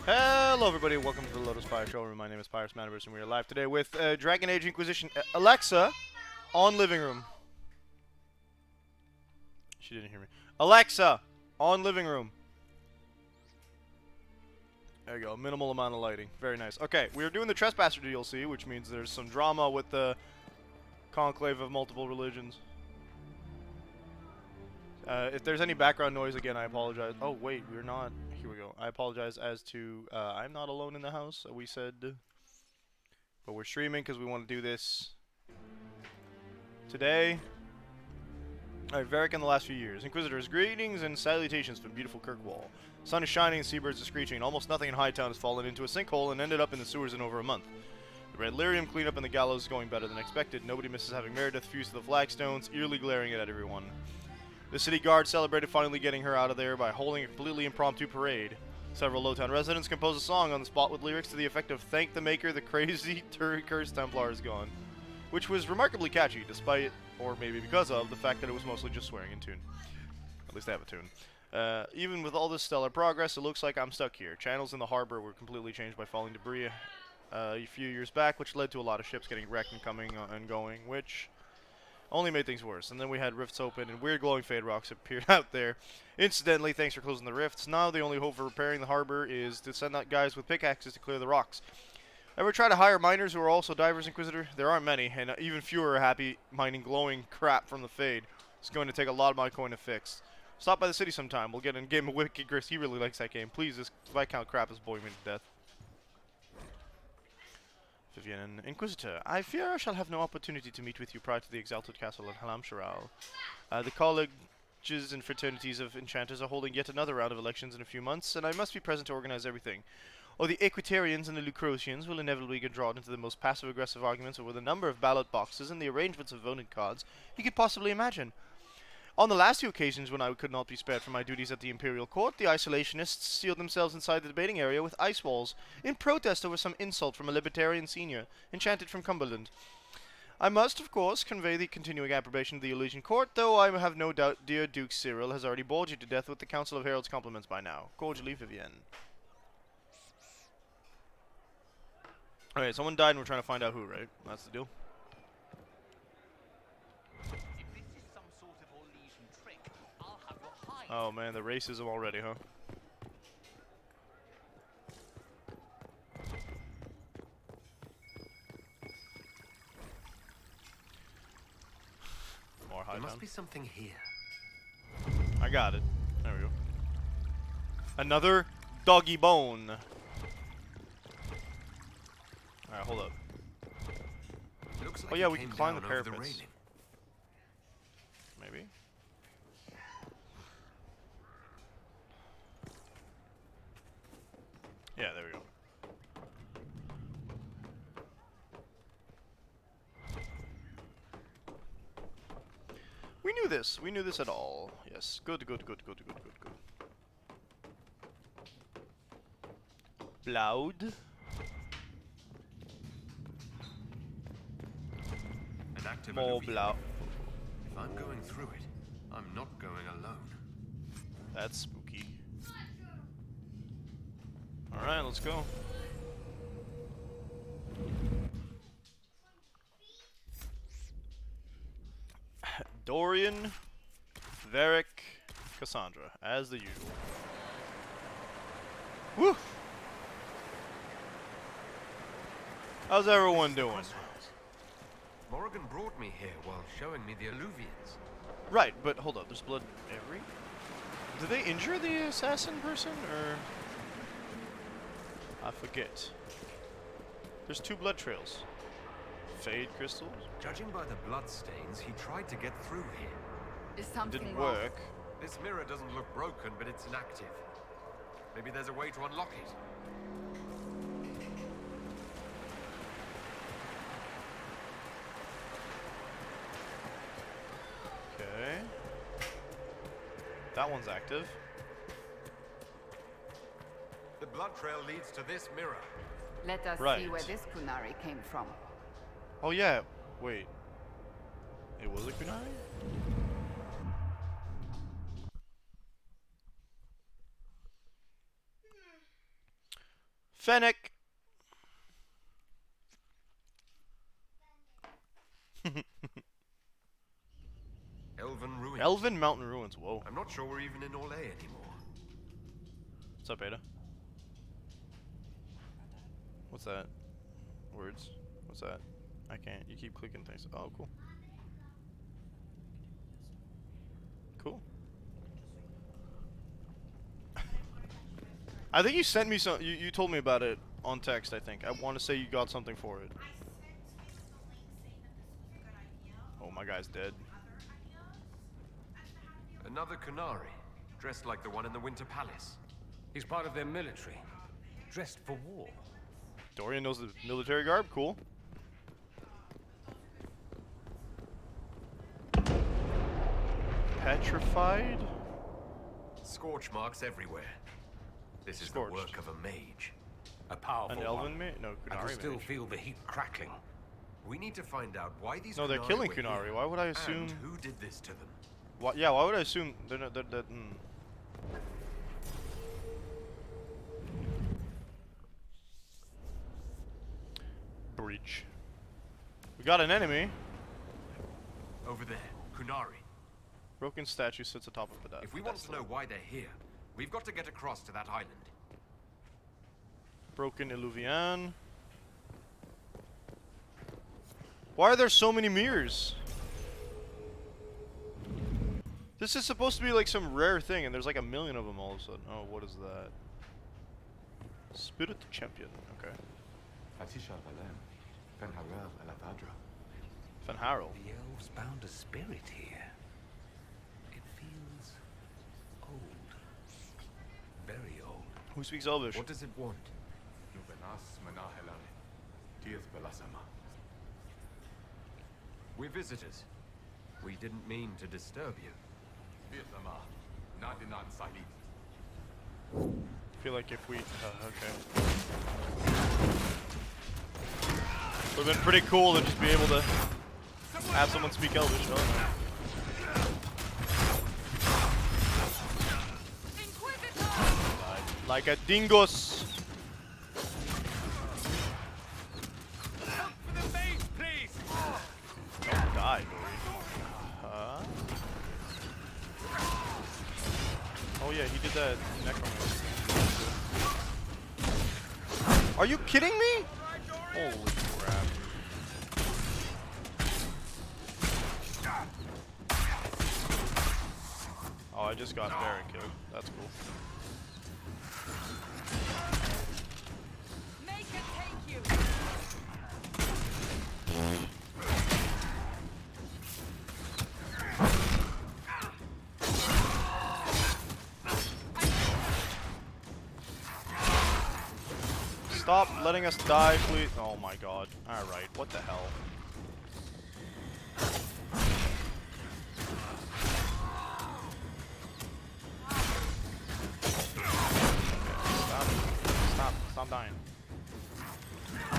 Hello everybody, welcome to the Lotus Fire Showroom. My name is Pyrus Maniverse and we are live today with Dragon Age Inquisition. Alexa, on living room. She didn't hear me. Alexa, on living room. There you go, minimal amount of lighting. Very nice. Okay, we are doing the Tresspassor DLC, which means there's some drama with the conclave of multiple religions. If there's any background noise again, I apologize. Oh wait, we're not. Here we go. I apologize as to I'm not alone in the house. We said, but we're streaming because we want to do this today. Alright, Varric in the last few years. Inquisitors, greetings and salutations from beautiful Kirkwall. Sun is shining and seabirds are screeching. Almost nothing in Hightown has fallen into a sinkhole and ended up in the sewers in over a month. The Red Lyrium cleanup and the gallows is going better than expected. Nobody misses having Meredith fuse to the flagstones, eerily glaring at everyone. The city guard celebrated finally getting her out of there by holding a completely impromptu parade. Several Lowtown residents composed a song on the spot with lyrics to the effect of "Thank the Maker, the crazy cursed Templar is gone," which was remarkably catchy, despite, or maybe because of, the fact that it was mostly just swearing in tune. At least they have a tune. Even with all this stellar progress, it looks like I'm stuck here. Channels in the harbor were completely changed by falling debris a few years back, which led to a lot of ships getting wrecked and coming and going, which only made things worse. And then we had rifts open and weird glowing fade rocks appeared out there. Incidentally, thanks for closing the rifts. Now the only hope for repairing the harbor is to send out guys with pickaxes to clear the rocks. Ever try to hire miners who are also divers, Inquisitor? There aren't many, and even fewer are happy mining glowing crap from the fade. It's going to take a lot of my coin to fix. Stop by the city sometime. We'll get in a game of Wicked Gris. He really likes that game. Please, this Viscount crap is boring me to death. Vivian, Inquisitor, I fear I shall have no opportunity to meet with you prior to the Exalted Castle at Halamsharal. The colleges and fraternities of enchanters are holding yet another round of elections in a few months, and I must be present to organize everything. Or the Equitarians and the Lucrosians will inevitably get drawn into the most passive-aggressive arguments over the number of ballot boxes and the arrangements of voting cards you could possibly imagine. On the last two occasions when I could not be spared from my duties at the Imperial Court, the isolationists sealed themselves inside the debating area with ice walls, in protest over some insult from a libertarian senior, enchanted from Cumberland. I must, of course, convey the continuing approbation of the Elysian Court, though I have no doubt dear Duke Cyril has already bored you to death with the Council of Heralds' compliments by now. Cordially, Vivienne. Okay, someone died and we're trying to find out who, right? That's the deal. Oh man, the racism already, huh? More high. There must be something here. I got it. There we go. Another doggy bone. Alright, hold up. Looks like oh yeah, we can climb the parapets. Maybe? Yeah, there we go. We knew this. We knew this at all. Yes. Good, good, good, good, good, good, good. Blood. More blood. If I'm going through it, I'm not going alone. That's spooky. Alright, let's go. Dorian, Varric, Cassandra, as the usual. Woo! How's everyone doing? Morrigan brought me here while showing me the alluvians. Right, but hold up, there's blood every... Did they injure the assassin person, or... I forget. There's 2 blood trails. Fade crystals? Judging by the blood stains, he tried to get through here. Is something Didn't wrong? work. This mirror doesn't look broken, but it's inactive. Maybe there's a way to unlock it. Okay. That one's active. The blood trail leads to this mirror. Let us Right. see where this Kunari came from. Oh yeah, wait. It was a kunai? Fennec! Elven ruins. Elven Mountain Ruins, whoa. I'm not sure we're even in Orlais anymore. What's up, Ada? What's that? Words? What's that? I can't. You keep clicking things. Oh, cool. Cool. I think you sent me some. You told me about it on text, I think. I want to say you got something for it. Oh, my guy's dead. Another Qunari, dressed like the one in the Winter Palace. He's part of their military, dressed for war. Dorian knows the military garb. Cool. Petrified? Scorch marks everywhere. This is Scorched. the work of a mage. A powerful An elven one. mage? No, I can Qunari still mage. feel the heat crackling. We need to find out why these No, they're Qunari killing were Qunari. here, Why would I assume? and who did this to them? Why, yeah, why would I assume they're not? Breach. We got an enemy. Over there, Qunari. Broken statue sits atop of pedestal. If we want to know why they're here, we've got to get across to that island. Broken Illuvian. Why are there so many mirrors? This is supposed to be like some rare thing, and there's like a million of them all of a sudden. Oh, what is that? Spirit Champion. Okay. Van Harel. The elves bound a spirit here. It feels old. Very old. Who speaks Elvish? What does it want? We're visitors. We didn't mean to disturb you. I feel like if we... okay. Would have been pretty cool to just be able to have someone speak Elvish. Oh, no. Like a dingus. Don't die, Dory. Oh yeah, he did that necromancy. Are you kidding me? Holy crap. Oh, I just got Barrett killed. That's cool. Make it take you. Stop letting us die, please. Oh my god. Alright, what the hell? Stop dying. I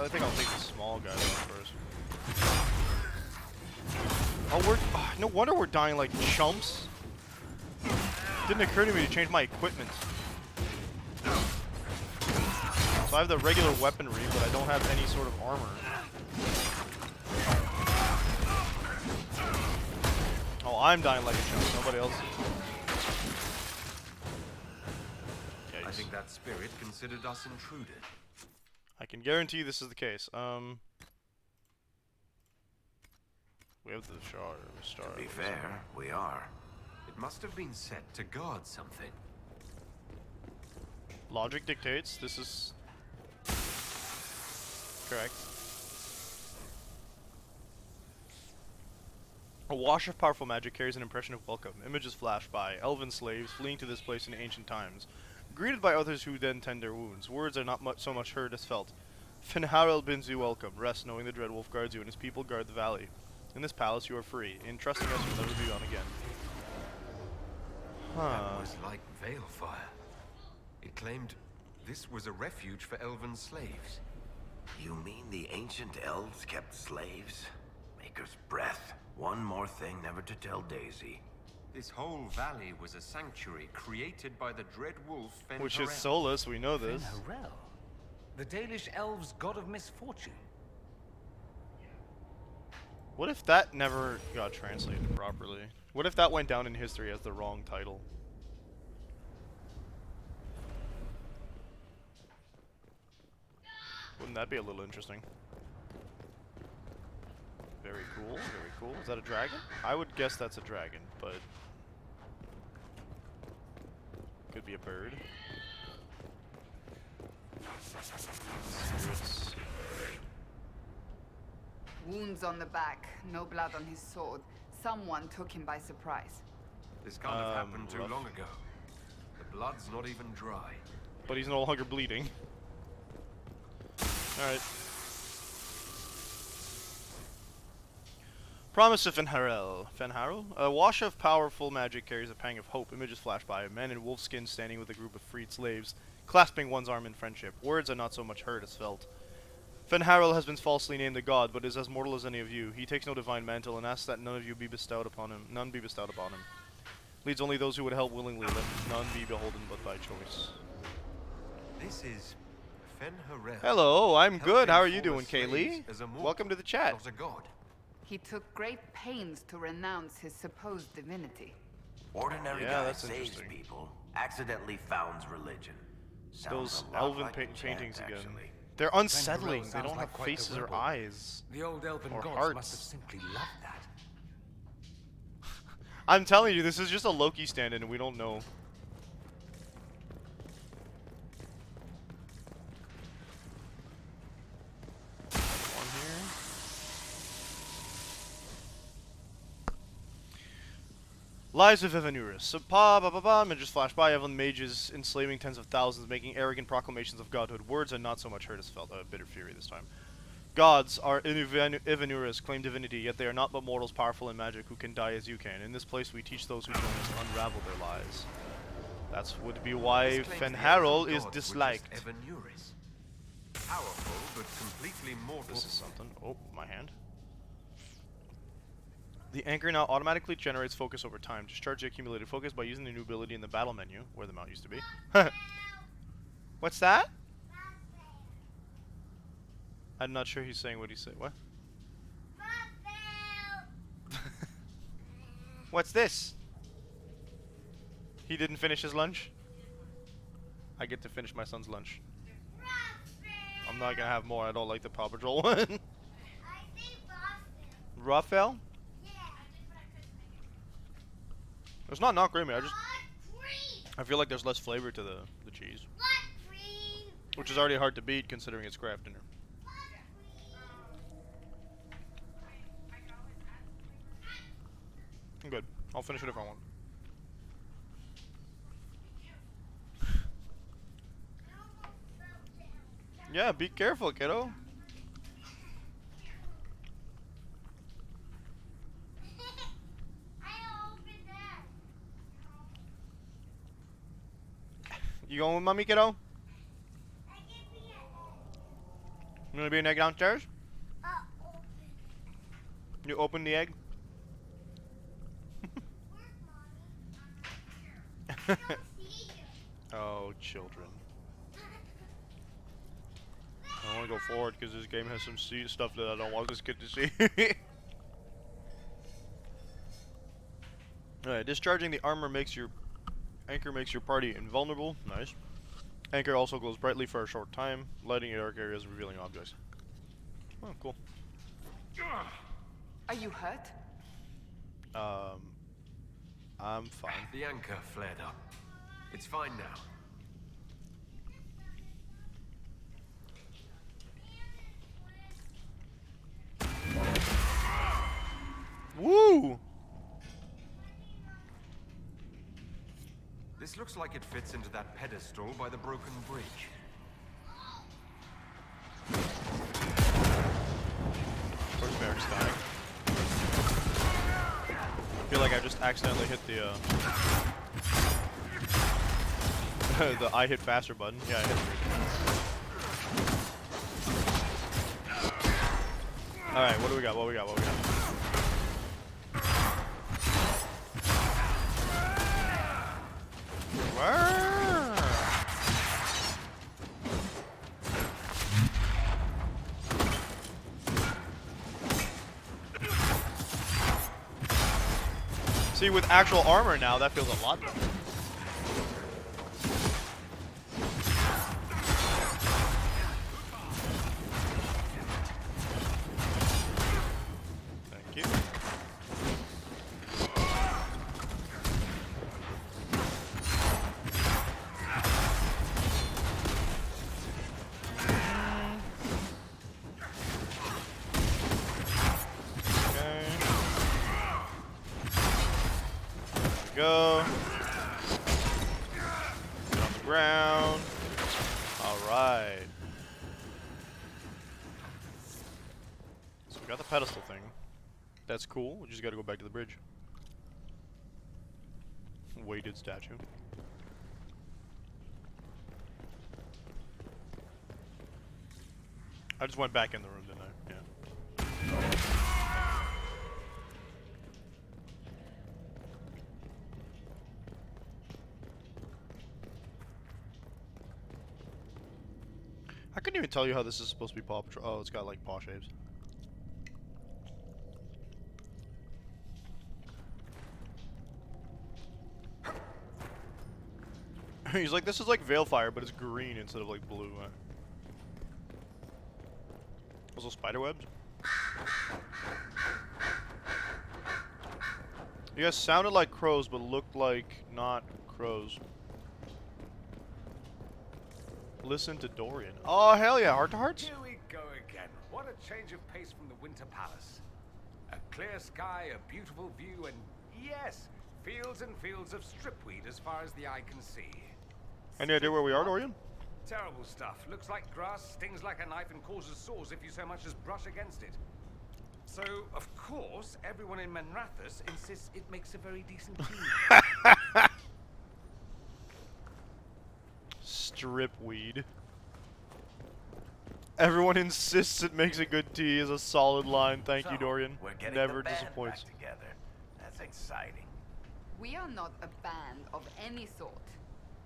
think I'll take the small guy first. Oh, no wonder we're dying like chumps. Didn't occur to me to change my equipment. So I have the regular weaponry, but I don't have any sort of armor. Oh, I'm dying like a chump. Nobody else. Yikes. I think that spirit considered us intruded. I can guarantee this is the case. We have the star. To be fair, we are. It must have been set to guard something. Logic dictates this is correct. A wash of powerful magic carries an impression of welcome. Images flash by elven slaves fleeing to this place in ancient times, greeted by others who then tend their wounds. Words are not so much heard as felt. Finharel bids you welcome. Rest knowing the Dreadwolf guards you and his people guard the valley. In this palace you are free. In trusting us you'll never be gone again. That was like Veilfire. It claimed this was a refuge for elven slaves. You mean the ancient elves kept slaves? Maker's breath. One more thing never to tell Daisy. This whole valley was a sanctuary created by the dread wolf Fen Which is Harel. Solus, we know this. Harel, the Dalish elves' god of misfortune. What if that never got translated properly? What if that went down in history as the wrong title? Wouldn't that be a little interesting? Very cool, very cool. Is that a dragon? I would guess that's a dragon, but... could be a bird. Spirits. Wounds on the back, no blood on his sword. Someone took him by surprise. This can't have happened too rough. long ago. The blood's not even dry. But he's no longer bleeding. Alright. Promise of Fenharel. Fenharel? A wash of powerful magic carries a pang of hope. Images flash by. A man in wolfskin standing with a group of freed slaves, clasping one's arm in friendship. Words are not so much heard as felt. Fenharel has been falsely named a god, but is as mortal as any of you. He takes no divine mantle and asks that none of you be bestowed upon him. None be bestowed upon him. Leads only those who would help willingly. Let none be beholden but by choice. This is Fen Harel. Hello, I'm good. How are you Helping doing, former Kaylee? slaves as a mortal, Welcome to the chat. Not a god. He took great pains to renounce his supposed divinity. Ordinary Yeah, guy that's saves interesting. people, accidentally founds religion. Sounds Those a lot elven like a chant, paintings again. actually. They're unsettling. They sounds don't like have quite the faces or rebel. eyes. The old elven Or gods hearts. must have simply loved that. I'm telling you, this is just a Loki stand-in and we don't know. One here. Lives of Evanurus. So, images flash by. Evan mages enslaving tens of thousands, making arrogant proclamations of godhood. Words are not so much heard as felt. Bitter fury this time. Gods are in Evanurus, claim divinity, yet they are not but mortals powerful in magic who can die as you can. In this place we teach those who join us to unravel their lies. That would be why This claims the Fenharel elven is gods were just disliked. Evanuris. Powerful, but completely mortal. This is something. Oh, my hand. The anchor now automatically generates focus over time. Discharge the accumulated focus by using the new ability in the battle menu, where the mount used to be. What's that? I'm not sure he's saying what he said. What? What's this? He didn't finish his lunch? I get to finish my son's lunch. I'm not gonna have more. I don't like the Paw Patrol one. Raphael? It's not creamy. I feel like there's less flavor to the cheese, which is already hard to beat considering it's craft dinner. I'm good. I'll finish it if I want. Yeah, be careful, kiddo. You going with mommy, kiddo? You gonna be an egg downstairs? You open the egg? Oh, children. I want to go forward because this game has some stuff that I don't want this kid to see. Alright, discharging the armor makes your anchor makes your party invulnerable. Nice. Anchor also glows brightly for a short time, lighting dark areas, revealing objects. Oh, cool. Are you hurt? I'm fine. The anchor flared up. It's fine now. Woo! This looks like it fits into that pedestal by the broken bridge. Of course, Barrick's dying. I feel like I just accidentally hit the the I hit faster button. Yeah, I hit it. Alright, what do we got? What we got? What we got? See, with actual armor now, that feels a lot better. Thank you. Go. Get on the ground. Alright. So we got the pedestal thing. That's cool. We just gotta go back to the bridge. Weighted statue. I just went back in the room, didn't I? Yeah. I couldn't even tell you how this is supposed to be Paw Patrol. Oh, it's got like paw shapes. He's like, this is like Veilfire, but it's green instead of like blue. Also spiderwebs. You guys sounded like crows, but looked like not crows. Listen to Dorian. Oh, hell yeah, heart to hearts? Here we go again. What a change of pace from the Winter Palace. A clear sky, a beautiful view, and yes, fields and fields of stripweed as far as the eye can see. Any idea where we are, Dorian? Terrible stuff. Looks like grass, stings like a knife, and causes sores if you so much as brush against it. So, of course, everyone in Manrathus insists it makes a very decent tea. Stripweed. Everyone insists it makes a good tea is a solid line. Thank you, Dorian. We're getting Never the band disappoints. back together. That's exciting. We are not a band of any sort.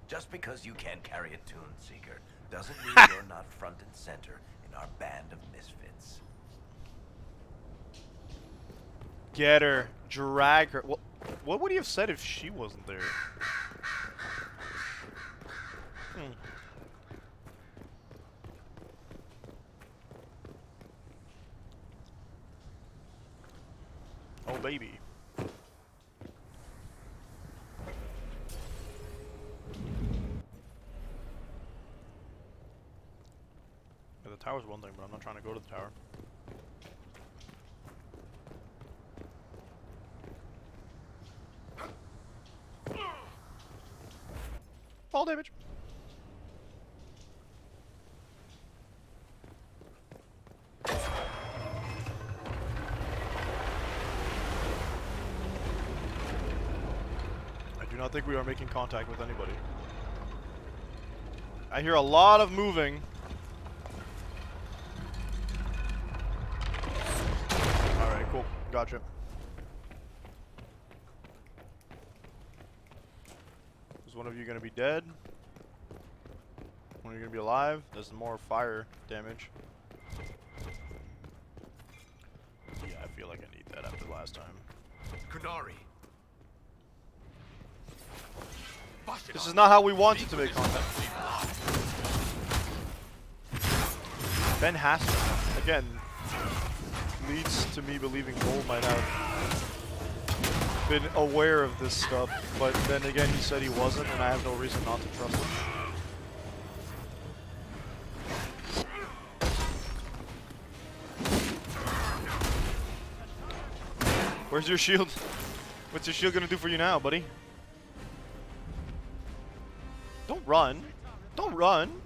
Just because you can't carry a tune, Seeker, doesn't mean you're not front and center in our band of misfits. Get her. Drag her. What would he have said if she wasn't there? Oh, baby. Yeah, the tower's one thing, but I'm not trying to go to the tower. Fall damage. I do not think we are making contact with anybody. I hear a lot of moving. Alright, cool. Gotcha. Is one of you gonna be dead? One of you gonna be alive? There's more fire damage. Yeah, I feel like I need that after last time. Kunari. This is not how we wanted to make contact. Ben has to. Again, leads to me believing Cole might have been aware of this stuff, but then again he said he wasn't, and I have no reason not to trust him. Where's your shield? What's your shield gonna do for you now, buddy? Don't run. Don't run.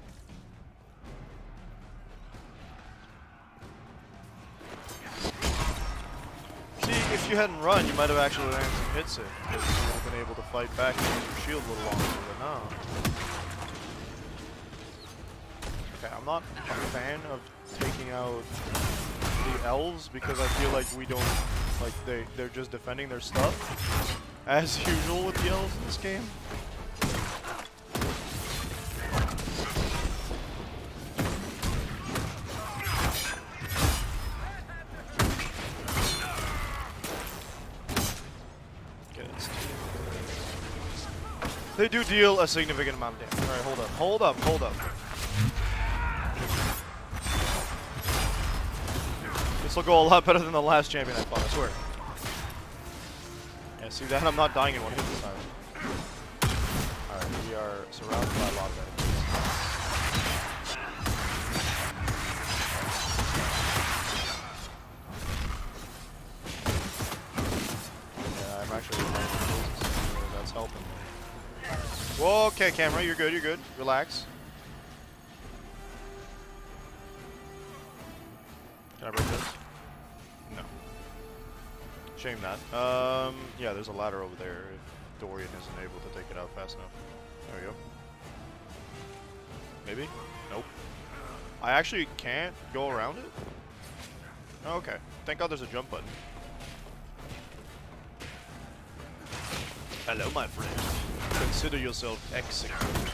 See, if you hadn't run, you might have actually landed some hits in, because you would have been able to fight back and use your shield a little longer, but no. Okay, I'm not a fan of taking out the elves, because I feel like we don't, like, they're just defending their stuff, as usual with the elves in this game. They do deal a significant amount of damage. Alright, hold up, hold up, hold up. This will go a lot better than the last champion I fought, I swear. Yeah, see that? I'm not dying in one hit this time. Alright, we are surrounded by a lot of enemies. Yeah, I'm actually that's helping. Whoa, okay, camera, you're good, you're good. Relax. Can I break this? No. Shame that. Yeah, there's a ladder over there if Dorian isn't able to take it out fast enough. There we go. Maybe? Nope. I actually can't go around it? Okay. Thank God there's a jump button. Hello, my friend. Consider yourself executed.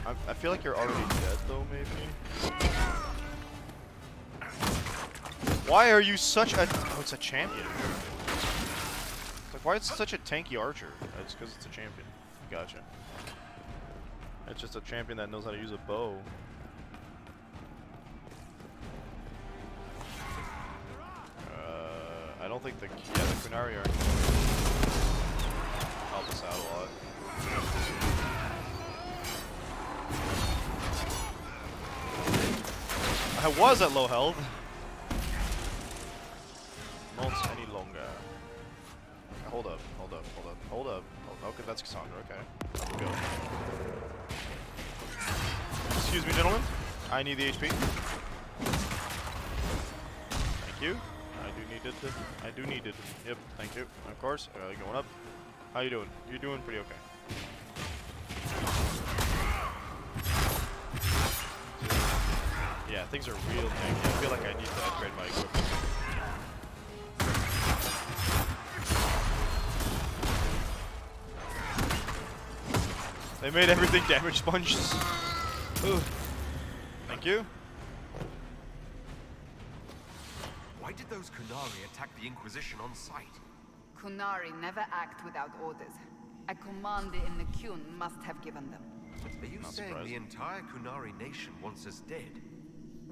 I feel like you're already dead, though, maybe? Why are you such a... Oh, it's a champion. It's like, why is it such a tanky archer? It's because it's a champion. Gotcha. It's just a champion that knows how to use a bow. I don't think the... Yeah, the Kunari are... Help us out a lot. I was at low health. Not any longer. Okay, hold up, hold up, hold up, hold up. Okay, that's Cassandra, okay. There we go. Excuse me, gentlemen. I need the HP. Thank you. I do need it. Yep, thank you. Of course. Going up. How you doing? You're doing pretty okay. Yeah, things are real tanky. I feel like I need to upgrade my equipment. They made everything damage sponges. Ooh. Thank you. Why did those Kunari attack the Inquisition on sight? Kunari never act without orders. A commander in the Qun must have given them. Are you saying the entire Kunari nation wants us dead?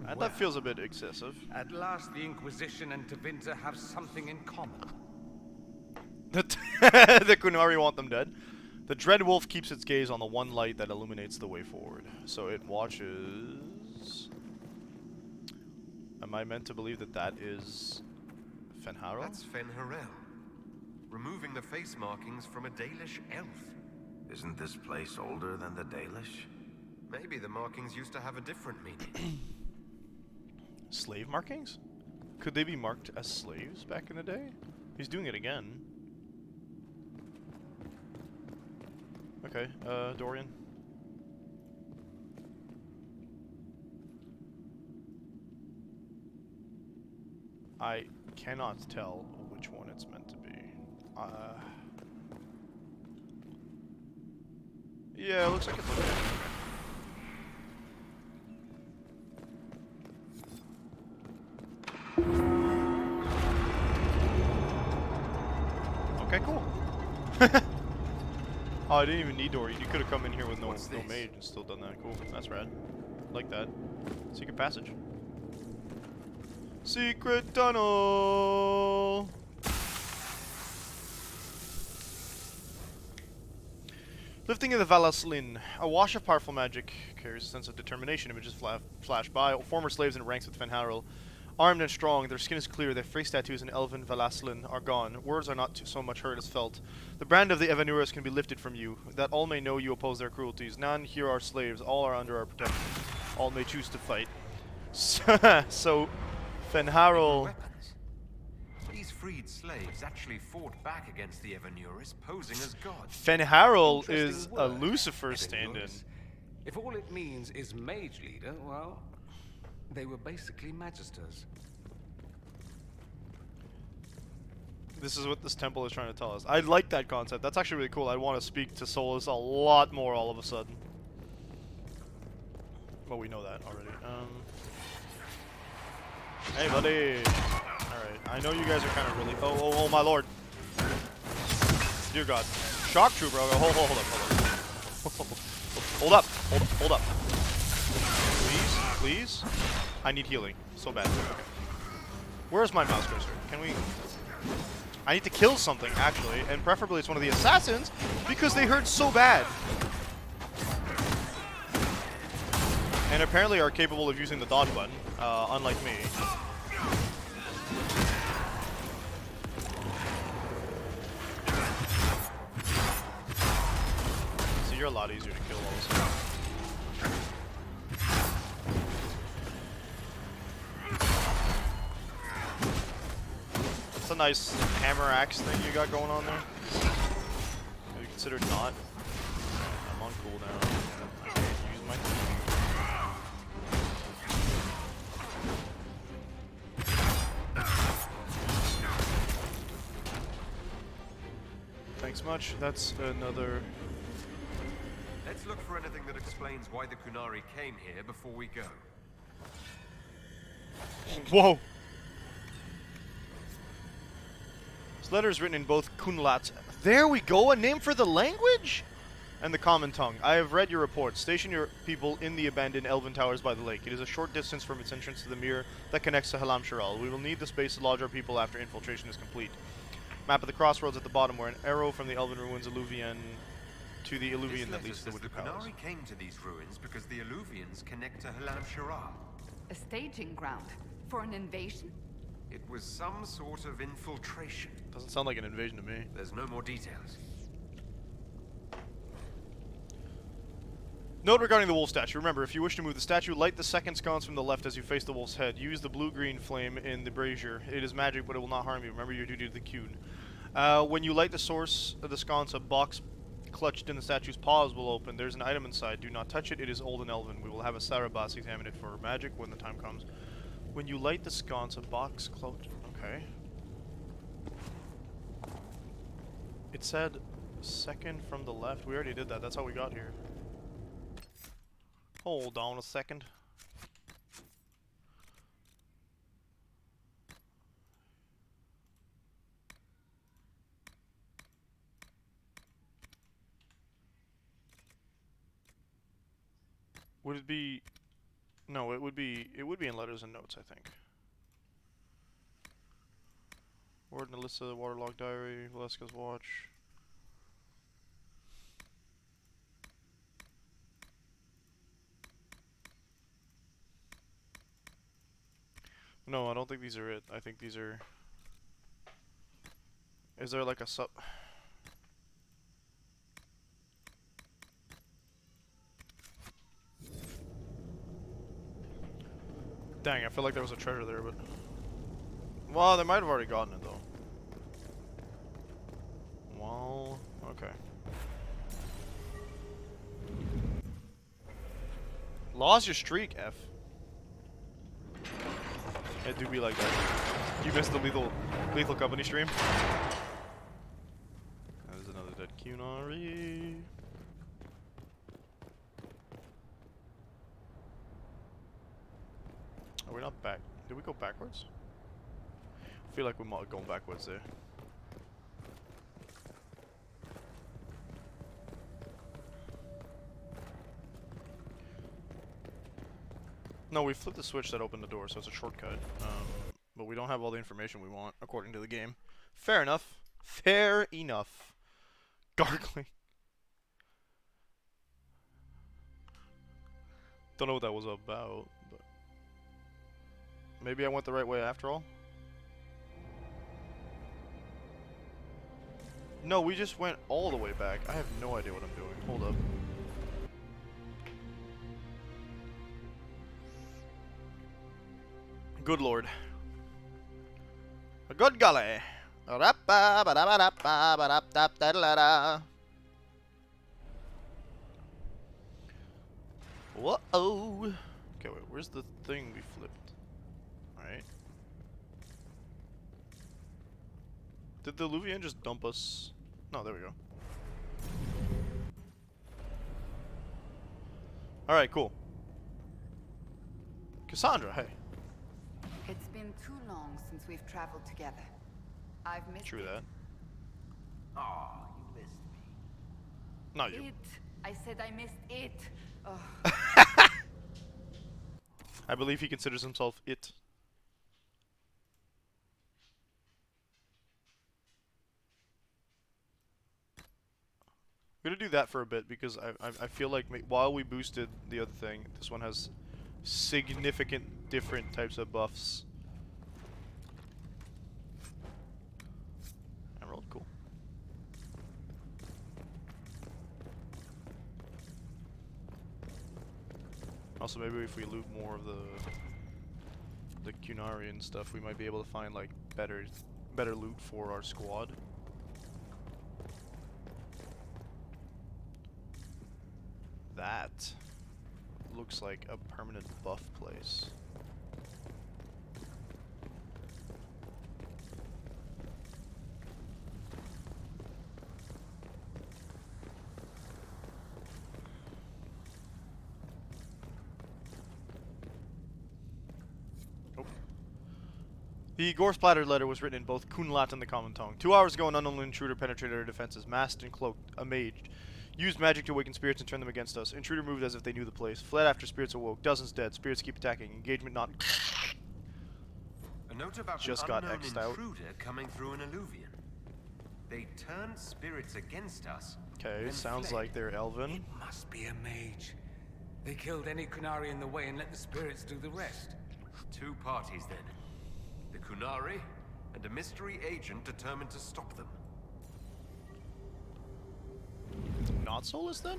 And that feels a bit excessive. At last, the Inquisition and Tevinter have something in common. The Kunari want them dead. The Dread Wolf keeps its gaze on the one light that illuminates the way forward. So it watches... Am I meant to believe that that is... Fenharel? That's Fenharel. Removing the face markings from a Dalish elf. Isn't this place older than the Dalish? Maybe the markings used to have a different meaning. Slave markings? Could they be marked as slaves back in the day? He's doing it again. Okay, Dorian. I cannot tell which one it's meant to be. Yeah, it looks like it's okay. Okay, cool. Oh, I didn't even need Dorian. You could have come in here with no mage and still done that. Cool. That's rad. Like that. Secret passage. Secret tunnel! Lifting of the Valaslin. A wash of powerful magic carries a sense of determination. Images flash by. Former slaves in ranks with Fenharel. Armed and strong, their skin is clear, their face tattoos and elven Valaslin are gone. Words are not so much heard as felt. The brand of the Evanuras can be lifted from you, that all may know you oppose their cruelties. None here are slaves, all are under our protection. All may choose to fight. So, Fenharel... These freed slaves actually fought back against the Evanuris, posing as gods. Fenharel is a Lucifer stand-in. If all it means is mage leader, well... They were basically magisters. This is what this temple is trying to tell us. I like that concept. That's actually really cool. I want to speak to Solus a lot more all of a sudden. Well, we know that already. Hey, buddy. Alright. I know you guys are kind of really... Oh, my lord. Dear God. shock trooper. Okay, hold up. Hold up. Hold up. Please. I need healing so bad. Okay. Where's my mouse cursor? Can we? I need to kill something actually, and preferably it's one of the assassins because they hurt so bad. And apparently are capable of using the dodge button, unlike me. So you're a lot easier to kill also. It's a nice hammer axe thing you got going on there. Have you considered not? I'm on cooldown. I can't use my Thanks much. That's another. Let's look for anything that explains why the Kunari came here before we go. Whoa! This letter is written in both Kunlat. There we go, a name for the language? And the common tongue. I have read your report. Station your people in the abandoned elven towers by the lake. It is a short distance from its entrance to the mirror that connects to Halam Shiral. We will need the space to lodge our people after infiltration is complete. Map of the crossroads at the bottom where an arrow from the elven ruins Alluvian to the Alluvian that leads to the Wooded Palace. The Kunari came to these ruins because the Alluvians connect to Halam Shiral. A staging ground for an invasion? It was some sort of infiltration. Doesn't sound like an invasion to me. There's no more details. Note regarding the wolf statue. Remember, if you wish to move the statue, light the second sconce from the left as you face the wolf's head. Use the blue-green flame in the brazier. It is magic, but it will not harm you. Remember your duty to the Qun. When you light the source of the sconce, a box clutched in the statue's paws will open. There's an item inside. Do not touch it. It is old and elven. We will have a Sarabas examine it for magic when the time comes. When you light the sconce, a box clutched... Okay. It said second from the left. We already did that. That's how we got here. Hold on a second. Would it be... No, it would be in letters and notes, I think. Ward and Alyssa, Waterlogged Diary, Valeska's Watch. No, I don't think these are it. I think these are... Is there like a sub... Dang, I feel like there was a treasure there, but... Well, they might have already gotten it, though. Well, okay. Lost your streak, F. It do be like that. You missed the lethal company stream. There's another dead Kunari. Are we not back? Did we go backwards? I feel like we might have gone backwards there. No, we flipped the switch that opened the door, so it's a shortcut. But we don't have all the information we want, according to the game. Fair enough. Fair enough. Gargling. Don't know what that was about, but... Maybe I went the right way after all? No, we just went all the way back. I have no idea what I'm doing. Hold up. Good lord. A good golly. Whoa. Okay, wait, where's the thing we flipped? Alright. Did the Luvian just dump us? No, there we go. Alright, cool. Cassandra, hey. It's been too long since we've traveled together. I've missed True it. that. Aw, you missed me. Not you. It. I said I missed it. Oh. I believe he considers himself it. I'm gonna do that for a bit because I feel like while we boosted the other thing, this one has significant different types of buffs. Emerald, cool. Also, maybe if we loot more of the Cunarian stuff, we might be able to find like better loot for our squad. That looks like a permanent buff place. The gore-splattered letter was written in both Kunlat and the common tongue. 2 hours ago, an unknown intruder penetrated our defenses, masked and cloaked, a mage. Used magic to awaken spirits and turn them against us. Intruder moved as if they knew the place. Fled after spirits awoke. Dozens dead. Spirits keep attacking. Engagement not... A note about Just an got unknown X'd out. intruder coming through an alluvion. They turned spirits against us. Okay, then sounds fled. like they're elven. It must be a mage. They killed any Kunari in the way and let the spirits do the rest. 2 parties then. The Kunari and a mystery agent determined to stop them. Not Solus then?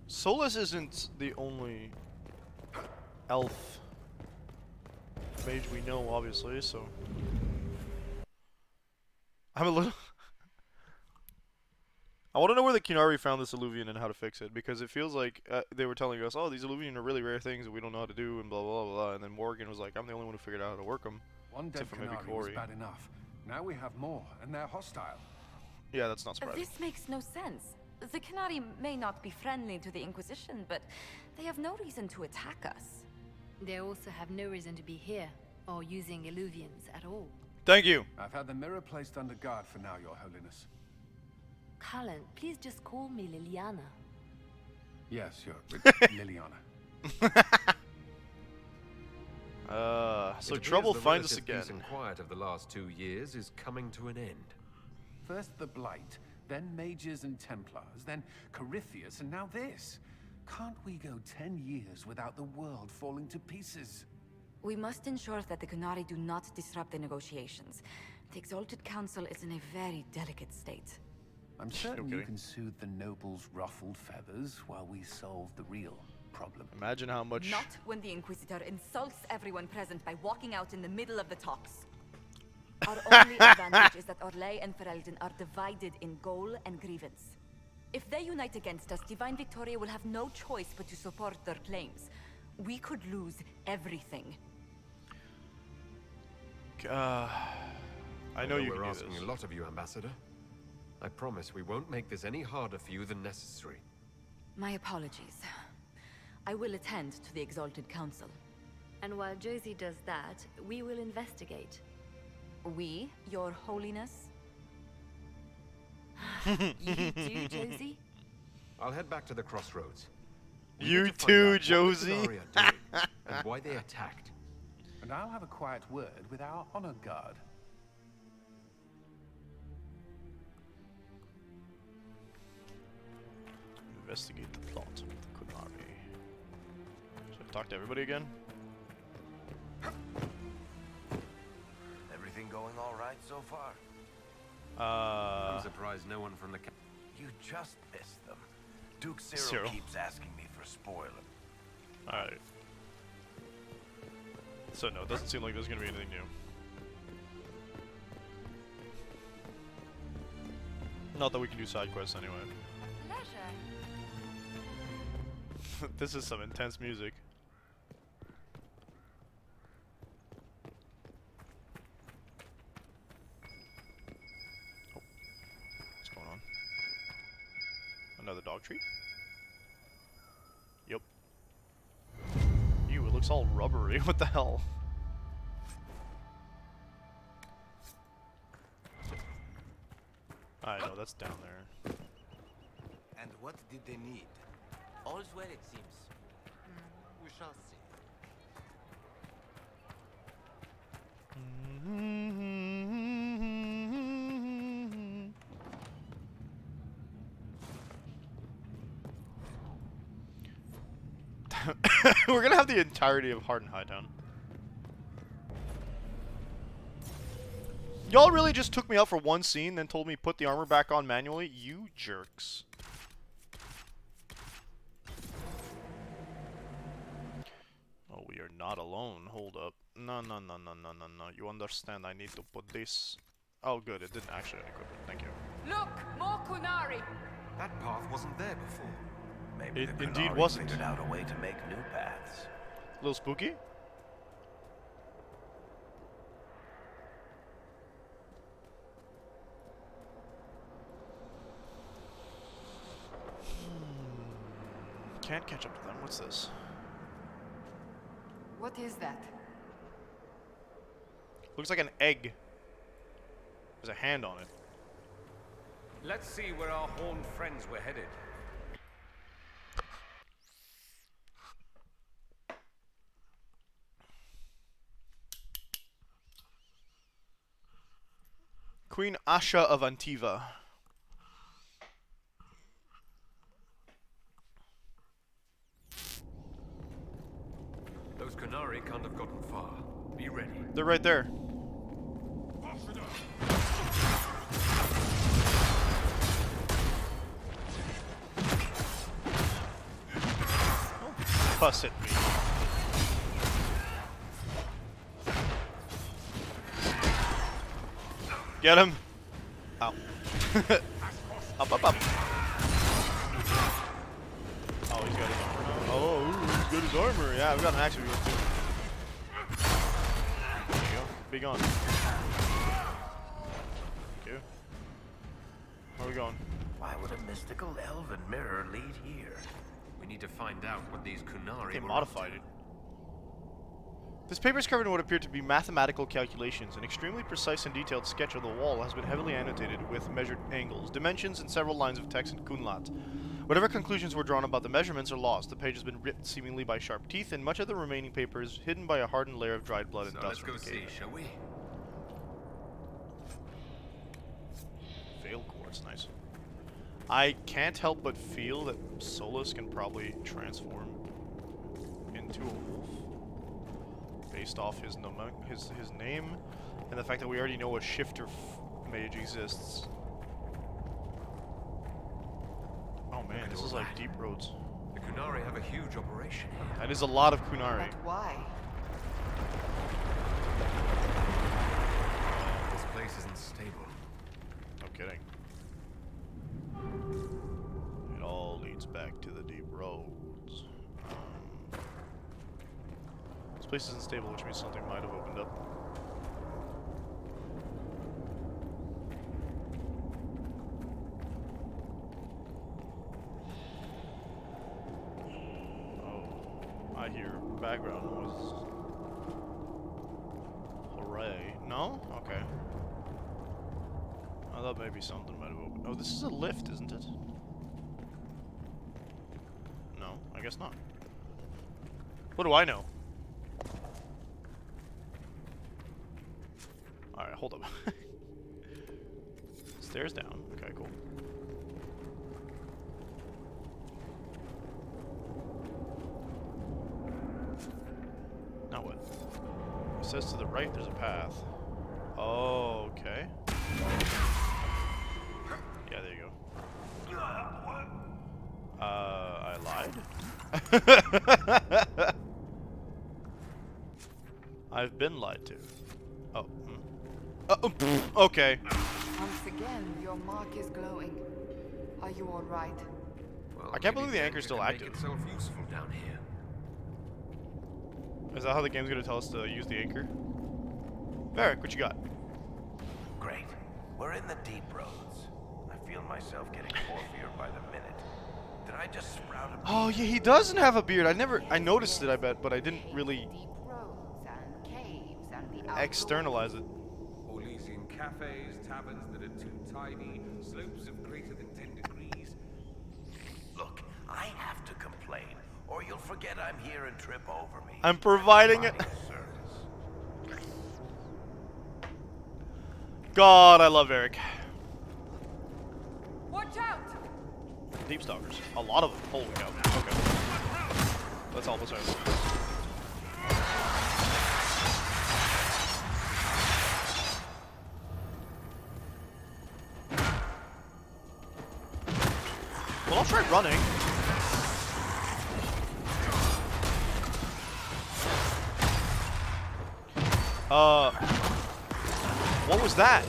Solus isn't the only elf mage we know, obviously, so... I'm a little... I want to know where the Kunari found this alluvion and how to fix it, because it feels like they were telling us, oh, these alluvion are really rare things that we don't know how to do, and blah, blah, blah, blah, and then Morgan was like, I'm the only one who figured out how to work them. One dead Except for maybe Canary was Corey. bad enough. Now we have more, and they're hostile. Yeah, that's not surprising. This makes no sense. The Canari may not be friendly to the Inquisition, but they have no reason to attack us. They also have no reason to be here, or using illuvians at all. Thank you! I've had the mirror placed under guard for now, Your Holiness. Cullen, please just call me Liliana. Yes, Your Liliana. So It trouble appears the finds us relative again. peace and quiet of the last 2 years is coming to an end. First the Blight, then Mages and Templars, then Corypheus, and now this. Can't we go 10 years without the world falling to pieces? We must ensure that the Canari do not disrupt the negotiations. The Exalted Council is in a very delicate state. I'm certain Okay. you can soothe the nobles' ruffled feathers while we solve the real problem. Imagine how much... Not when the Inquisitor insults everyone present by walking out in the middle of the talks. Our only advantage is that Orlais and Ferelden are divided in goal and grievance. If they unite against us, Divine Victoria will have no choice but to support their claims. We could lose everything. I know you we're can do asking this. a lot of you, Ambassador. I promise we won't make this any harder for you than necessary. My apologies. I will attend to the Exalted Council. And while Josie does that, we will investigate. We, Your Holiness? You too, Josie? I'll head back to the crossroads. We You need to find too, out what the Josie. Qunari are doing and why they attacked. And I'll have a quiet word with our honor guard. Investigate the plot of the Qunari. Should I talk to everybody again? Everything going all right so far? I'm surprised no one from the... You just missed them. Duke Cyril Cyril. keeps asking me for spoiler. Alright. So no, it doesn't seem like there's gonna be anything new. Not that we can do side quests anyway. Pleasure. This is some intense music. Oh. What's going on? Another dog treat? Yep. Ew, it looks all rubbery. What the hell? I know, that's down there. And what did they need? All's well, it seems. We shall see. We're gonna have the entirety of Hardened Hightown. Y'all really just took me out for one scene, then told me put the armor back on manually? You jerks. Oh, we are not alone. Hold up. No. You understand, I need to put this... Oh, good. It didn't actually unequip it. Thank you. Look, more Kunari. That path wasn't there before. Maybe It the indeed Qunari wasn't. figured out a way to make new paths. A little spooky? Can't catch up to them. What's this? What is that? Looks like an egg. There's a hand on it. Let's see where our horned friends were headed. Queen Asha of Antiva. Those Qunari can't have gotten far. Be ready. They're right there. Don't fuss at me. Get him! Ow. Up. Oh, he's got his armor now. Oh, ooh, he's got his armor. Yeah, we've got an action wheel too. There you go. Be gone. Thank you. Where are we going? Why would a mystical elven mirror lead here? We need to find out what these Qunari They were modified up it. This paper is covered in what appear to be mathematical calculations. An extremely precise and detailed sketch of the wall has been heavily annotated with measured angles, dimensions, and several lines of text in Kunlat. Whatever conclusions were drawn about the measurements are lost. The page has been ripped seemingly by sharp teeth, and much of the remaining paper is hidden by a hardened layer of dried blood and So dust let's go from the see, cave. shall we? Veil quartz, nice. I can't help but feel that Solus can probably transform into a wolf based off his name and the fact that we already know a shifter mage exists. Oh man, this is like deep roads. The Qunari have a huge operation here. That is a lot of Qunari. But why? This place isn't stable. No kidding. It all leads back to the deep roads. This place isn't stable, which means something might have opened up. Oh, I hear background noises. Hooray. No? Okay. I thought maybe something might have opened. Oh, this is a lift, isn't it? No, I guess not. What do I know? Alright, hold up. Stairs down. Okay, cool. Now what? It says to the right there's a path. Oh, okay. Yeah, there you go. I lied. I've been lied to. Oh. Okay. Once again, your mark is glowing. Are you all right? Well, I can't maybe believe the anchor's Xander still can active. Make itself useful down here. Is that how the game's gonna tell us to use the anchor? Varric, what you got? Great. We're in the deep roads. I feel myself getting morphier by the minute. Did I just sprout a Oh yeah, he doesn't have a beard. I noticed it, I bet, but I didn't really Deep roads and caves and the externalize it. Orlesian cafes, taverns that are too tiny, slopes of greater than 10 degrees. Look, I have to complain, or you'll forget I'm here and trip over me. I'm providing it. Service. God, I love Eric. Watch out! Deep stalkers. A lot of them. Holy cow. Okay. Let's help us out. Well, I'll try running. What was that?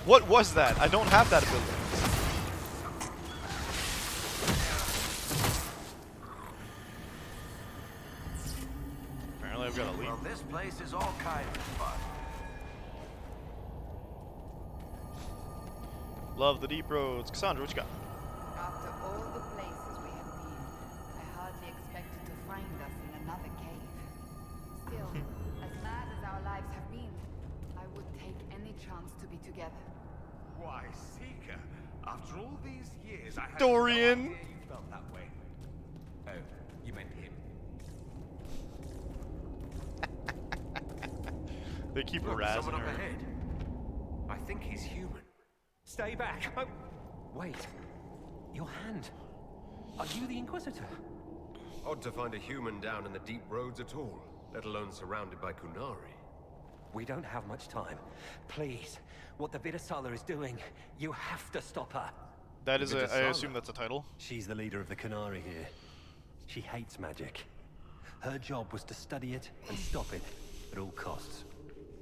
What was that? I don't have that ability. Apparently I've got to leave. Well, this place is all kinds of fun. Love the deep roads. Cassandra, what you got? After all the places we have been, I hardly expected to find us in another cave. Still, as mad as our lives have been, I would take any chance to be together. Why, Seeker, after all these years, I had Dorian. no idea you felt that way. Oh, you meant him. They keep Look, harassing someone up her. ahead. I think he's human. Stay back. Oh, wait. Your hand. Are you the Inquisitor? Odd to find a human down in the deep roads at all, let alone surrounded by Kunari. We don't have much time. Please, what the Vidasala is doing, you have to stop her. That is a, I Vidasala. assume that's a title. She's the leader of the Kunari here. She hates magic. Her job was to study it and stop it at all costs.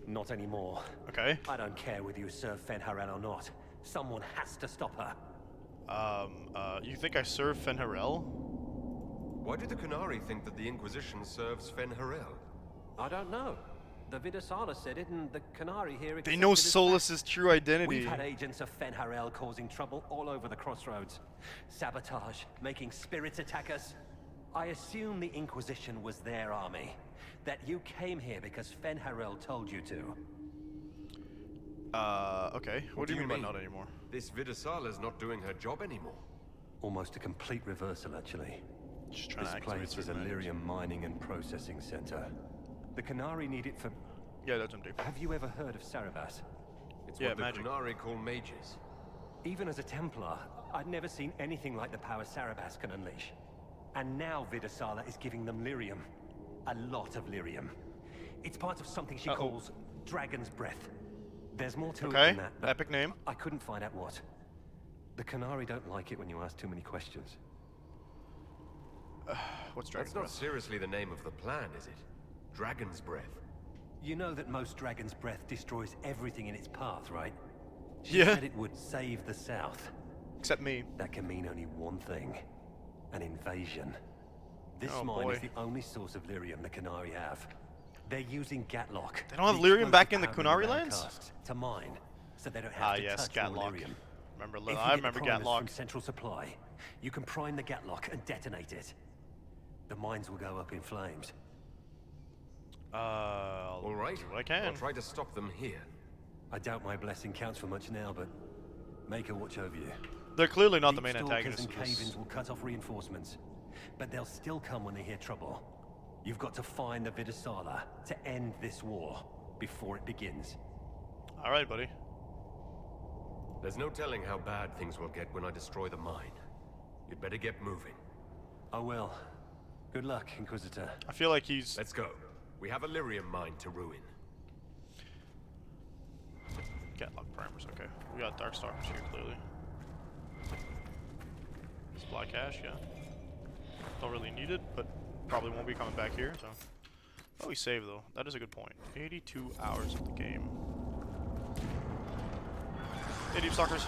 Not anymore. Okay. I don't care whether you serve Fenharel or not. Someone has to stop her. You think I serve Fenharel? Why do the Kunari think that the Inquisition serves Fenharel? I don't know. The Vidasala said it, and the Kunari here. They know accepted it as Solus's true identity. We've had agents of Fenharel causing trouble all over the crossroads. Sabotage, making spirits attack us. I assume the Inquisition was their army. That you came here because Fenharel told you to. Okay. What do you mean by not anymore? This Vidasala's not doing her job anymore. Almost a complete reversal, actually. Just trying This to activate place is a certain items. lyrium mining and processing center. The Kunari need it for... Yeah, that's empty. Have you ever heard of Sarabas? It's Yeah, what the magic. Kunari call mages. Even as a Templar, I'd never seen anything like the power Sarabas can unleash. And now Vidasala is giving them lyrium. A lot of lyrium. It's part of something she calls Dragon's Breath. There's more to it Okay, than that, but epic name. I couldn't find out what. The Kunari don't like it when you ask too many questions. What's Dragon's That's not Breath? seriously the name of the plan, is it? Dragon's Breath. You know that most Dragon's Breath destroys everything in its path, right? She Yeah. said it would save the South. Except me. That can mean only one thing. An invasion. This Oh, mine boy. is the only source of lyrium the Kunari have. They're using Gatlock. They don't have the lyrium back in the explosive powder Kunari in lands? casks, to mine, so they don't have to Yes, touch more Gatlock. lyrium. Remember, If you I get remember the primers Gatlock. from Central Supply, you can prime the Gatlock and detonate it. The mines will go up in flames. I'll All right. do what I can. I'll try to stop them here. I doubt my blessing counts for much now, but make her watch over you. They're clearly not the Deep main stalkers antagonists and of this. cave-ins will cut off reinforcements, but they'll still come when they hear trouble. You've got to find the Vidasala to end this war before it begins. All right, buddy. There's no telling how bad things will get when I destroy the mine. You'd better get moving. I will. Good luck, Inquisitor. I feel like he's... Let's go. We have a lyrium mine to ruin. Gatlock primers, okay. We got Darkstalkers here, clearly. Supply cache, yeah. Don't really need it, but probably won't be coming back here, so... Oh, we saved, though. That is a good point. 82 hours of the game. Hey, Deep Stalkers.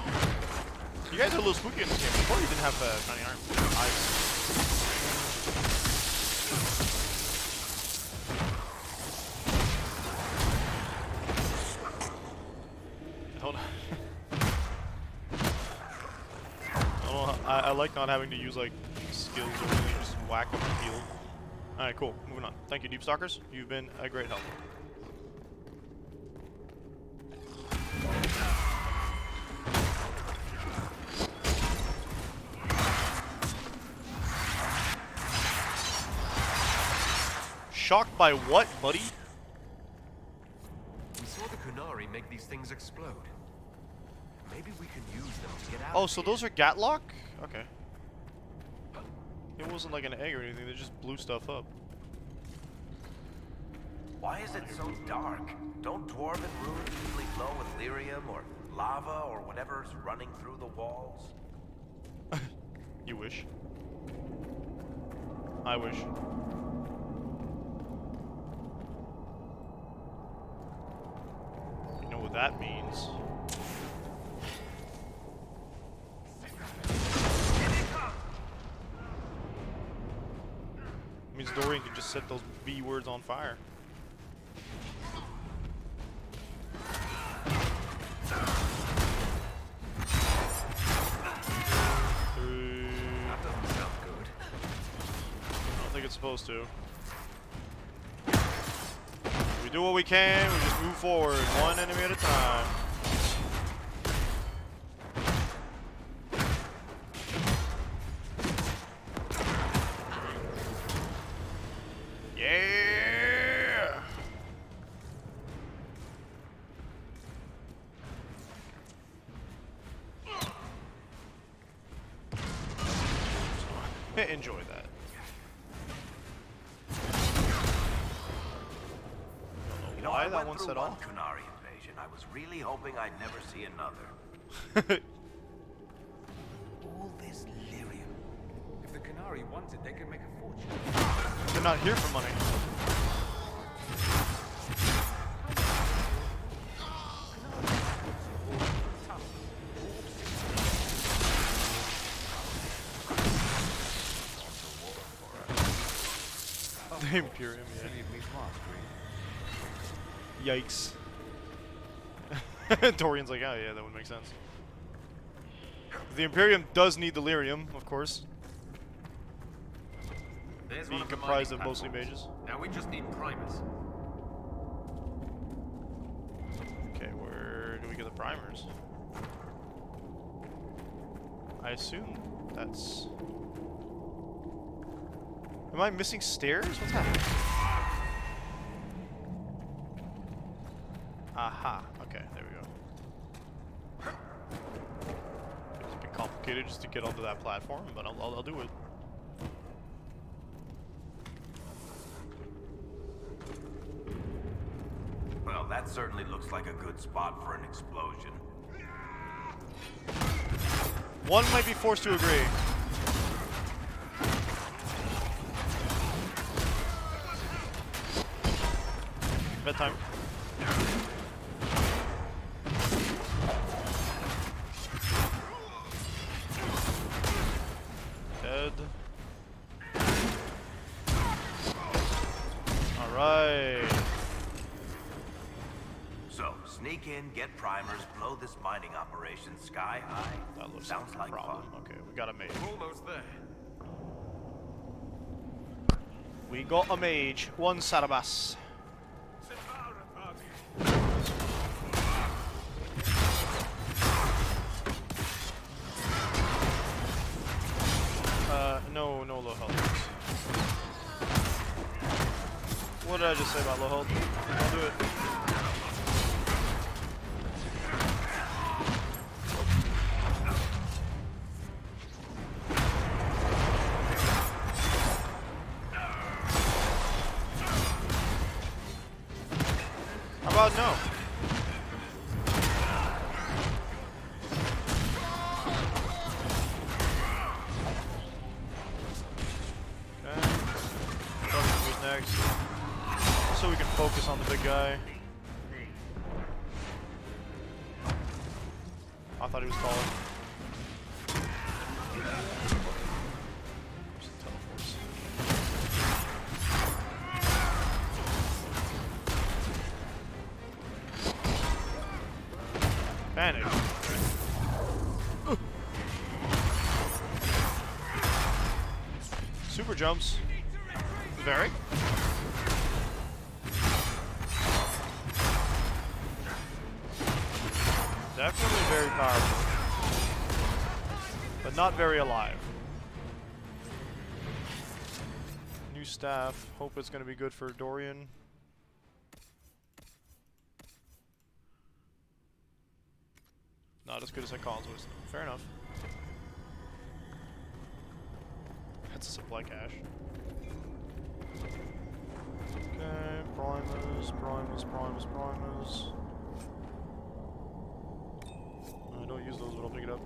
You guys are a little spooky in this game. Before you didn't have shiny eyes. Hold on. I like not having to use like skills or really just whack them and heal. Alright, cool. Moving on. Thank you, Deep Stalkers. You've been a great help. Shocked by what, buddy? We saw the Kunari make these things explode. Maybe we can use them to get out. Oh, so those are Gatlock? Okay. It wasn't like an egg or anything, they just blew stuff up. Why is it so dark? Don't dwarven ruins usually glow with lyrium or lava or whatever's running through the walls? You wish. I wish. You know what that means. It means Dorian can just set those B words on fire. That doesn't sound good. I don't think it's supposed to. We do what we can, we just move forward, one enemy at a time. Yeah! Enjoy that. You know, Why I that went one through set one off? Kunari invasion. I was really hoping I'd never see another. All this lyrium. If the Kunari want it, they can make a fortune. They're not here for money. The Imperium, yeah. Yikes. Dorian's like, oh yeah, that would make sense. The Imperium does need the lyrium, of course. There's Being one of the comprised of mining mostly platforms. mages. Now we just need primers. Okay, where do we get the primers? I assume that's... Am I missing stairs? What's happening? Aha. Okay, there we go. It's a bit complicated just to get onto that platform, but I'll do it. Well, that certainly looks like a good spot for an explosion. One might be forced to agree. Bedtime. Dead. Alright. So, sneak in, get primers, blow this mining operation sky high. That looks Sounds like problem. fun. Okay, we got a mage. Almost there. We got a mage. One Sarabas. No low health. What did I just say about low health? I'll do it. How about no? So we can focus on the big guy. I thought he was taller. Panic. Super jumps. Very. Definitely very powerful, but not very alive. New staff. Hope it's gonna be good for Dorian. Not as good as Psychologist. Fair enough. That's a supply cache. Okay, primers. I don't use those, but I'll pick it up.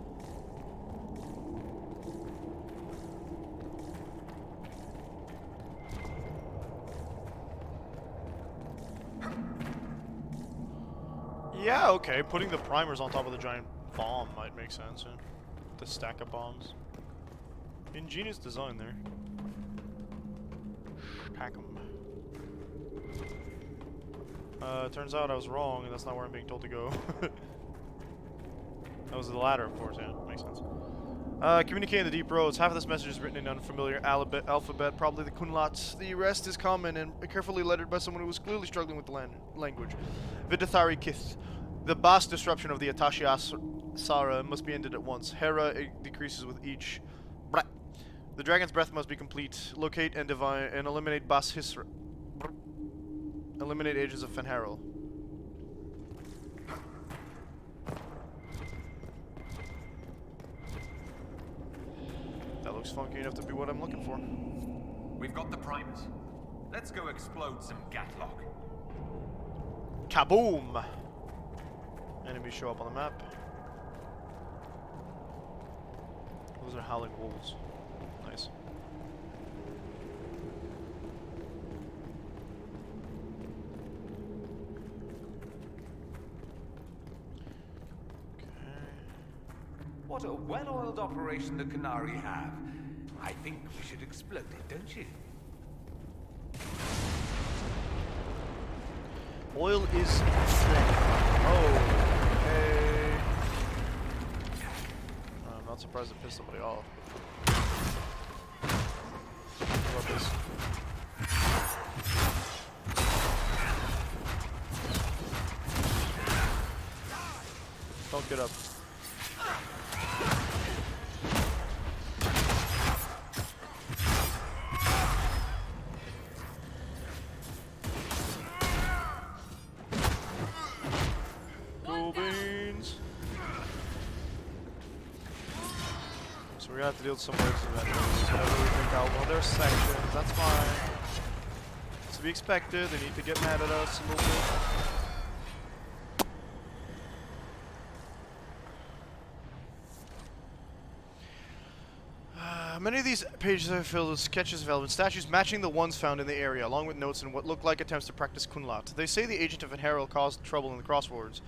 Yeah, okay, putting the primers on top of the giant bomb might make sense, yeah. The stack of bombs. Ingenious design there. Pack 'em. Turns out I was wrong, and that's not where I'm being told to go. That was the ladder, of course, yeah, makes sense. Communicating the deep roads. Half of this message is written in unfamiliar alphabet, probably the Kunlat. The rest is common and carefully lettered by someone who was clearly struggling with the language. Vidathari Kith. The vast disruption of the Atashiasara must be ended at once. Hera decreases with each. Brat. The dragon's breath must be complete. Locate and divine and eliminate Bas Hisra. Eliminate agents of Fenharil. That looks funky enough to be what I'm looking for. We've got the primers. Let's go explode some Gatlock. Kaboom! Enemies show up on the map. Those are howling wolves. Nice. What a well-oiled operation the Canary have. I think we should explode it, don't you? Oil is flame. Oh, okay. I'm not surprised it pissed somebody off. What about this? Don't get up. We're gonna have to deal with some waves eventually, so I really think well, there's sections, that's fine. It's to be expected, they need to get mad at us a little bit. Many of these pages are filled with sketches of elven statues matching the ones found in the area, along with notes and what look like attempts to practice Kunlat. They say the agent of Fenharil caused trouble in the crossroads.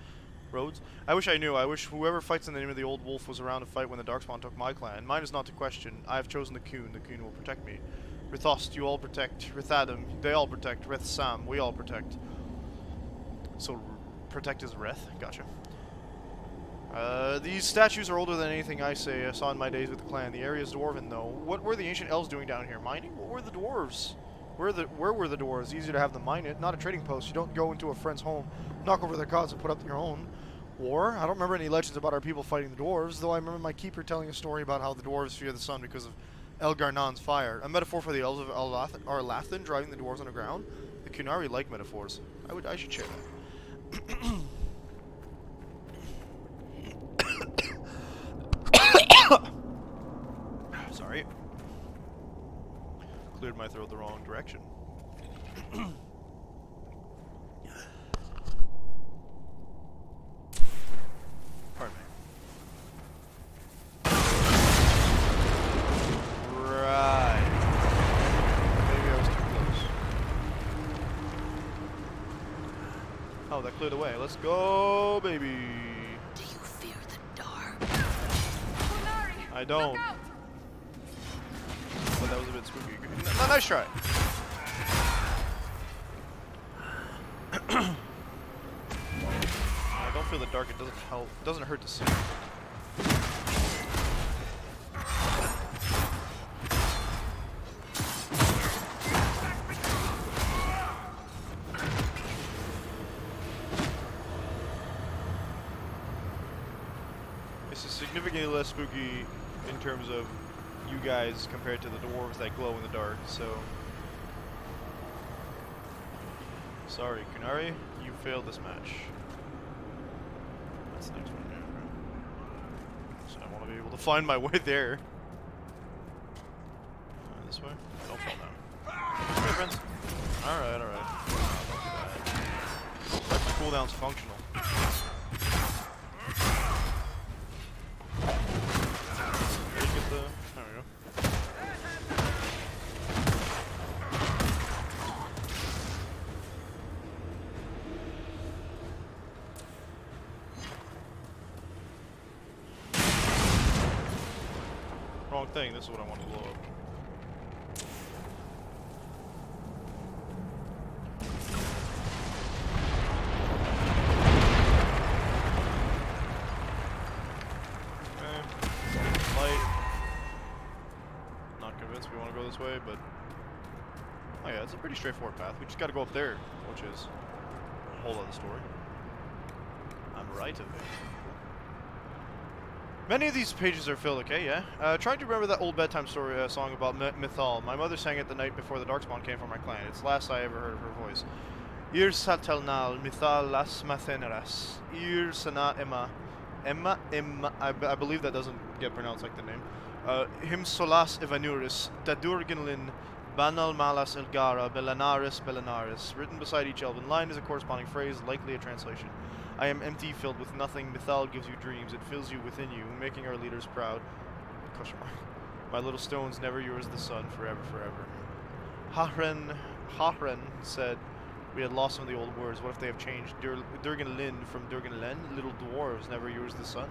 I wish I knew. I wish whoever fights in the name of the old wolf was around to fight when the Darkspawn took my clan. Mine is not to question. I have chosen the Coon. The Coon will protect me. Rithost, you all protect. Rithadam, they all protect. Rithsam, we all protect. So, protect is Rith? Gotcha. These statues are older than anything I saw in my days with the clan. The area is dwarven, though. What were the ancient elves doing down here? Mining? What were the dwarves? Where were the dwarves? Easier to have them mine it. Not a trading post. You don't go into a friend's home, knock over their gods, and put up your own. War? I don't remember any legends about our people fighting the dwarves, though I remember my keeper telling a story about how the dwarves fear the sun because of Elgarnan's fire. A metaphor for the elves of Arlathan driving the dwarves underground. The Kunari like metaphors. I should share that. Sorry. Cleared my throat the wrong direction. Pardon me. Right. Maybe I was too close. Oh, that cleared away. Let's go, baby. Do you fear the dark? I don't. But that was a bit spooky. No, nice try. I don't feel the dark. It doesn't help. It doesn't hurt to see. This is significantly less spooky in terms of you guys compared to the dwarves that glow in the dark, so Sorry, Kunari, you failed this match. That's the next one, yeah. So I want to be able to find my way there. This way? Don't fall down. Okay, friends. Alright, alright. Don't do that. Like my cooldown's functional. Get the... There we go. Wrong thing, this is what I want to blow up. We want to go this way, but oh yeah, it's a pretty straightforward path. We just got to go up there, which is a whole other story. I'm right of it. Many of these pages are filled. Okay, yeah. Trying to remember that old bedtime story song about Mythal. My mother sang it the night before the Darkspawn came from my clan. It's the last I ever heard of her voice. Ir satelnal Mythal las matheneras. Ir sana Emma. I believe that doesn't get pronounced like the name. Him solas evanuris, dadurgenlin, banal malas elgara, belanaris. Written beside each elven line is a corresponding phrase, likely a translation. I am empty, filled with nothing. Mythal gives you dreams, it fills you within you, making our leaders proud. Question mark. My little stones, never yours the sun, forever, forever. Hahren said we had lost some of the old words. What if they have changed? Durgenlin from Durgenlen, little dwarves, never yours the sun.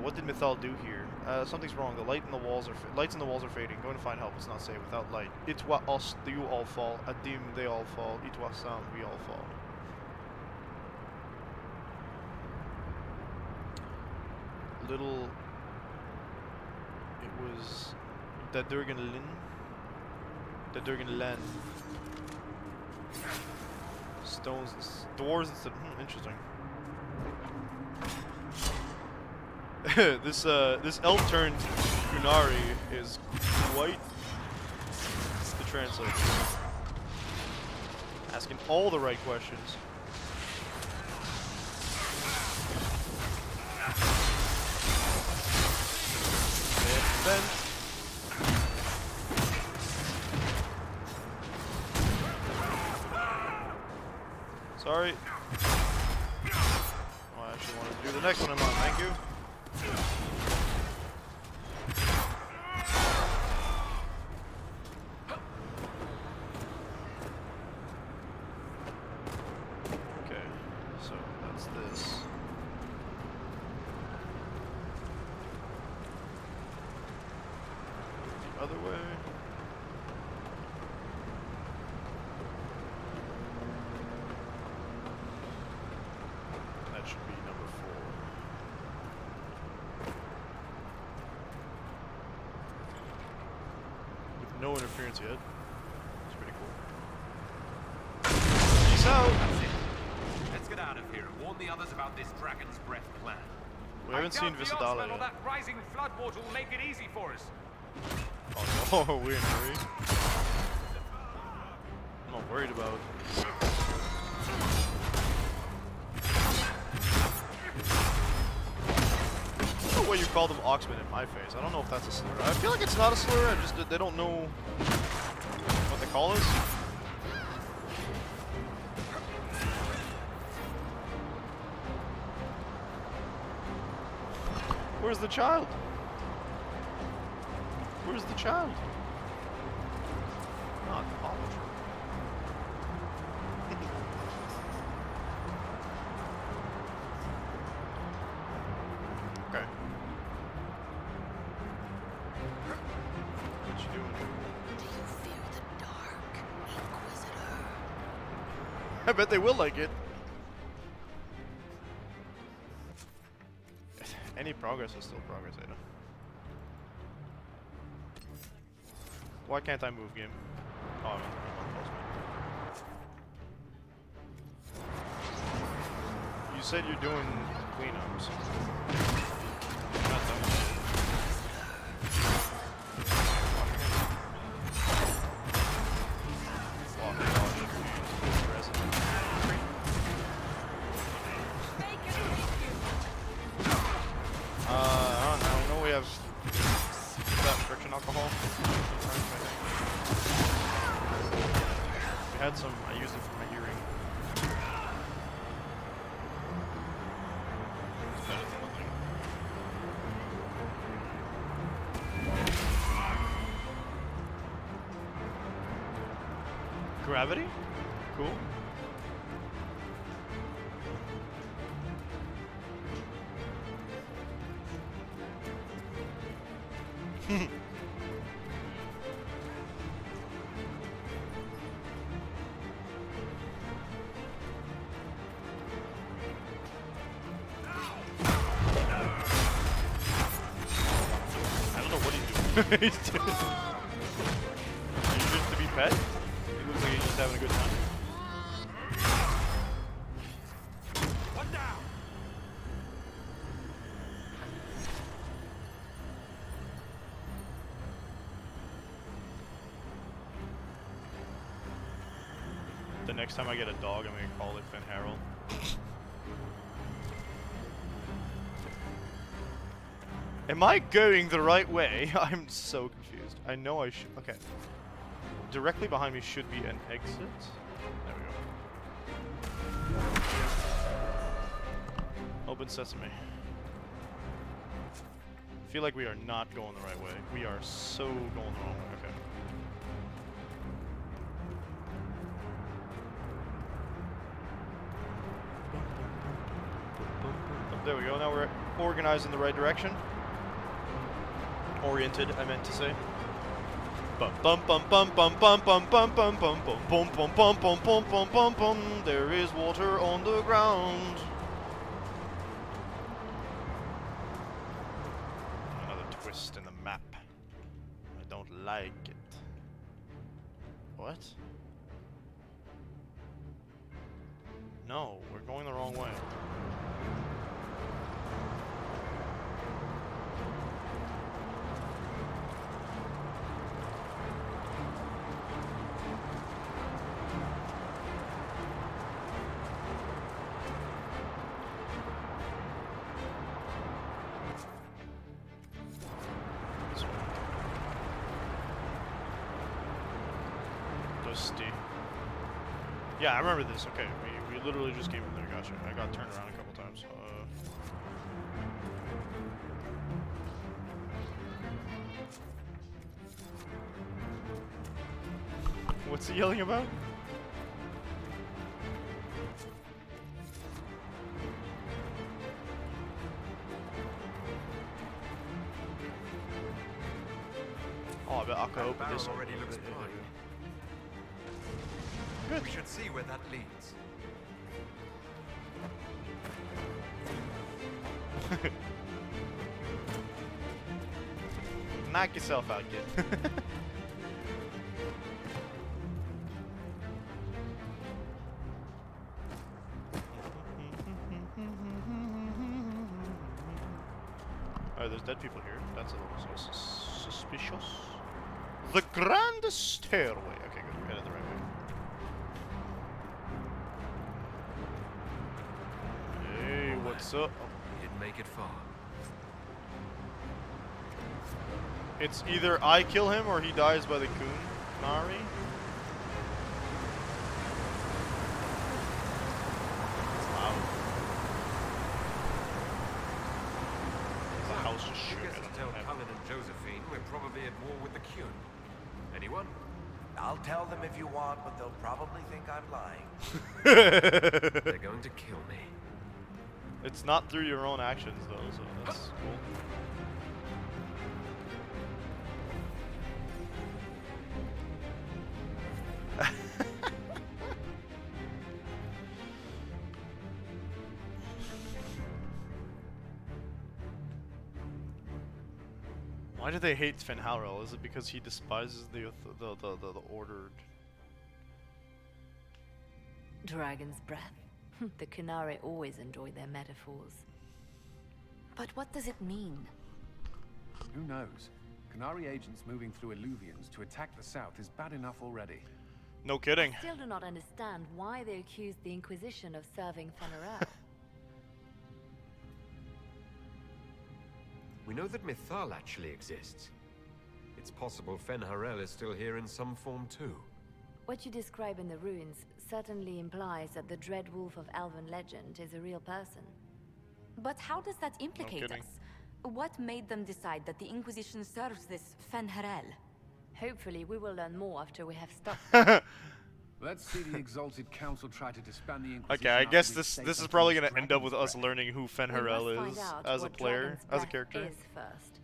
What did Mythal do here? Something's wrong. The lights in the walls are fading. Going to find help. It's not safe without light. Itwa us, you all fall. Adim, they all fall. Itwa sam, we all fall. Little. It was Dadurgenlen. Stones, doors instead. Interesting. This elf turned Kunari is quite the translator. Asking all the right questions. Then sorry. Oh, I actually wanted to do the next one in line, thank you. Okay, so that's this. The other way. That should be number 4. With no interference yet. It's pretty cool. Peace out! That's it. Let's get out of here and warn the others about this Dragon's Breath plan. We haven't seen Visadala yet. That rising floodwater will make it easy for us. Oh no, we're in a hurry. I'm not worried about it. What you call them Oxman in my face. I don't know if that's a slur. I feel like it's not a slur, I just they don't know what they call us. Where's the child? Where's the child? Not college. Okay. What you doing? Do you fear the dark, Inquisitor? I bet they will like it. Any progress is still progress, Ada. Why can't I move, game? Oh, I'm You said you're doing cleanups. Not done yet. Block, dodge. alcohol. We had some. I used it for my hearing. It's better than nothing. Gravity? Cool. I don't know what he's doing. He's just, are you just to be pet? He looks like he's just having a good time. One down. The next time I get a dog, I'm gonna call it Finn Harold. Am I going the right way? I'm so confused. I know I should. Okay. Directly behind me should be an exit. There we go. Open sesame. I feel like we are not going the right way. We are so going the wrong way. Okay. There we go. Now we're organized in the right direction. Oriented, I meant to say. Bum bum bum bum bum bum bum bum bum bum bum bum bum bum bum bum bum bum bum. There is water on the ground. Another twist in the map. I don't like it. What? No, we're going the wrong way. Yeah, I remember this. Okay, we literally just came in there. Gotcha. I got turned around a couple times. What's he yelling about? Oh, I bet I could open this already looks fine. Good. We should see where that leads. Knock yourself out, kid. Oh, there's dead people here. That's a little suspicious. The Grand Stairway. Okay, good. We're headed the right way. Hey, what's up? We didn't make it far. It's either I kill him or he dies by the Kunari. Wow. The house just shook. I guess to tell Cullen and Josephine we're probably at war with the Kun. Anyone? I'll tell them if you want, but they'll probably think I'm lying. They're going to kill me. It's not through your own actions, though, so that's cool. Why do they hate Finn Harrell? Is it because he despises the ordered? Dragon's breath. The Kunari always enjoy their metaphors. But what does it mean? Who knows? Kunari agents moving through Illuvians to attack the south is bad enough already. No kidding. I still do not understand why they accused the Inquisition of serving Fenarel. We know that Mythal actually exists. It's possible Fen'Harel is still here in some form too. What you describe in the ruins certainly implies that the Dread Wolf of Elven legend is a real person. But how does that implicate kidding. us? What made them decide that the Inquisition serves this Fen'Harel? Hopefully we will learn more after we have stopped. Let's see the Exalted Council try to disband the Inquisition. Okay, I after guess we've this saved is them probably from gonna this end up with dragon's us breath. learning who We must Fen'Harel find is out as a what player, Dragon's as a Breath character. is first.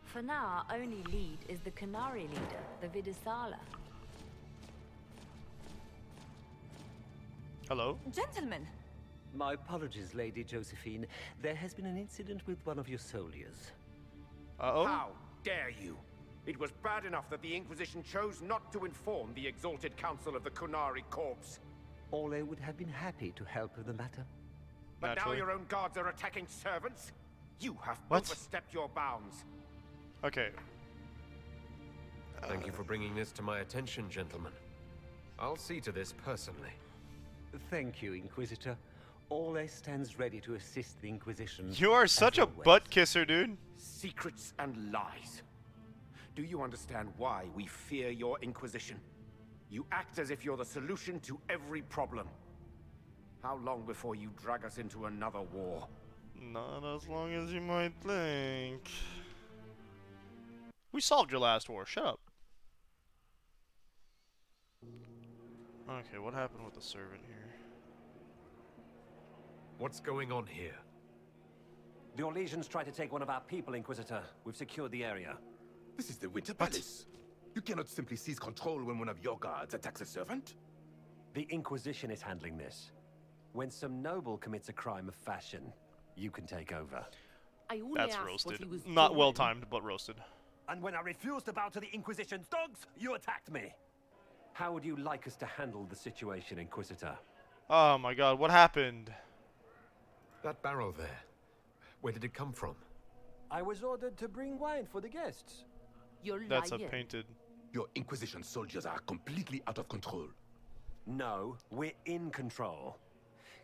For now, our only lead is the Canary leader, the Vidisala. Hello? Gentlemen! My apologies, Lady Josephine. There has been an incident with one of your soldiers. Uh-oh? How dare you? It was bad enough that the Inquisition chose not to inform the Exalted Council of the Kunari Corps. Orle would have been happy to help with the matter. But Naturally. now your own guards are attacking servants? You have What? overstepped your bounds. Okay. Thank you for bringing this to my attention, gentlemen. I'll see to this personally. Thank you, Inquisitor. Orle stands ready to assist the Inquisition. You are as such a always. butt kisser, dude. Secrets and lies. Do you understand why we fear your Inquisition? You act as if you're the solution to every problem. How long before you drag us into another war? Not as long as you might think. We solved your last war. Shut up. Okay, what happened with the servant here? What's going on here? The Orlesians tried to take one of our people, Inquisitor. We've secured the area. This is the Winter Palace. You cannot simply seize control when one of your guards attacks a servant. The Inquisition is handling this. When some noble commits a crime of fashion, you can take over. I only That's asked roasted. what he was Not doing. well timed, but roasted. And when I refused to bow to the Inquisition's dogs, you attacked me. How would you like us to handle the situation, Inquisitor? Oh my god, what happened? That barrel there. Where did it come from? I was ordered to bring wine for the guests. You're That's a lying. painted. Your Inquisition soldiers are completely out of control. No, we're in control.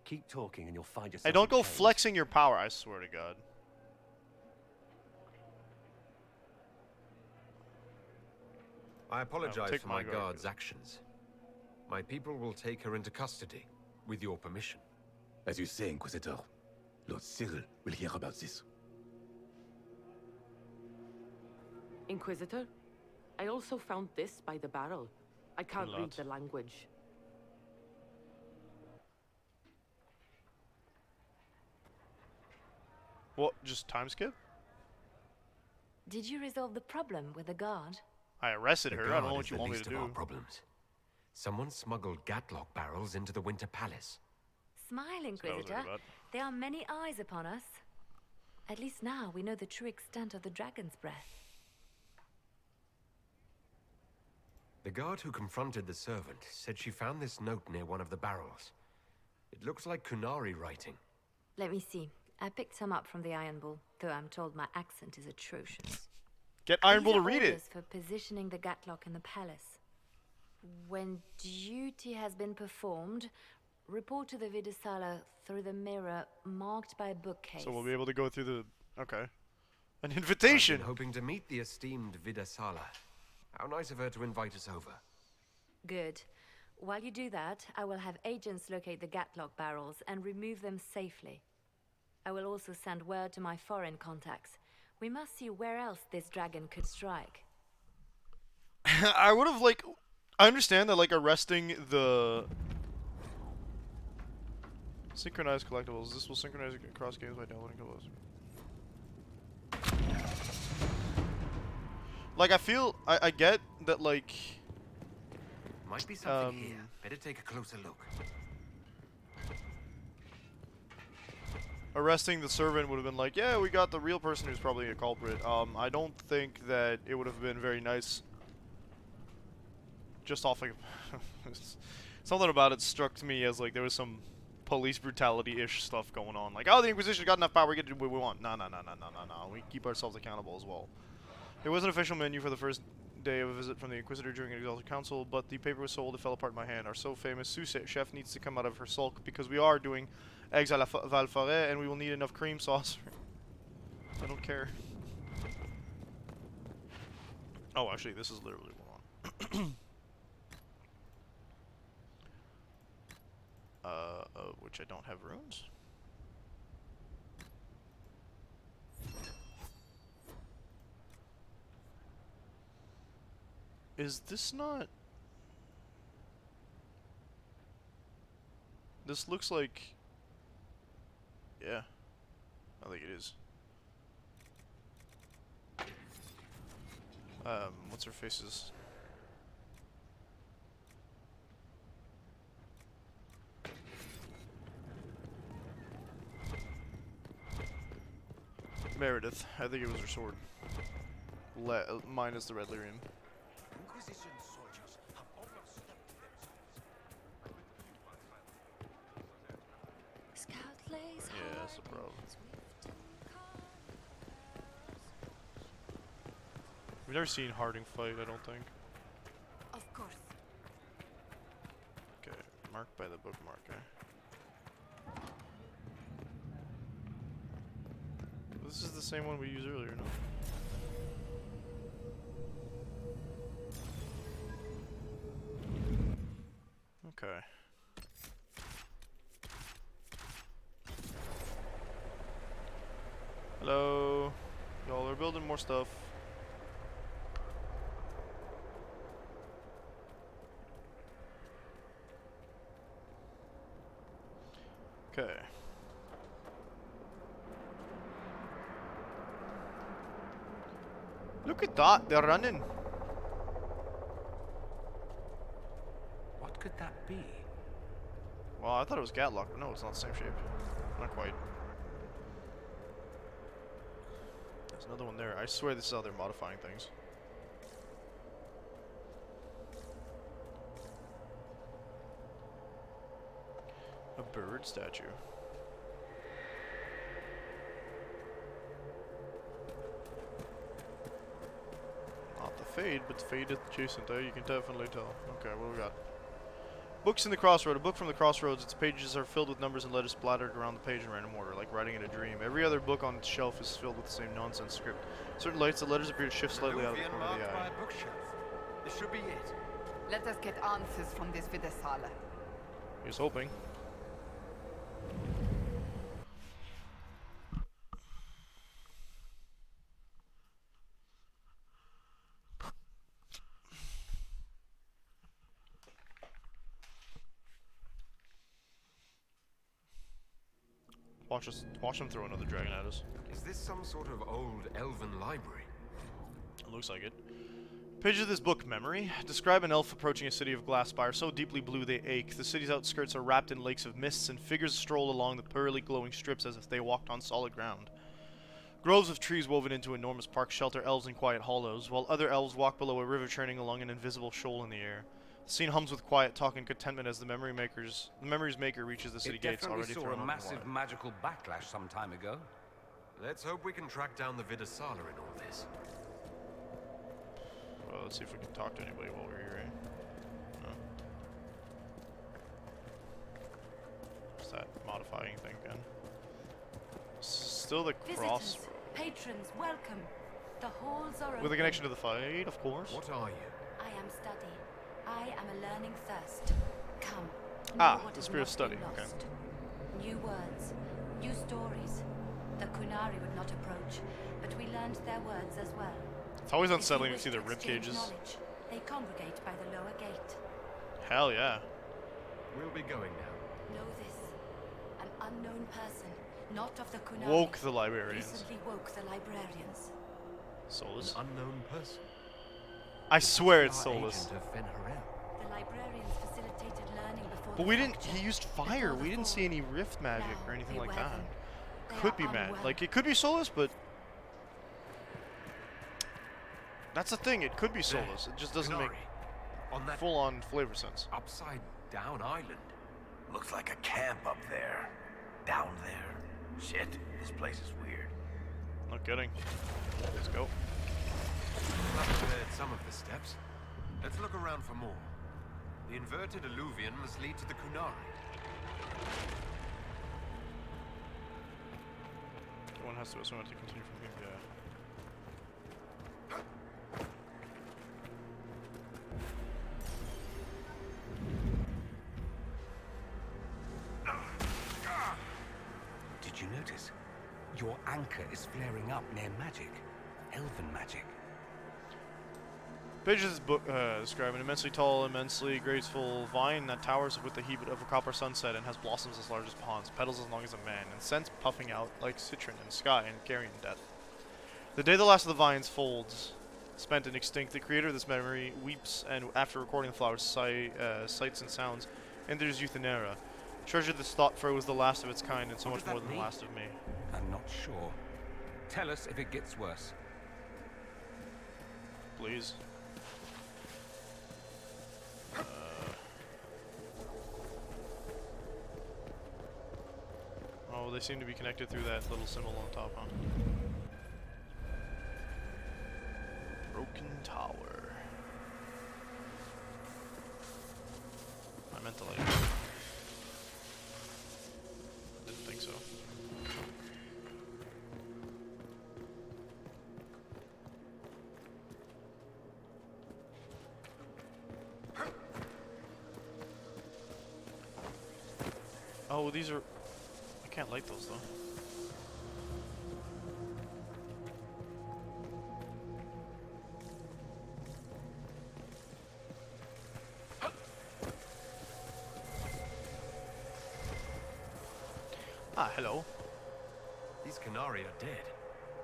Keep talking and you'll find yourself. Hey, don't in go chains. flexing your power, I swear to god. I apologize take for my my guard. guard's actions. My people will take her into custody, with your permission. As you say, Inquisitor, Lord Cyril will hear about this. Inquisitor, I also found this by the barrel. I can't read Lot. the language. What, just time skip? Did you resolve the problem with the guard? I arrested The her, I don't know guard what is you the want me least to of our do. problems. Someone smuggled Gatlock barrels into the Winter Palace. Smile, what I was Inquisitor. worried about. There are many eyes upon us. At least now we know the true extent of the Dragon's Breath. The guard who confronted the servant said she found this note near one of the barrels. It looks like Kunari writing. Let me see. I picked some up from the Iron Bull, though I'm told my accent is atrocious. Get Iron These Bull to are read it. orders for positioning the Gatlock in the palace. When duty has been performed, report to the Vidisala through the mirror marked by a bookcase. So we'll be able to go through the... Okay. An I've invitation! been hoping to meet the esteemed Vidasala. How nice of her to invite us over. Good. While you do that, I will have agents locate the Gatlock barrels and remove them safely. I will also send word to my foreign contacts. We must see where else this dragon could strike. I would have, like... I understand that, like, arresting the... Synchronized collectibles. This will synchronize across games by downloading colors. Like, I feel... I get that, like... Might be something here. Better take a closer look. Arresting the servant would have been like, yeah, we got the real person who's probably a culprit. I don't think that it would have been very nice. Just off, like... something about it struck me as, like, there was some police brutality-ish stuff going on. Like, oh, the Inquisition got enough power, we get to do what we want. No. We keep ourselves accountable as well. There was an official menu for the first day of a visit from the Inquisitor during an Exalted Council, but the paper was so old it fell apart in my hand. Our so famous sous chef needs to come out of her sulk because we are doing eggs à la Valforêt, and we will need enough cream sauce. I don't care. Oh, actually, this is literally one. Which I don't have runes. Is this not... This looks like... Yeah. I think it is. What's her face's? Meredith. I think it was her sword. Minus the red lyrium. Inquisition soldiers have overstepped themselves. Yeah, that's the problem. We've never seen Harding fight, I don't think. Of course. Okay, marked by the bookmark, eh? This is the same one we used earlier, no? Okay. Hello. Y'all are building more stuff. Okay. Look at that, they're running. What could that be? Well, I thought it was Gatlock, but no, it's not the same shape. Not quite. There's another one there. I swear this is how they're modifying things. A bird statue. Not the Fade, but the Fade adjacent, you can definitely tell. Okay, what do we got? Books in the Crossroad. A book from the Crossroads. Its pages are filled with numbers and letters splattered around the page in random order, like writing in a dream. Every other book on its shelf is filled with the same nonsense script. Certain lights, the letters appear to shift slightly out of the corner of the eye. This should be it. Let us get answers from this Vidasala. He was hoping. Watch him throw another dragon at us. Is this some sort of old elven library? It looks like it. Pages of this book, Memory, describe an elf approaching a city of glass spire so deeply blue they ache. The city's outskirts are wrapped in lakes of mists, and figures stroll along the pearly glowing strips as if they walked on solid ground. Groves of trees woven into enormous parks shelter elves in quiet hollows, while other elves walk below a river churning along an invisible shoal in the air. The scene hums with quiet talk and contentment as the Memory's maker reaches the city gates, already saw thrown a open massive wide. magical backlash some time ago. Let's hope we can track down the Vidasala in all this. Well, let's see if we can talk to anybody while we're here, eh? No. What's that modifying thing again? Still the cross. Visitors, patrons, welcome. The halls are open. With a connection to the fight, of course. What are you? I am study. I am a learning thirst. Come. Ah, know what the has spirit of not study, been okay. lost. New words, new stories. The Kunari would not approach, but we learned their words as well. It's always If you unsettling to wish see their rib exchange cages. knowledge, they congregate by the lower gate. Hell yeah. We'll be going now. Know this. An unknown person, not of the Kunari, Woke the librarians. recently woke the librarians. Solus. An unknown person. I swear it's Our Solus. agent of Fen'Harel. The librarians facilitated learning before But the we didn't. fracture, He used fire. before the We didn't see fall. any rift magic Now or anything beware like that. them. They Could are be mad. unwell. Like it could be Solus, but that's the thing. It could be Solus. It just doesn't make Kunari, on that full-on flavor sense. upside down island. Looks like a camp up there. Down there. Shit, this place is weird. No kidding. Let's go. I've cleared some of the steps. Let's look around for more. The inverted alluvion must lead to the Kunari. One has to assume to continue from here. Yeah. Did you notice? Your anchor is flaring up near magic. Elven magic. Pages of this book describe an immensely tall, immensely graceful vine that towers with the heat of a copper sunset and has blossoms as large as ponds, petals as long as a man, and scents puffing out like citron in the sky and carrying death. The day the last of the vine's folds, spent and extinct, the creator of this memory weeps, and after recording the flower's sights and sounds, enters youth and era. Treasure this thought, for it was the last of its kind, and so much more than the last of me. I'm not sure. Tell us if it gets worse. Please. Oh, they seem to be connected through that little symbol on top, huh? Broken tower. I meant to like... Didn't think so. Oh, these are... I can't light those though. Ah, hello. These Canari are dead,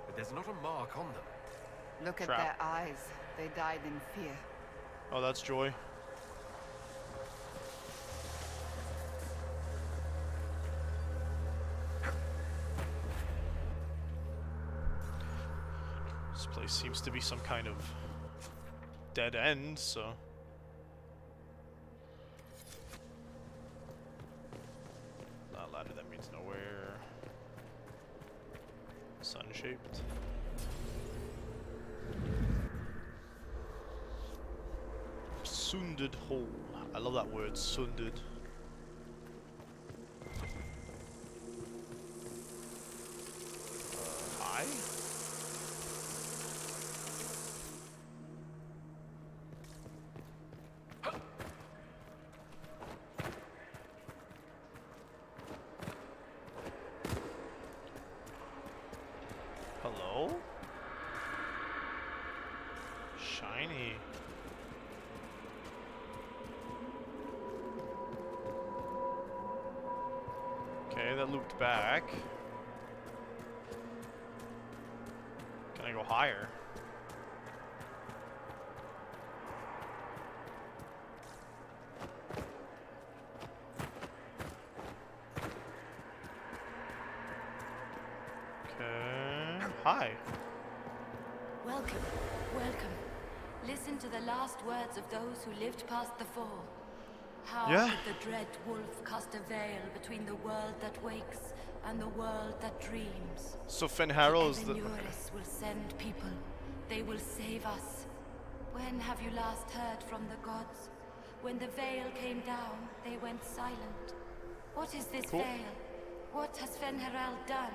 but there's not a mark on them. Look at Trap. their eyes. They died in fear. Oh, that's Joy. This place seems to be some kind of dead end, so... Not ladder, that means nowhere. Sun-shaped. Sunded hole. I love that word, sunded. Hi? Hello? Shiny. Okay, that looped back. Can I go higher? Okay. Hi. Welcome, welcome. Listen to the last words of those who lived past the fall. How Yeah. could the dread wolf cast a veil between the world that wakes and the world that dreams? So Fenharrow is the... Evenuris will send people. They will save us. When have you last heard from the gods? When the veil came down, they went silent. What is this Cool. veil? What has Fenharrow done?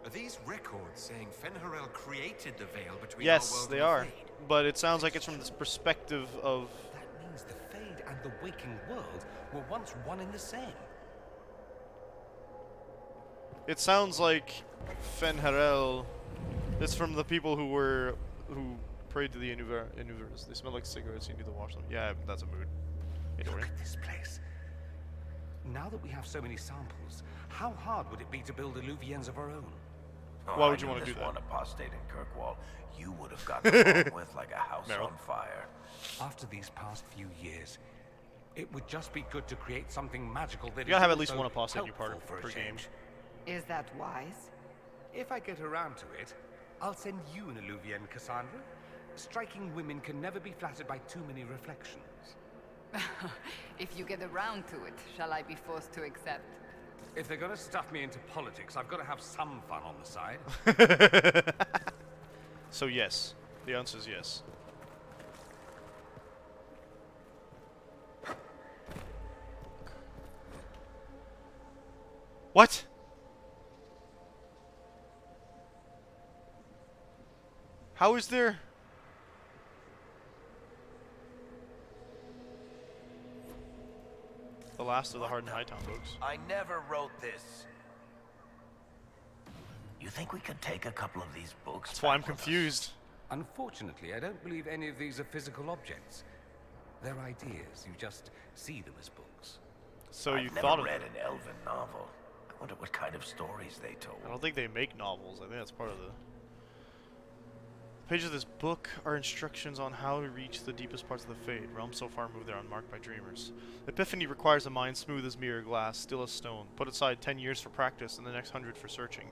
Are these records saying Fenharrow created the veil between Yes, our world they and the are. Fade? But it sounds like it's from this perspective of... That means the Fade and the waking world were once one and the same. It sounds like Fenharrow... It's from the people who prayed to the Inuvers. They smell like cigarettes, you need to wash them. Yeah, that's a mood. Hey, Look Dorian. at this place. Now that we have so many samples, how hard would it be to build Illuvians of our own? Why I would you knew want to this do that? one apostate in Kirkwall, you would have gotten along with like a house Meryl. on fire. After these past few years, it would just be good to create something magical that You gotta have is at least also one apostate in your part helpful for per a game. change. Is that wise? If I get around to it, I'll send you an Illuvian, Cassandra. Striking women can never be flattered by too many reflections. If you get around to it, shall I be forced to accept? If they're gonna stuff me into politics, I've got to have some fun on the side. So yes. The answer is yes. What? How is there... The last of the Hardened Hightown folks. I never wrote this. You think we could take a couple of these books? That's why I'm back with us? confused. Unfortunately, I don't believe any of these are physical objects. They're ideas. You just see them as books. So you I've thought never of read it. an elven novel. I wonder what kind of stories they told. I don't think they make novels. I think that's part of the... Pages of this book are instructions on how to reach the deepest parts of the Fade, realms so far removed they are unmarked by dreamers. Epiphany requires a mind smooth as mirror glass, still as stone. Put aside 10 years for practice and the next 100 for searching.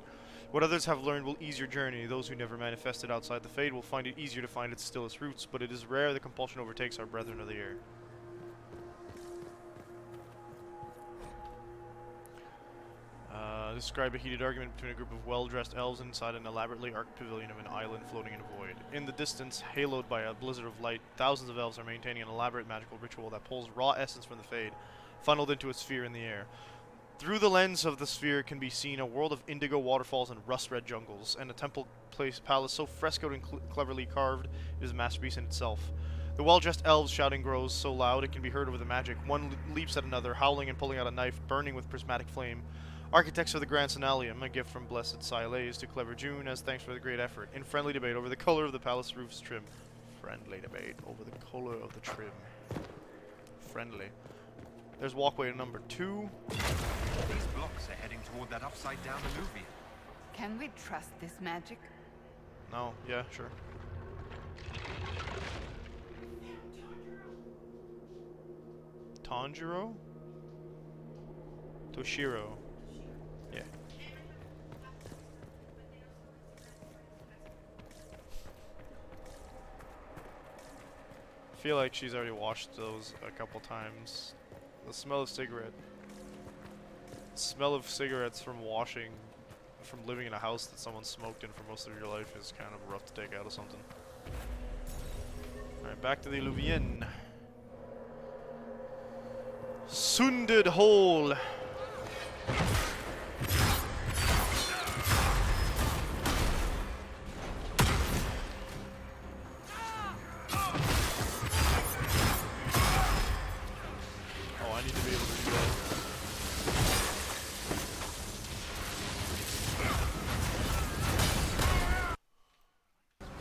What others have learned will ease your journey. Those who never manifested outside the Fade will find it easier to find its stillest roots, but it is rare the compulsion overtakes our brethren of the air. Describe a heated argument between a group of well-dressed elves inside an elaborately arched pavilion of an island floating in a void. In the distance, haloed by a blizzard of light, thousands of elves are maintaining an elaborate magical ritual that pulls raw essence from the Fade, funneled into a sphere in the air. Through the lens of the sphere can be seen a world of indigo waterfalls and rust-red jungles, and a temple palace so frescoed and cleverly carved it is a masterpiece in itself. The well-dressed elves' shouting grows so loud it can be heard over the magic. One leaps at another, howling and pulling out a knife, burning with prismatic flame. Architects of the Grand Senalium, a gift from blessed Siles to clever June as thanks for the great effort. In friendly debate over the color of the palace roof's trim. Friendly debate over the color of the trim. Friendly. There's walkway number 2. These blocks are heading toward that upside-down alluvium. Can we trust this magic? No, yeah, sure. Tanjiro? Toshiro. Yeah. I feel like she's already washed those a couple times. The smell of cigarettes from washing, from living in a house that someone smoked in for most of your life is kind of rough to take out of something. Alright, back to the Alluvion. Sunded Hole.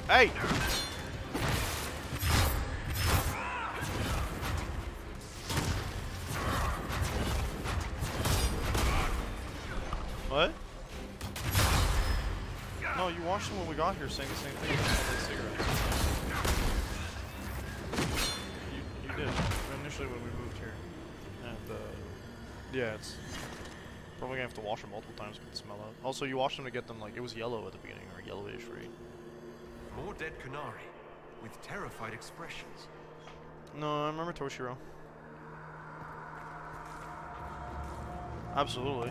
Hey! What? No, you watched them when we got here saying the same thing about the cigarettes. You did. Initially when we moved here. And, yeah, it's probably gonna have to wash them multiple times to get the smell out. Also, you washed them to get them, like, it was yellow at the beginning, or yellowish, right? More dead Kunari, with terrified expressions. No, I remember Toshiro. Absolutely.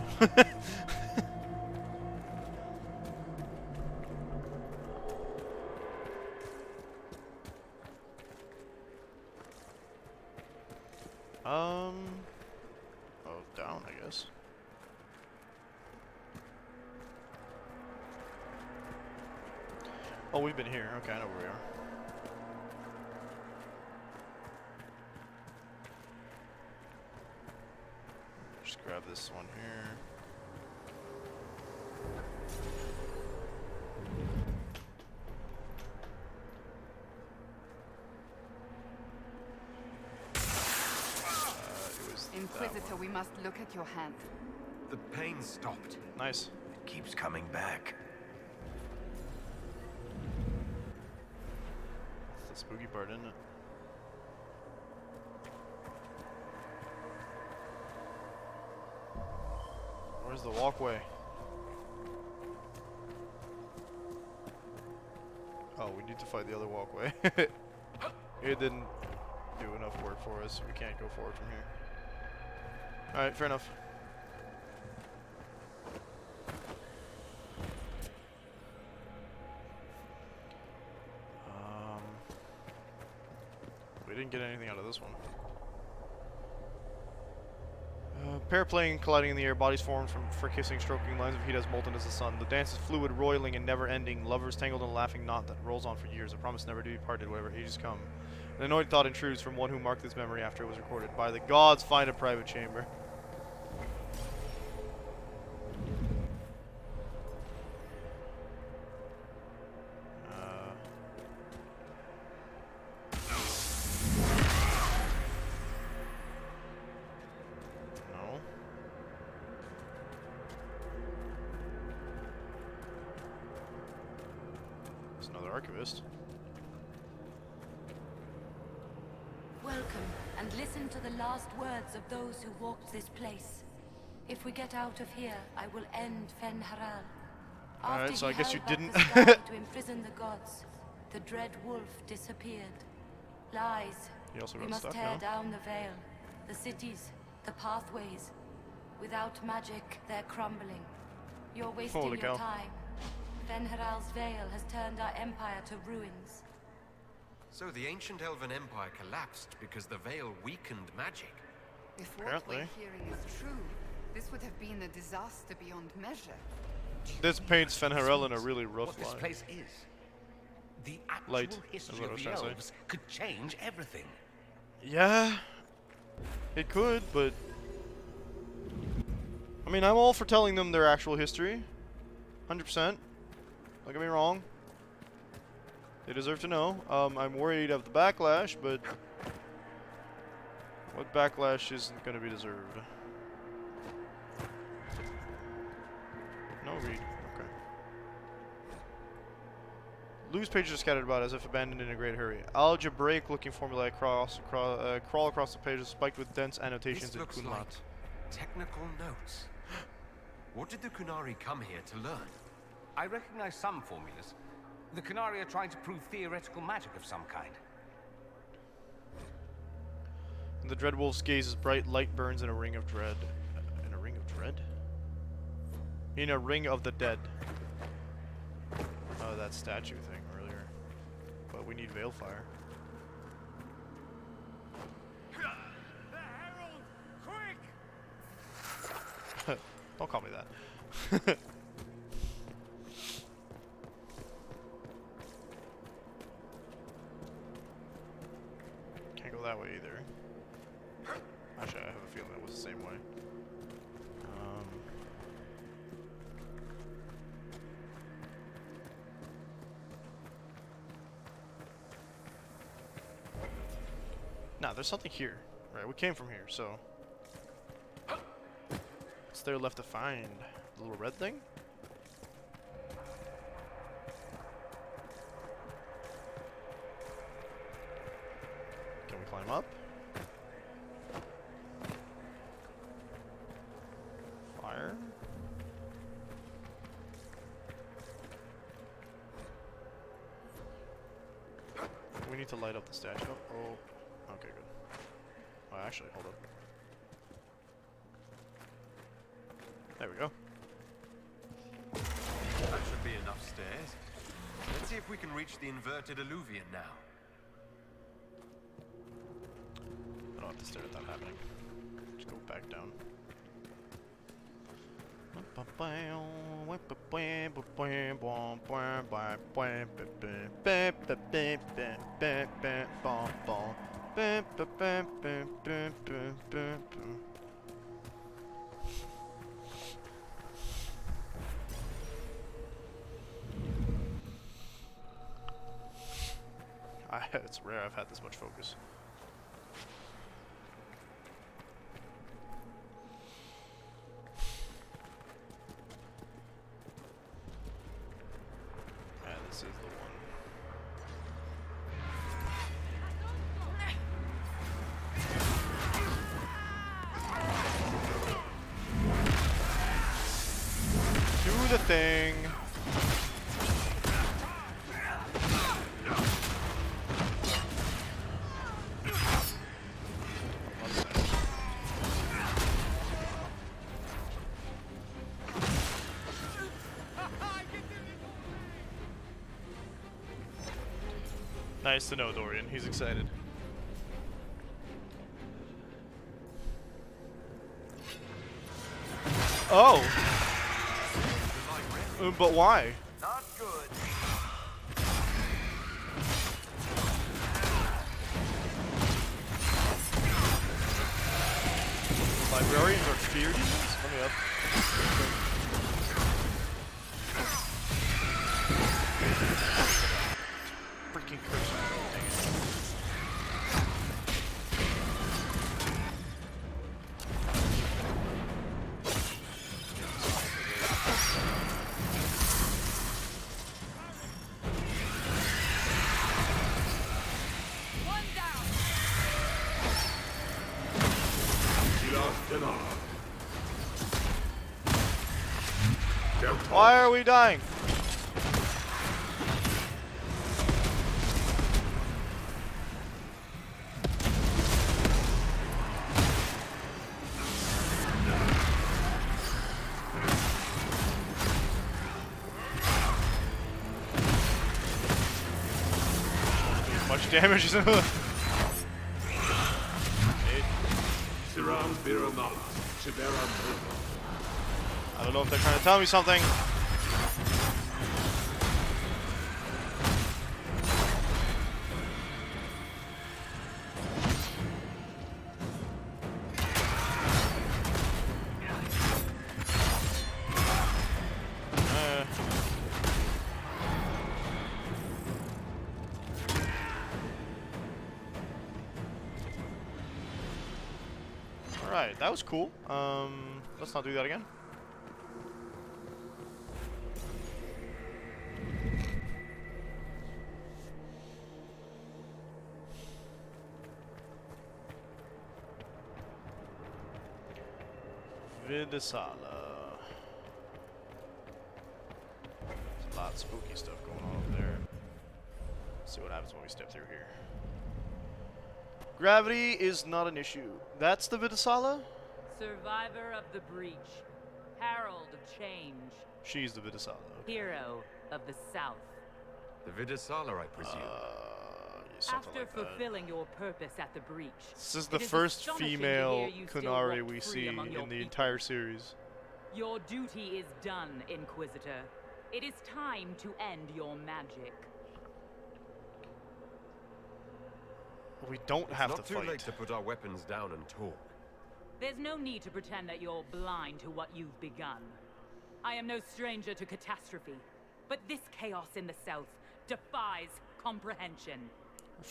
Oh, down, I guess. Oh, we've been here. Okay, I know where we are. Just grab this one here. It was Inquisitor, we must look at your hand. The pain stopped. Nice. It keeps coming back. That's the spooky part, isn't it? Where's the walkway? Oh, we need to find the other walkway. It didn't do enough work for us. We can't go forward from here. Alright, fair enough. We didn't get anything out of this one. Paraplane colliding in the air, bodies formed for kissing, stroking, lines of heat as molten as the sun. The dance is fluid, roiling, and never-ending. Lovers tangled in a laughing knot that rolls on for years. A promise never to be parted, whatever ages come. An annoyed thought intrudes from one who marked this memory after it was recorded. By the gods, find a private chamber. archivist. Welcome, and listen to the last words of those who walked this place. If we get out of here, I will end Fen Haral. Alright, so I guess you didn't. The sky to imprison the gods, the dread wolf disappeared. Lies. You also We got must stuff tear now. down the veil, the cities, the pathways. Without magic, they're crumbling. You're wasting Holy your cow. time. Fen Haral's veil has turned our empire to ruins. So the ancient elven empire collapsed because the veil weakened magic. If what Apparently. we're hearing is true, this would have been a disaster beyond measure. This paints Fenharel in a really rough What this light. place is. The actual Light, is history what I of was the trying to say. elves could change everything. Yeah, it could, but I mean, I'm all for telling them their actual history. 100%. Don't get me wrong. They deserve to know. I'm worried of the backlash, but what backlash isn't going to be deserved? No read. Okay. Loose pages are scattered about as if abandoned in a great hurry. Algebraic looking formulae crawl across the pages spiked with dense annotations This in looks Kunmat. like technical notes. What did the Kunari come here to learn? I recognize some formulas. The Canari are trying to prove theoretical magic of some kind. The Dread Wolf's gaze is bright, light burns in a ring of dread. In a ring of dread? In a ring of the dead. Oh, that statue thing earlier. But we need Veilfire. The Herald! Quick! Don't call me that. Can't go that way either. Actually, I have a feeling it was the same way. Nah, there's something here. Right, we came from here, so... What's there left to find? The little red thing? Can we climb up? Fire? We need to light up the statue. Oh, okay, good. Oh, actually, hold up. There we go. That should be enough stairs. Let's see if we can reach the inverted alluvion now. I don't have to stare at that happening. Just go back down. It's rare I've had this much focus. Yeah, this is the one. Do the thing. Nice to know, Dorian. He's excited. Oh! But why? Not good. Librarians are fear demons? Let me up. Freaking curse. Dang it. Why are we dying? As much damage as I don't know if they're trying to tell me something. Alright, that was cool. Let's not do that again. Vidisala. There's a lot of spooky stuff going on over there. Let's see what happens when we step through here. Gravity is not an issue. That's the Vidisala? Survivor of the breach. Herald of change. She's the Vidisala. Hero of the South. The Vidisala, I presume. After like fulfilling your purpose at the breach. This is the first female Kunari we see in the entire series. Your duty is done, Inquisitor. It is time to end your magic. We don't have to fight. It's not too late to put our weapons down and talk. There's no need to pretend that you're blind to what you've begun. I am no stranger to catastrophe, but this chaos in the South defies comprehension.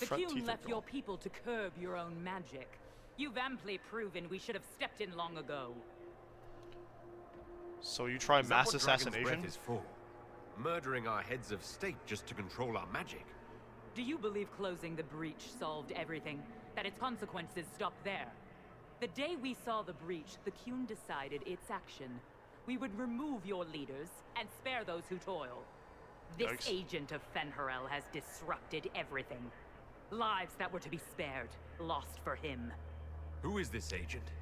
The Qun left your people to curb your own magic. You've amply proven we should have stepped in long ago. So you try mass assassination? Breath is for? Murdering our heads of state just to control our magic? Do you believe closing the breach solved everything? That its consequences stopped there? The day we saw the breach, the Qun decided its action. We would remove your leaders and spare those who toil. This agent of Fenharel has disrupted everything. Lives that were to be spared, lost for him. Who is this agent?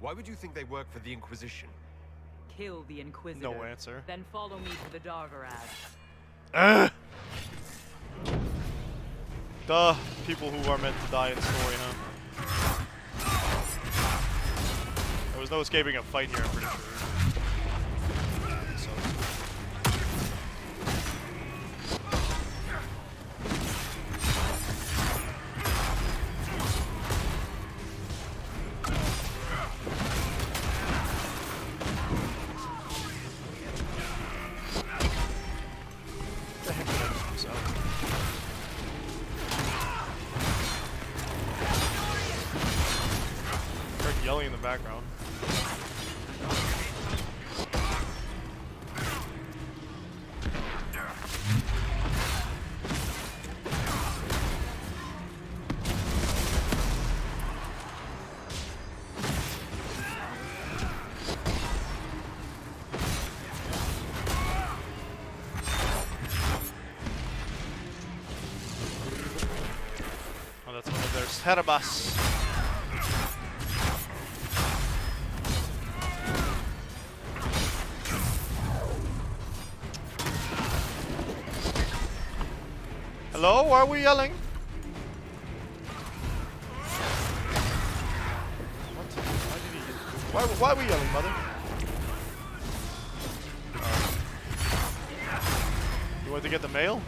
Why would you think they work for the Inquisition? Kill the Inquisitor. No answer. Then follow me to the Dargarad. Duh. People who are meant to die in the story, huh? There was no escaping a fight here, I'm pretty sure. Yelling in the background. Oh, that's one of their Cerebas. Hello? Why are we yelling? What? Why are we yelling, mother? You went to get the mail?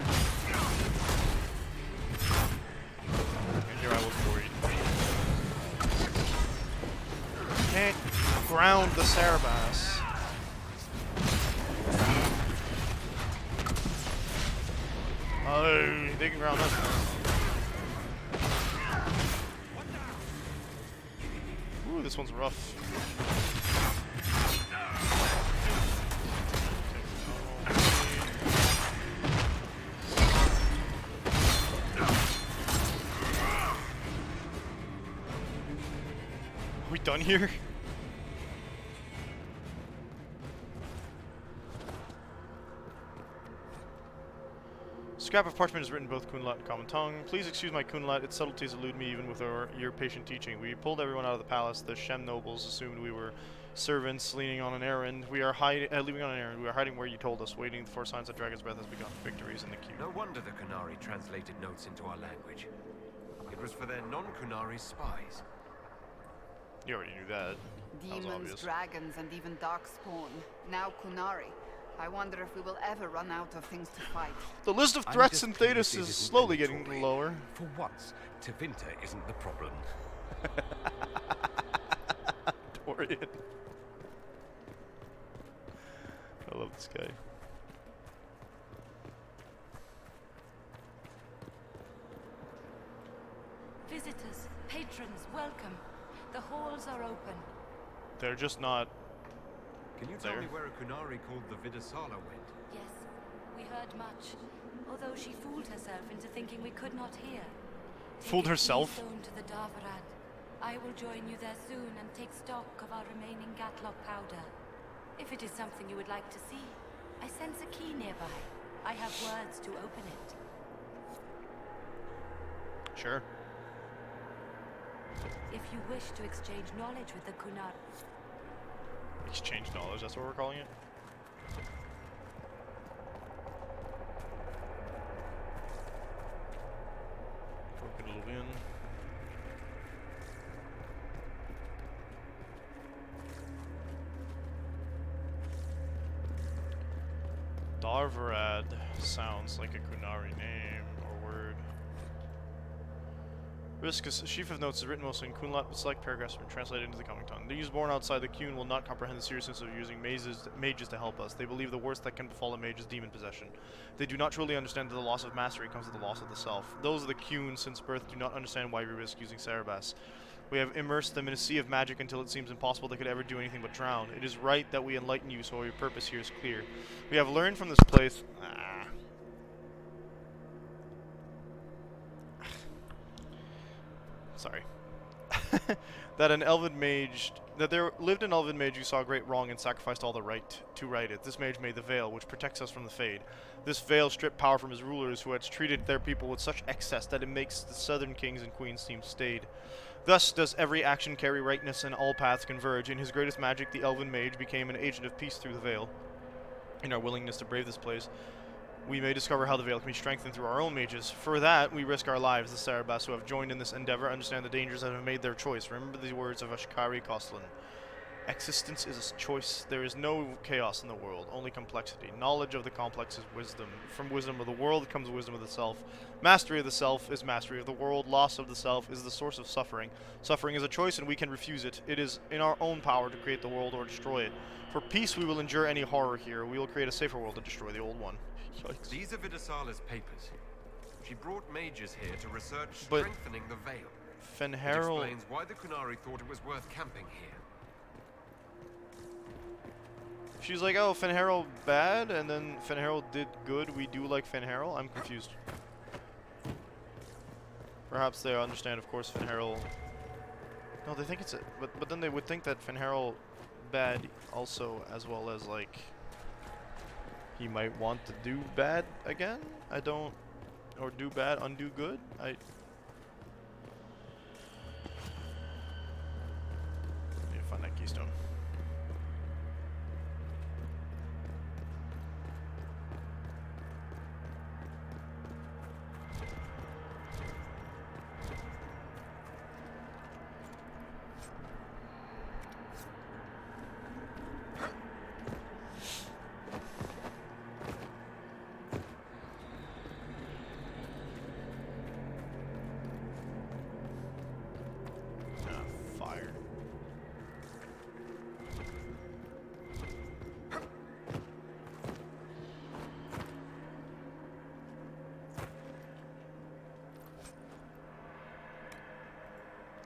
And here I was worried. Can't ground the Cerebas. Oh, they can ground us. Ooh, this one's rough. Are we done here? Scrap of parchment is written both Kunlat and common tongue. Please excuse my Kunlat, its subtleties elude me even with your patient teaching. We pulled everyone out of the palace. The Shem nobles assumed we were servants leaning on an errand. We are leaving on an errand. We are hiding where you told us, waiting for signs that Dragon's Breath has begun. Victories in the queue. No wonder the Kunari translated notes into our language. It was for their non-Kunari spies. You already knew that. That was Demons, obvious. dragons, and even darkspawn. Now Kunari. I wonder if we will ever run out of things to fight. The list of threats in Thetis is slowly getting lower. For once, Tevinter isn't the problem. Dorian. I love this guy. Visitors, patrons, welcome. The halls are open. They're just not. Can you tell me where a Kunari called the Vidasala went? Yes, we heard much. Although she fooled herself into thinking we could not hear. Fooled herself? Take a keystone to the Darvarad. I will join you there soon and take stock of our remaining Gatlock powder. If it is something you would like to see, I sense a key nearby. I have words to open it. Sure. If you wish to exchange knowledge with the Kunar... Exchange knowledge, that's what we're calling it? Broken Luvian. Darvarad sounds like a Kunari name or word. Riskus, Sheaf of Notes is written mostly in Kunlat, but select paragraphs have been translated into the common tongue. Those born outside the Kun will not comprehend the seriousness of using mages to help us. They believe the worst that can befall a mage is demon possession. They do not truly understand that the loss of mastery comes with the loss of the self. Those of the Kun, since birth, do not understand why we risk using Sarabas. We have immersed them in a sea of magic until it seems impossible they could ever do anything but drown. It is right that we enlighten you, so your purpose here is clear. We have learned from this place... Sorry. That there lived an elven mage who saw great wrong and sacrificed all the right to right it. This mage made the veil, which protects us from the Fade. This veil stripped power from his rulers, who had treated their people with such excess that it makes the southern kings and queens seem staid. Thus does every action carry rightness and all paths converge. In his greatest magic, the elven mage became an agent of peace through the veil. In our willingness to brave this place, we may discover how the veil can be strengthened through our own mages. For that, we risk our lives. The Sarabas who have joined in this endeavor understand the dangers and have made their choice. Remember the words of Ashkari Kostlin. Existence is a choice. There is no chaos in the world, only complexity. Knowledge of the complex is wisdom. From wisdom of the world comes wisdom of the self. Mastery of the self is mastery of the world. Loss of the self is the source of suffering. Suffering is a choice and we can refuse it. It is in our own power to create the world or destroy it. For peace we will endure any horror here. We will create a safer world to destroy the old one. Yikes. These are Vidasala's papers. She brought mages here to research strengthening the veil. Fenharil... It explains why the Kunari thought it was worth camping here. She's like, oh, Fenharil bad, and then Fenharil did good. We do like Fenharil. I'm confused. Perhaps they understand, of course, Fenharil... No, they think it's a... But then they would think that Fenharil bad also, as well as, like... He might want to do bad again? I don't... Or do bad, undo good? Need to find that keystone.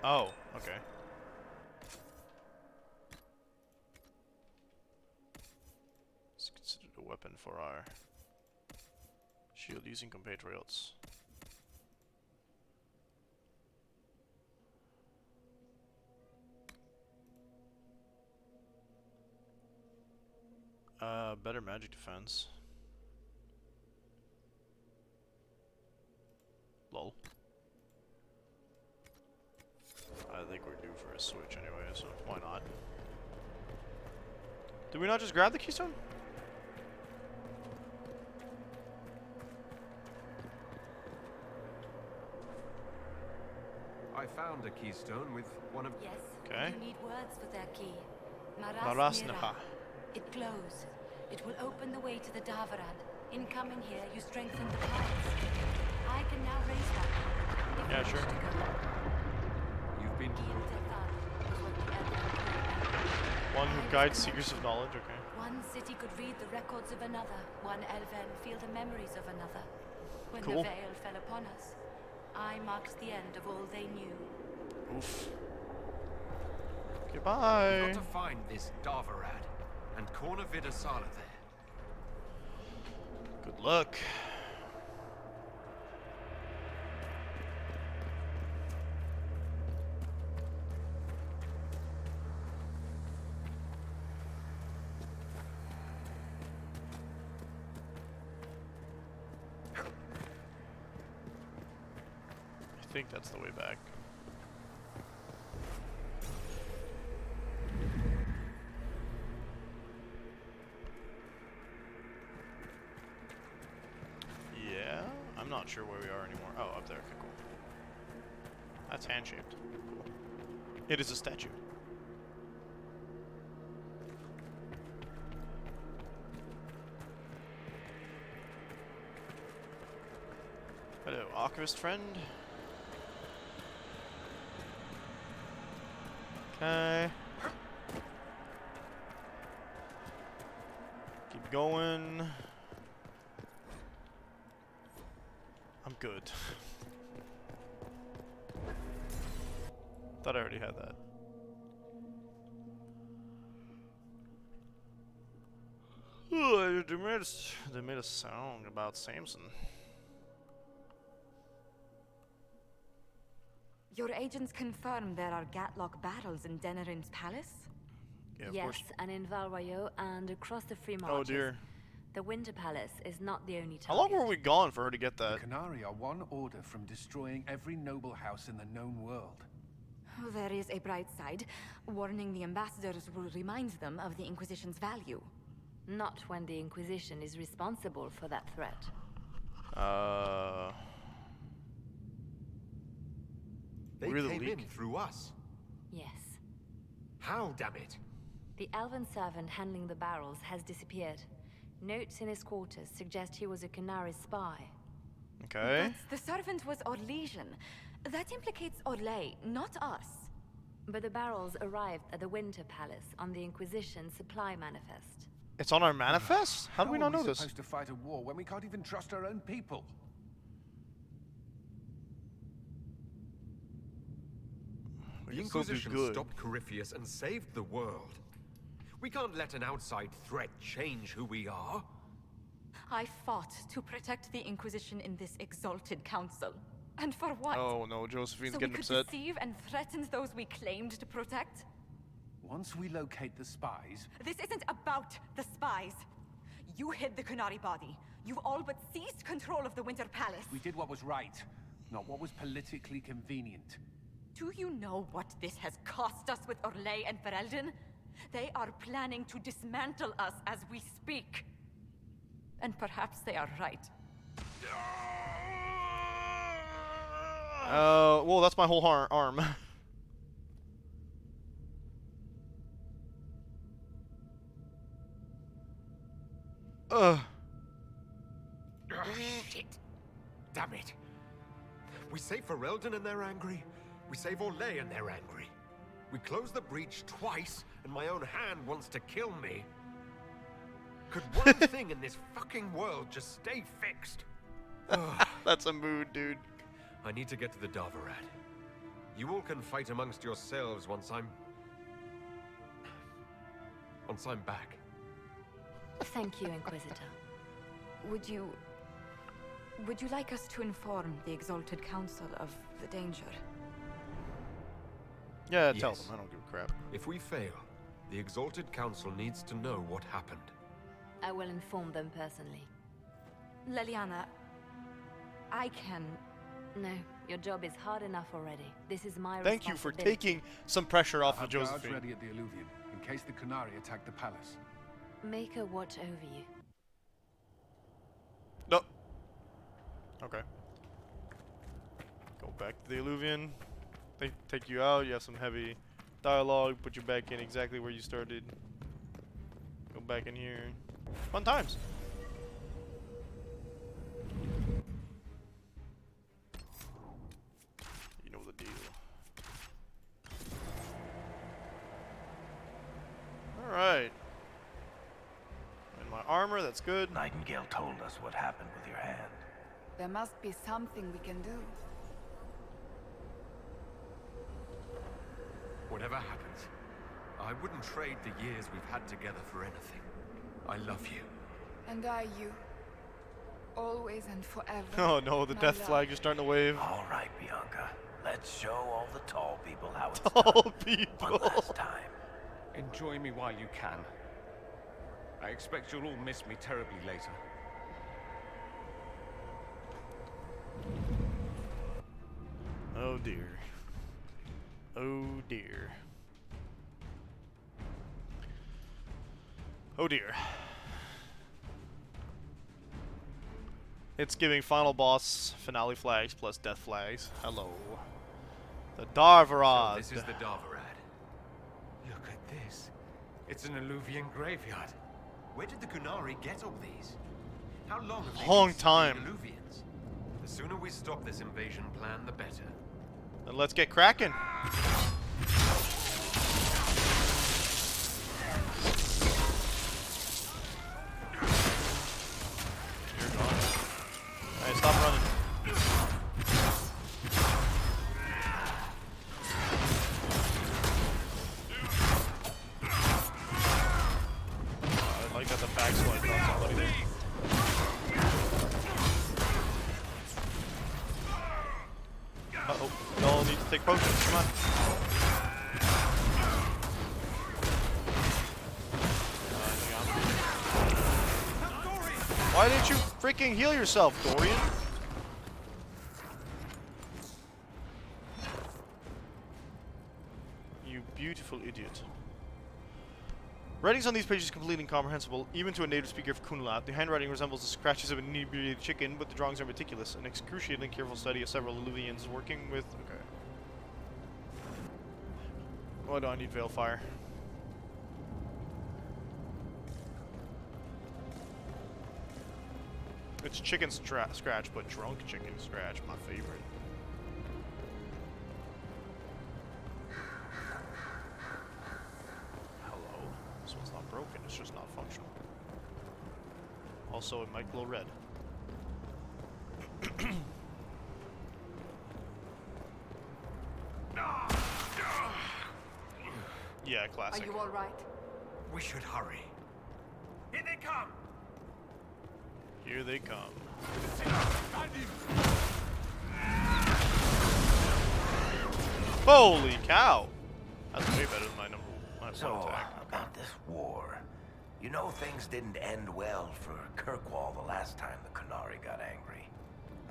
Oh, okay. It's considered a weapon for our shield-using compatriots. Better magic defense. a switch anyway, so why not? Did we not just grab the keystone? I found a keystone with one of... Yes. Okay. You need words for their key. Marasnira. It glows. It will open the way to the Davarad. In coming here, you strengthen the powers. I can now raise that. If Yeah, you sure. wish to go. You've been... One who guides seekers of knowledge, okay. One city could read the records of another. One Elven feel the memories of another. When Cool. the veil fell upon us, I marked the end of all they knew. Oof. Goodbye. We've got to find this Davarad and corner Vidasala there. Good luck. I think that's the way back. Yeah, I'm not sure where we are anymore. Oh, up there. Okay, cool. That's hand-shaped. Cool. It is a statue. Hello, archivist friend. Okay. Keep going. I'm good. Thought I already had that. Ooh, they made a song about Samson. Your agents confirm there are Gatlock battles in Denerim's palace? Yeah, of yes, course. and in Valroyo and across the Free Oh Marches. dear. The Winter Palace is not the only target. How long were we gone for her to get that? The Canari are one order from destroying every noble house in the known world. Oh, there is a bright side. Warning the ambassadors will remind them of the Inquisition's value. Not when the Inquisition is responsible for that threat. They We're the came leak? in through us. Yes. How, damn it? The elven servant handling the barrels has disappeared. Notes in his quarters suggest he was a Canari spy. Okay. But the servant was Orlesian. That implicates Orlais, not us. But the barrels arrived at the Winter Palace on the Inquisition supply manifest. It's on our manifest? How do we not know How are we this? supposed to fight a war when we can't even trust our own people? The Inquisition stopped Corypheus and saved the world. We can't let an outside threat change who we are. I fought to protect the Inquisition in this exalted council. And for what? Oh no, Josephine's So we getting could upset. deceive and threaten those we claimed to protect? Once we locate the spies... This isn't about the spies. You hid the Canari body. You all but seized control of the Winter Palace. We did what was right, not what was politically convenient. Do you know what this has cost us with Orlais and Ferelden? They are planning to dismantle us as we speak. And perhaps they are right. Well, that's my whole arm. Shit. Damn it. We save Ferelden and they're angry. We save Orlais and they're angry. We close the breach twice and my own hand wants to kill me. Could one thing in this fucking world just stay fixed? That's a mood, dude. I need to get to the Davarad. You all can fight amongst yourselves once I'm back. Thank you, Inquisitor. Would you like us to inform the Exalted Council of the danger? Yeah, tell Yes. them. I don't give a crap. If we fail, the Exalted Council needs to know what happened. I will inform them personally. Leliana, I can... No, Your job is hard enough already. This is my Thank you for responsibility. taking some pressure off I of have guards Josephine. ready at the Alluvion, in case the Qunari attack the palace. Make her watch over you. No. Okay. Go back to the Alluvion. They take you out. You have some heavy dialogue. Put you back in exactly where you started. Go back in here. Fun times. You know the deal. Alright. And my armor, that's good. Nightingale told us what happened with your hand. There must be something we can do. Whatever happens, I wouldn't trade the years we've had together for anything. I love you. And I you. Always and forever. Oh no, the my death love. flag is starting to wave. All right, Bianca. Let's show all the tall people how it's Tall done. people. One last time. Enjoy me while you can. I expect you'll all miss me terribly later. Oh dear. Oh dear. Oh dear. It's giving final boss finale flags plus death flags. Hello. The Darvarad. So this is the Darvarad. Look at this. It's an Alluvian graveyard. Where did the Qunari get all these? How long have they Long been time. studying Alluvians? The sooner we stop this invasion plan, the better. Then let's get cracking. You're gone. Hey, stop running. I like that the backslide got somebody there. Uh-oh. We all need to take potions. Come on. Why didn't you freaking heal yourself, Dorian? You beautiful idiot. Writings on these pages is completely incomprehensible, even to a native speaker of Kunlat. The handwriting resembles the scratches of an inebriated chicken, but the drawings are meticulous. An excruciatingly careful study of several Alluvians working with... Okay. Why do I need Veilfire? It's chicken scratch, but drunk chicken scratch, my favorite. Hello. This one's not broken, it's just not functional. Also, it might glow red. Yeah, classic. Are you all right? We should hurry. Here they come! Here they come. Holy cow! That's way better than my one So, attack. about this war. You know things didn't end well for Kirkwall the last time the Qunari got angry.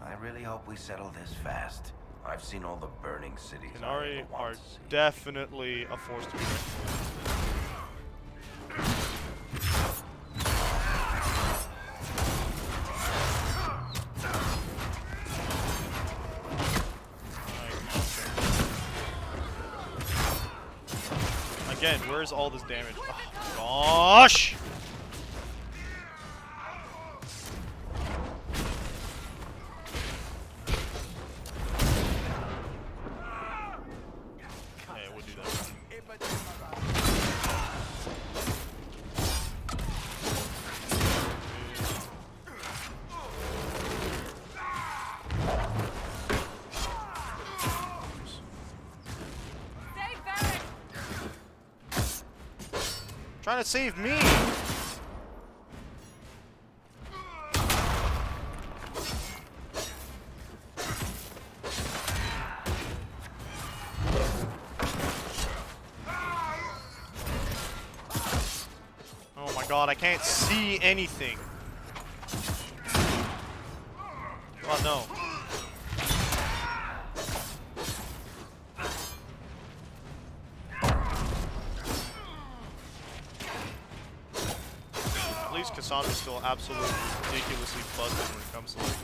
I really hope we settle this fast. I've seen all the burning cities. I Qunari ever want are to see. definitely a force to be reckoned. Again, where's all this damage? Oh, gosh! Yeah, we'll do that. Trying to save me. Oh my god, I can't see anything. Oh no. is Cassandra's still absolutely ridiculously busted when it comes to like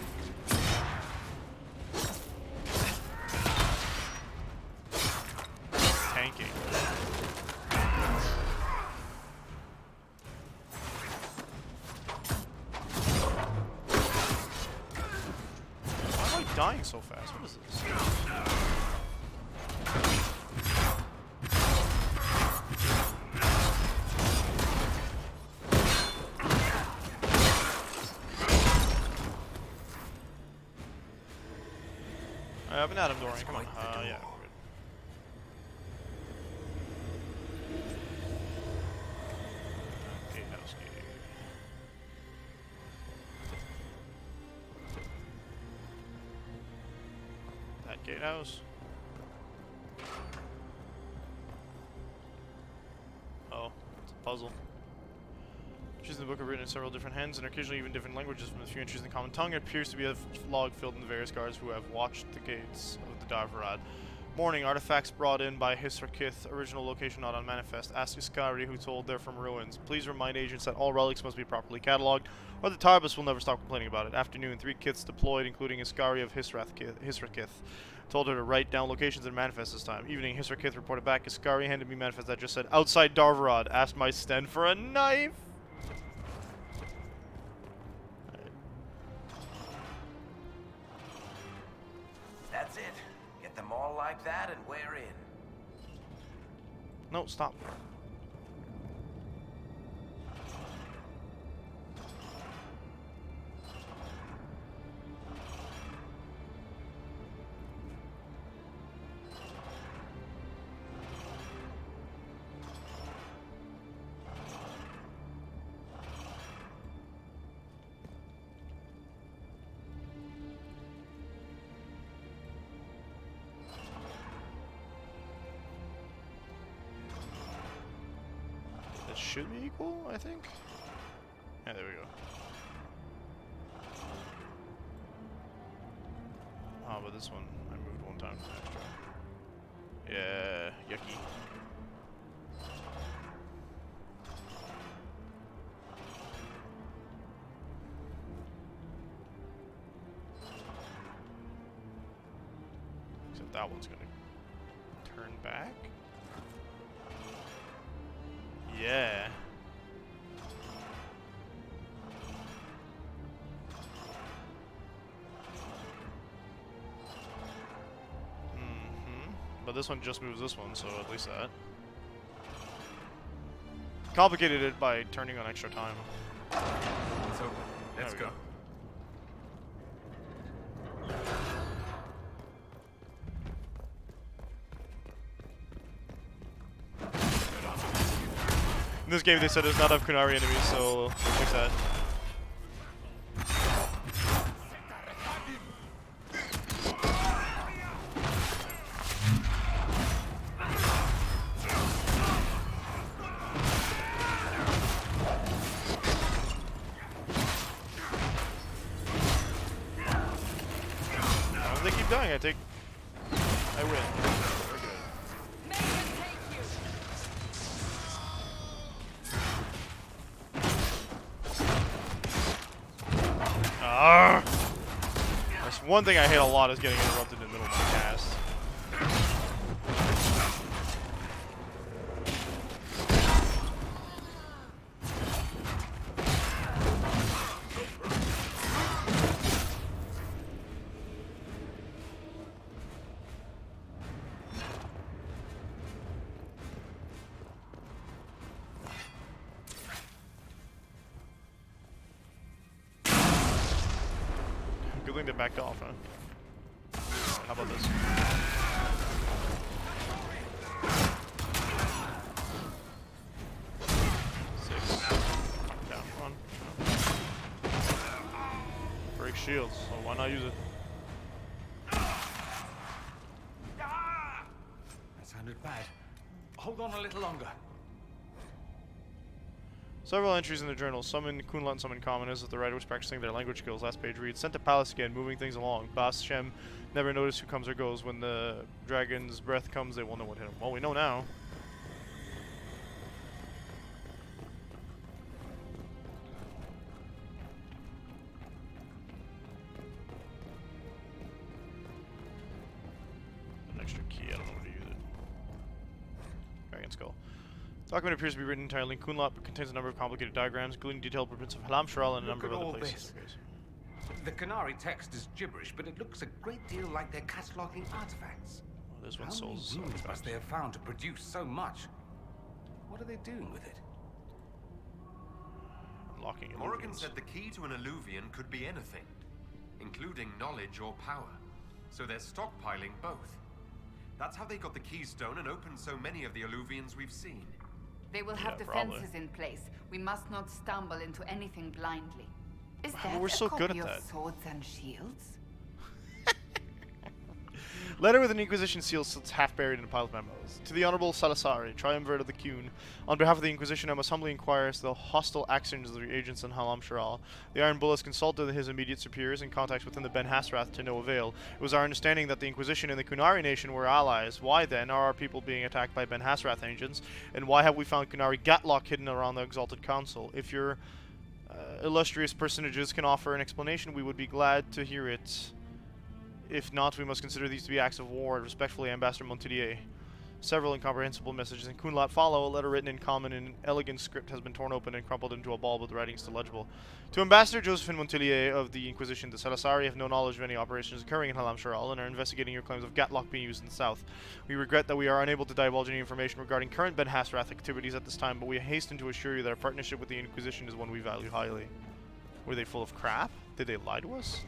tanking. Why am I dying so fast? What is this? I have an Adam Dorian, come on. Yeah, we're good. Gatehouse gate. That gatehouse. Oh, it's a puzzle. Entries in the book are written in several different hands and occasionally even different languages. From the few entries in the common tongue, it appears to be a log filled in the various guards who have watched the gates of the Darvarad. Morning, artifacts brought in by Hisrakith, original location not on manifest. Ask Iskari, who told they're from ruins. Please remind agents that all relics must be properly cataloged, or the Tarbus will never stop complaining about it. Afternoon, 3 kiths deployed, including Iskari of Hisrakith. Told her to write down locations and manifest this time. Evening, Hisrakith reported back. Iskari handed me manifest that just said, outside Darvarad. Asked my sten for a knife. That's it. Get them all like that and we're in. No, stop. That should be equal, I think. Yeah, there we go. Oh, but this one, I moved one time extra. Yeah, yucky. Except that one's gonna turn back. Yeah. But this one just moves this one, so at least that. Complicated it by turning on extra time. It's open. Let's go. In this game, they said there's not enough Kunari enemies, so we'll fix that. They keep dying. I win. We're good. That's one thing I hate a lot is getting interrupted in the middle of my cast. Good thing they backed off, huh? How about this? Six. Down one. Break shields, so why not use it? That sounded bad. Hold on a little longer. Several entries in the journal, some in Kunlun, some in common, as if the writer was practicing their language skills. Last page reads, sent to palace again, moving things along. Bas Shem never noticed who comes or goes. When the dragon's breath comes, they will know what hit him. Well, we know now. key. I don't know where to use it. Dragon Skull. The document appears to be written entirely in Kunlat, but contains a number of complicated diagrams, including detailed blueprints of Halam Sharal and a number of other places. The Qunari text is gibberish, but it looks a great deal like they're cataloging artifacts. Well, this one's How many souls. runes must they have found to produce so much? What are they doing with it? Unlocking Morrigan illusions. said the key to an illuvian could be anything, including knowledge or power. So they're stockpiling both. That's how they got the keystone and opened so many of the illuvians we've seen. They will have defenses in place. We must not stumble into anything blindly. Is that we're so a good copy at of that. Swords and Shields? Letter with an Inquisition seal sits half buried in a pile of memos. To the Honorable Salasari, Triumvirate of the Cune, on behalf of the Inquisition, I must humbly inquire as to the hostile actions of the agents in Halam Sharal. The Iron Bull has consulted his immediate superiors and contacts within the Ben Hasrath to no avail. It was our understanding that the Inquisition and the Qunari nation were allies. Why then are our people being attacked by Ben Hasrath agents? And why have we found Qunari Gatlock hidden around the Exalted Council? If your illustrious personages can offer an explanation, we would be glad to hear it. If not, we must consider these to be acts of war. Respectfully, Ambassador Montelier. Several incomprehensible messages in Kunlat follow. A letter written in common and elegant script has been torn open and crumpled into a ball, with the writing still legible. To Ambassador Josephine Montelier of the Inquisition, the Salasari have no knowledge of any operations occurring in Halam Sharal and are investigating your claims of Gatlock being used in the south. We regret that we are unable to divulge any information regarding current Ben Hasrath activities at this time, but we hasten to assure you that our partnership with the Inquisition is one we value highly. Were they full of crap? Did they lie to us?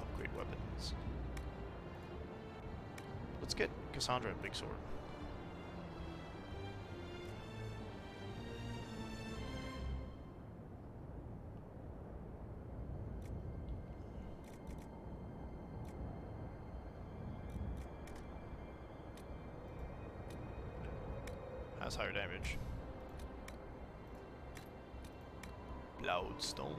Upgrade weapons. Let's get Cassandra a big sword. Has higher damage. Loudstone.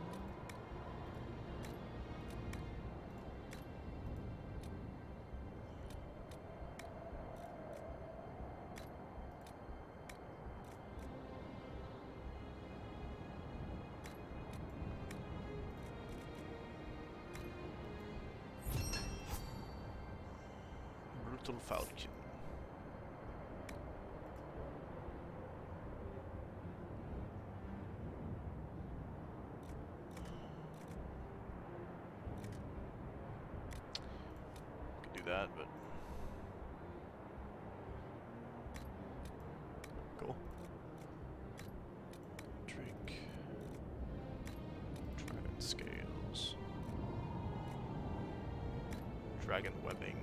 Brutal Falcon. That, but cool. Drink. Dragon scales. Dragon webbing.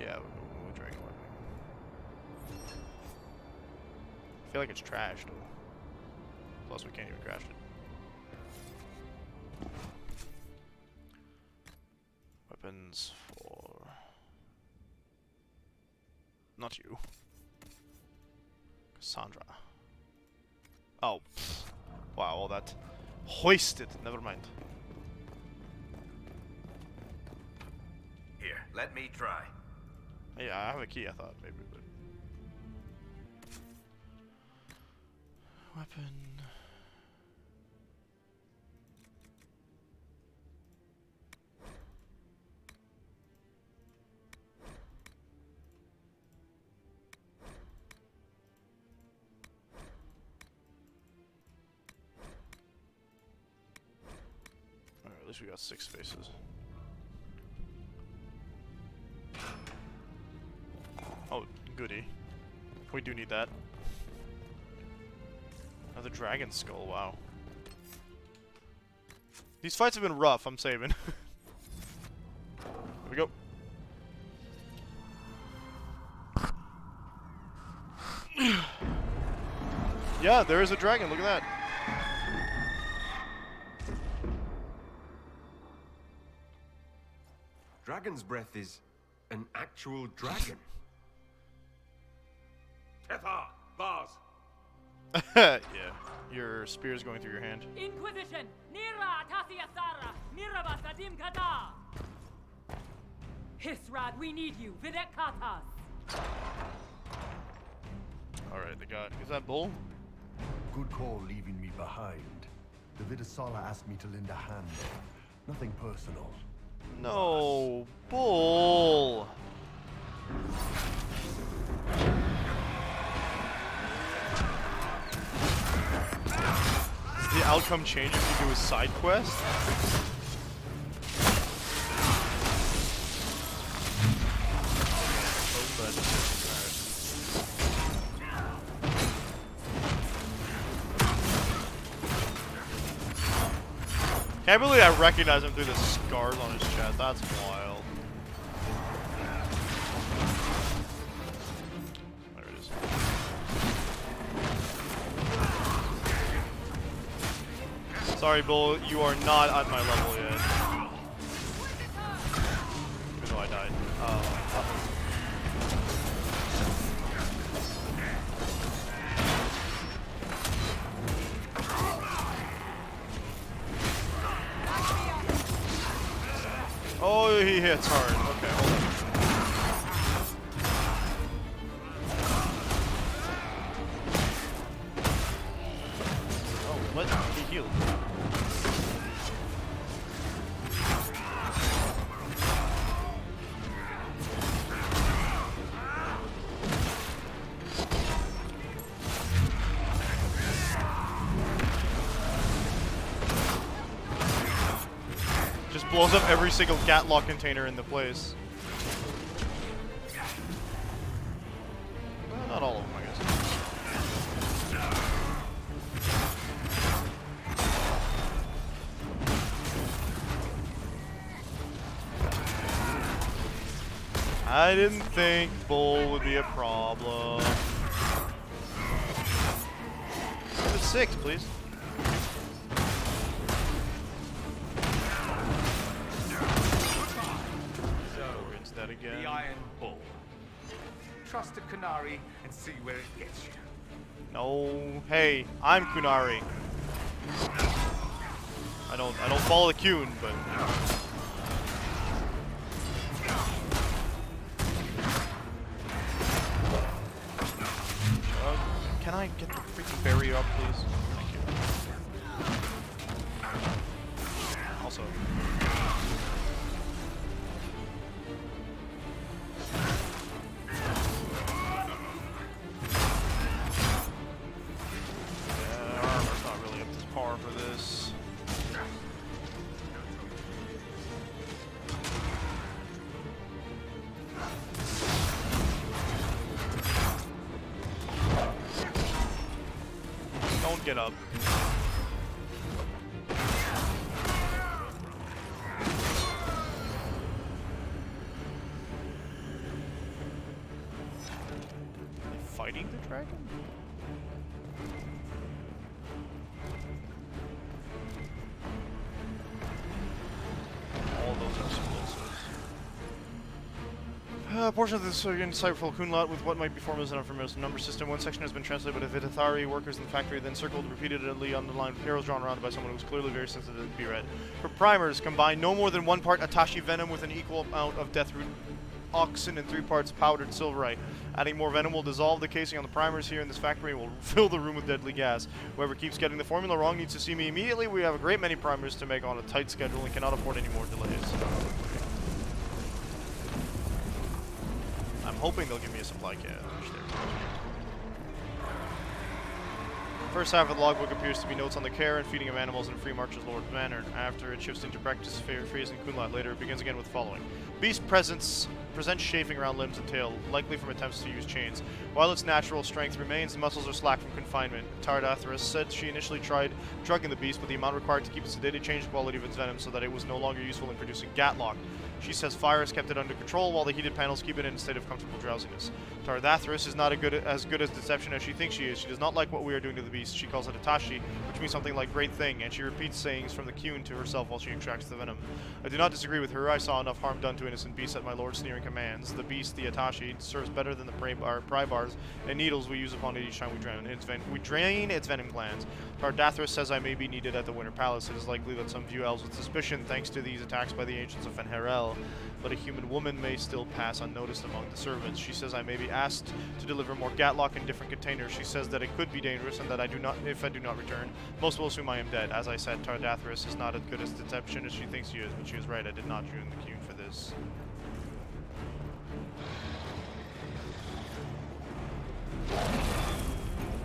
Yeah, we'll go dragon webbing. I feel like it's trashed though. Plus, we can't even craft it. Weapons for... Not you. Cassandra. Oh. Wow, all that. Hoisted. Never mind. Here, let me try. Yeah, I have a key, I thought, maybe, but... Weapon... Alright, at least we got 6 spaces. Oh, goody. We do need that. Another dragon skull, wow. These fights have been rough, I'm saving. Here we go. Yeah, there is a dragon, look at that. Dragon's breath is an actual dragon. Tethar! Bars! Yeah, your spear's going through your hand. Inquisition! Nira Tasia Sara! Niraba Sadim Kata! Hisrad, we need you! Videk Katas! Alright, they got... Is that bull? Good call leaving me behind. The Vidasala asked me to lend a hand there. Nothing personal. No, bull. Does the outcome change if you do a side quest? Can't believe I recognize him through the scars on his chest. That's wild. There it is. Sorry, Bull, you are not at my level yet. Even though I died. Oh, he hits hard. Okay, hold on. Oh, what? He healed. Just blows up every single Gatlock container in the place. Well, not all of them, I guess. I didn't think Bull would be a problem. Give it 6, please. Again. The Iron Bull. Trust a Kunari and see where it gets you. No, hey, I'm Kunari. I don't follow the Kun, but can I get the freaking barrier up, please? Thank you. Also. For this. Don't get up. Fighting the dragon? A portion of this insightful Kunlat with what might be formed as an information number system. One section has been translated by the Vidithari workers in the factory, then circled repeatedly on the line with arrows drawn around it by someone who was clearly very sensitive to be read. For primers, combine no more than 1 part Atashi venom with an equal amount of Deathroot Oxen and 3 parts powdered silverite. Adding more venom will dissolve the casing on the primers here in this factory and will fill the room with deadly gas. Whoever keeps getting the formula wrong needs to see me immediately. We have a great many primers to make on a tight schedule and cannot afford any more delays. I'm hoping they'll give me a supply cache. First half of the logbook appears to be notes on the care and feeding of animals in Free March's Lord's Manor. After it shifts into practice phrase in Kunlat later, it begins again with the following. Beast presents chafing around limbs and tail, likely from attempts to use chains. While its natural strength remains, the muscles are slack from confinement. Tardathras said she initially tried drugging the beast, but the amount required to keep it sedated changed the quality of its venom so that it was no longer useful in producing Gatlock. She says fire has kept it under control, while the heated panels keep it in a state of comfortable drowsiness. Tardathras is not as good as deception as she thinks she is. She does not like what we are doing to the beast. She calls it Atashi, which means something like great thing, and she repeats sayings from the Kun to herself while she extracts the venom. I do not disagree with her. I saw enough harm done to innocent beasts at my lord's sneering commands. The beast, the Atashi, serves better than the pry bars and needles we use upon it each time we drain its venom glands. Tardathras says I may be needed at the Winter Palace. It is likely that some view elves with suspicion thanks to these attacks by the ancients of Fenherel. but a human woman may still pass unnoticed among the servants. She says I may be asked to deliver more Gatlock in different containers. She says that it could be dangerous and that if I do not return, most will assume I am dead. As I said, Tardathris is not as good as deception as she thinks she is, but she is right. I did not join the queue for this.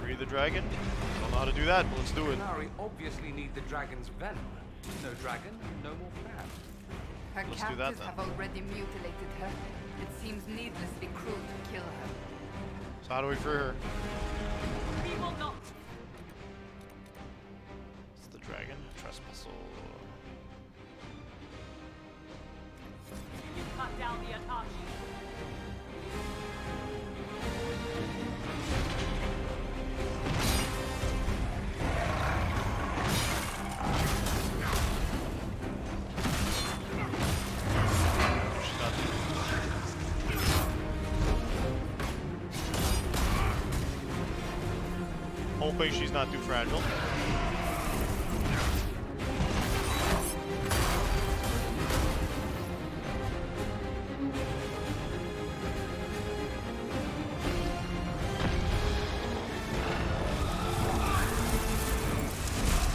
Free the dragon? Don't know how to do that, but let's do it. Qunari obviously need the dragon's venom. No dragon, no more crab. Her Let's do that captors then. have already mutilated her. It seems needlessly cruel to kill her. So how do we free her? We will not. It's the dragon. Tresspassor. You cut down the Atashi. Hoping she's not too fragile.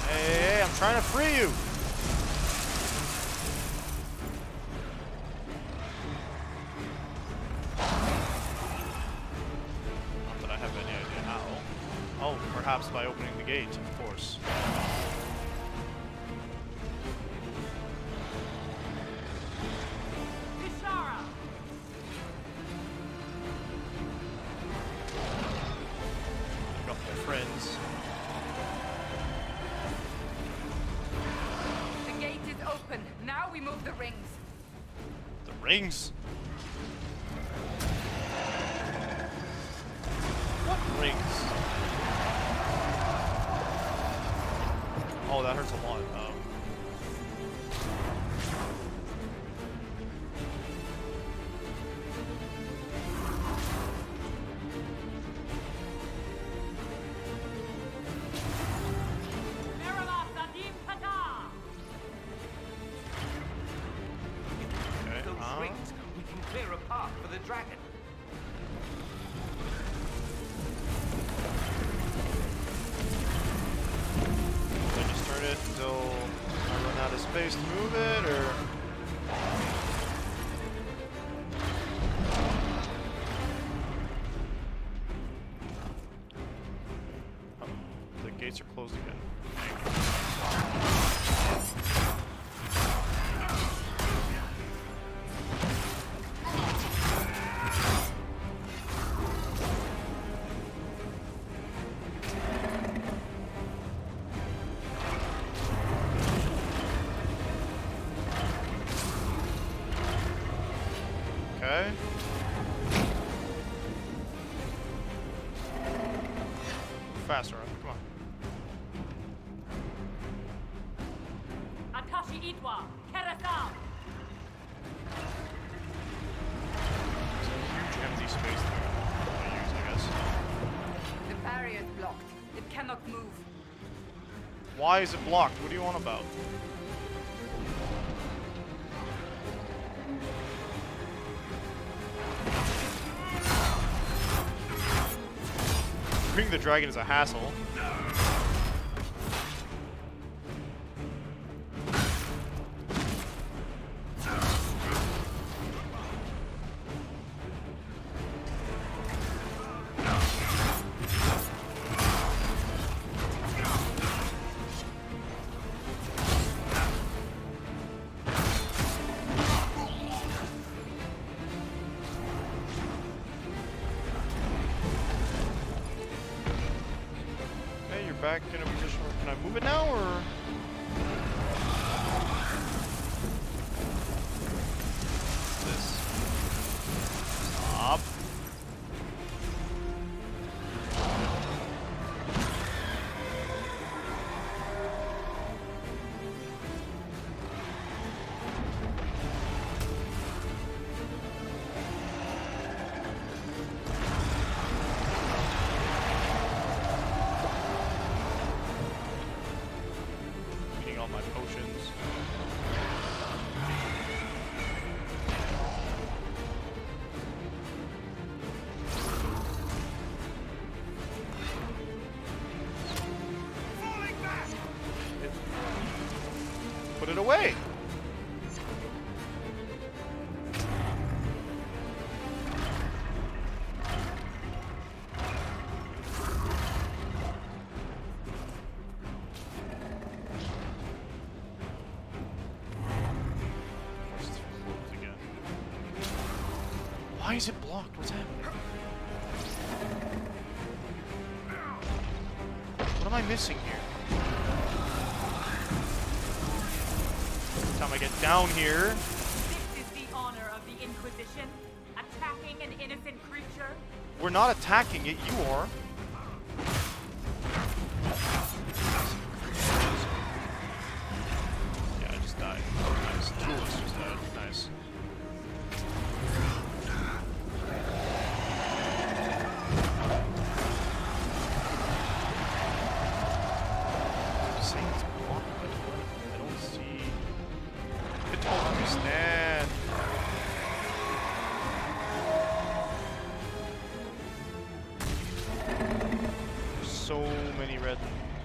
Hey, I'm trying to free you. Not that I have any idea how. Oh, perhaps by opening the gate, of course. Ishara! Got my friends. The gate is open. Now we move the rings. The rings? What rings? Oh, that hurts a lot. Okay, Those rings, we can clear a path for the dragon. I just turn it until I run out of space to move it, or... Oh, the gates are closed again. Okay. Faster, come on. Atashi Itwa! Kerasam! There's a huge empty space there. I'm gonna use, I guess. The barrier is blocked. It cannot move. Why is it blocked? What do you want about? Freeing the dragon is a hassle. Back in a position where, can I move it now, or? This. Stop. Eating all my potions. it away. Why is it blocked? What's happening? What am I missing here? Every time I get down here. This is the honor of the Inquisition? Attacking an innocent creature? We're not attacking it, you are. Yeah, I just died. Oh, nice. Two of us just died. Nice. Saying it's blocked, but I don't see. I don't understand. There's so many red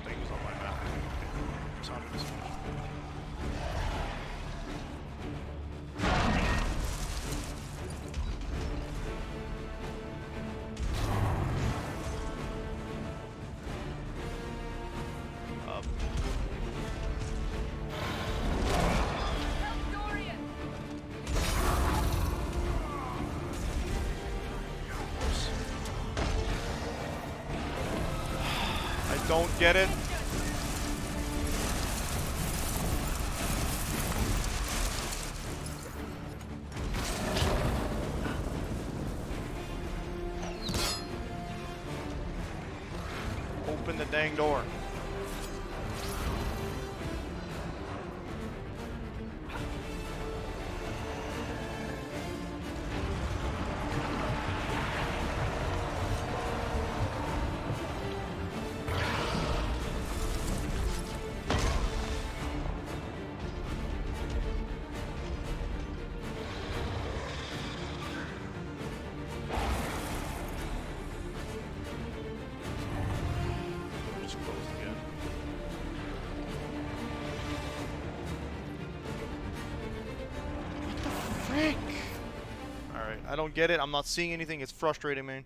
things on my map. Sound of this one. Don't get it. Open the dang door. Just closed again. What the frick? Alright, I don't get it. I'm not seeing anything. It's frustrating, man.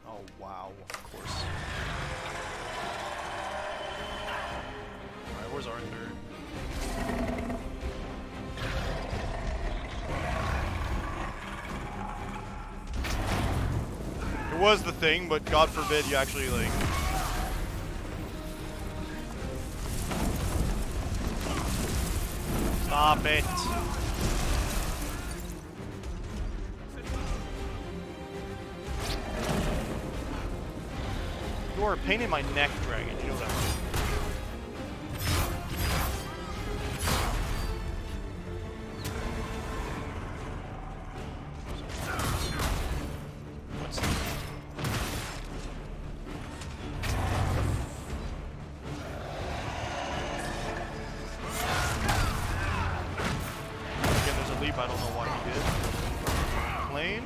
Oh, wow, of course. Alright, where's Arthur? It was the thing, but God forbid you actually, like... Stop it! You are a pain in my neck, Dragon. You know that. What's that? Again, there's a leap. I don't know why he did. Plane?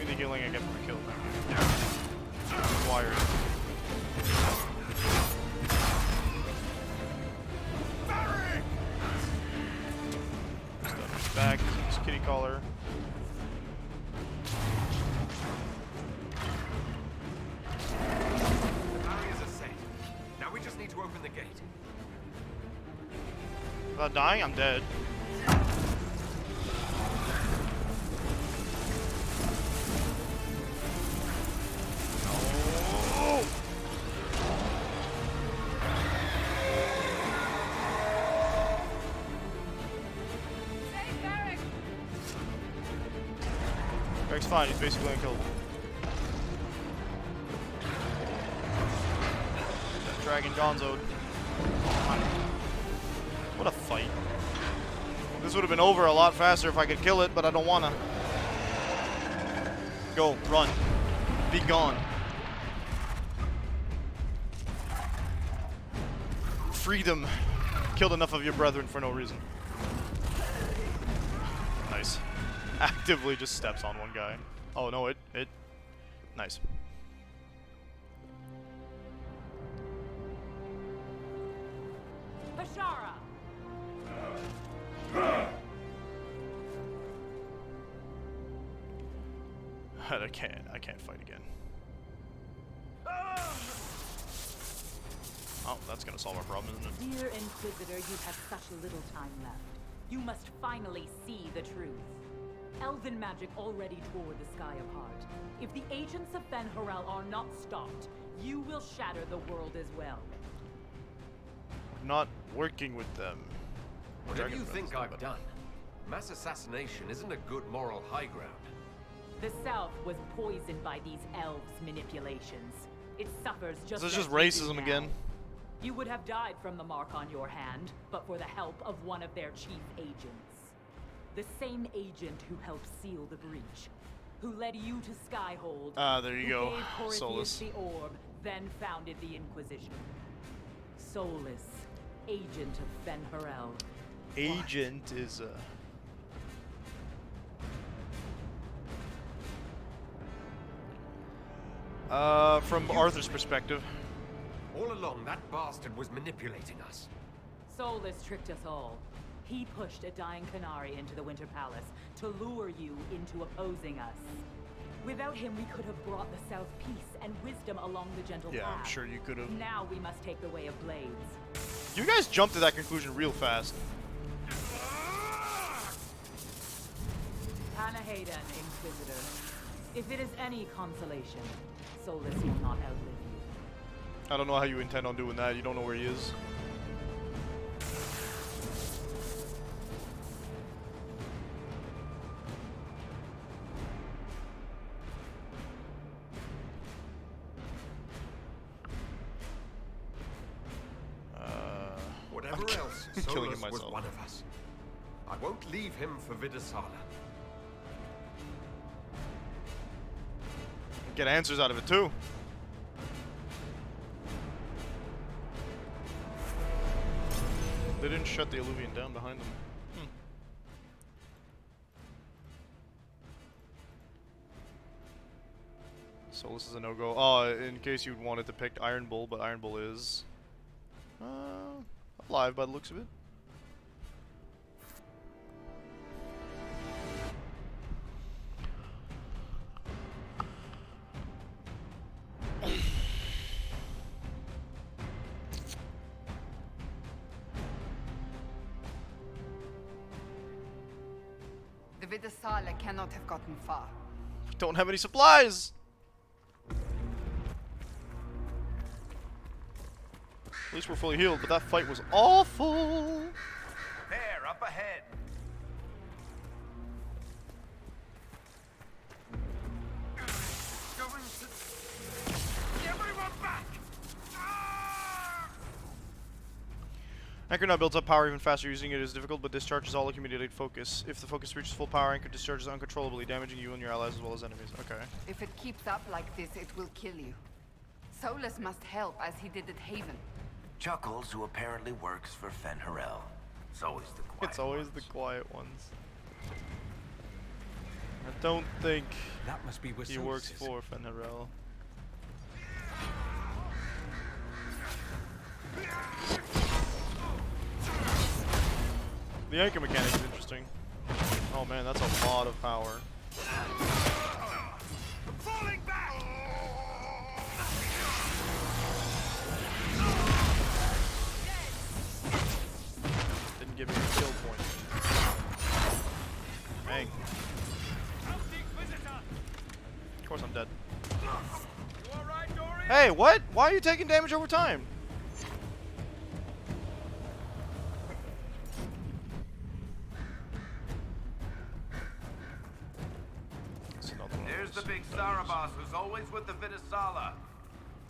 The healing I get from a kill. Wired. Stuff back. This kitty collar. The barriers are set. Now we just need to open the gate. Without dying, I'm dead. Eric's fine, he's basically unkillable. That dragon gonzoed. What a fight. This would have been over a lot faster if I could kill it, but I don't wanna. Go, run. Be gone. Freedom. Killed enough of your brethren for no reason. Nice. Actively just steps on one guy. Oh no, it. Nice. Bashara! I can't fight again. Oh, that's gonna solve our problem, isn't it? Dear Inquisitor, you have such little time left. You must finally see the truth. Elven magic already tore the sky apart. If the agents of Fen'Harel are not stopped, you will shatter the world as well. Not working with them. Whatever you Dragon think Prince, I've but- done, mass assassination isn't a good moral high ground. The South was poisoned by these elves' manipulations. It suffers just This is as just you do racism now. again. You would have died from the mark on your hand, but for the help of one of their chief agents. The same agent who helped seal the breach. Who led you to Skyhold. Ah, there you who go, gave Corypheus Solus. the orb, then founded the Inquisition. Solus, agent of Fen'Harel. Agent is from Arthur's perspective. All along, that bastard was manipulating us. Solus tricked us all. He pushed a dying Qunari into the Winter Palace to lure you into opposing us. Without him, we could have brought the South peace and wisdom along the gentle Yeah, path. I'm sure you could have. Now we must take the way of blades. You guys jumped to that conclusion real fast. Panahadan, Inquisitor. If it is any consolation, Solus will not outlive you. I don't know how you intend on doing that. You don't know where he is. Whatever else, I'm killing Solus him was myself. one of us. I won't leave him for Vidasala. Get answers out of it too. They didn't shut the Illuvian down behind them. Solus is a no-go. Oh, in case you wanted to pick Iron Bull, but Iron Bull is alive by the looks of it. The Vidasala cannot have gotten far. We don't have any supplies! At least we're fully healed, but that fight was awful! There, up ahead. Going to... Everyone back! Anchor now builds up power even faster. Using it is difficult, but discharges all accumulated focus. If the focus reaches full power, Anchor discharges uncontrollably, damaging you and your allies as well as enemies. Okay. If it keeps up like this, it will kill you. Solus must help, as he did at Haven. Chuckles, who apparently works for Fen'Harel. It's always the quiet It's always the quiet ones. I don't think That must be where he Solus works is. for Fen'Harel. The anchor mechanic is interesting. Oh man, that's a lot of power. Falling back! Didn't give me a kill point. Dang. Of course I'm dead. Hey, what? Why are you taking damage over time? There's the big Sarabas, who's always with the Vidasala.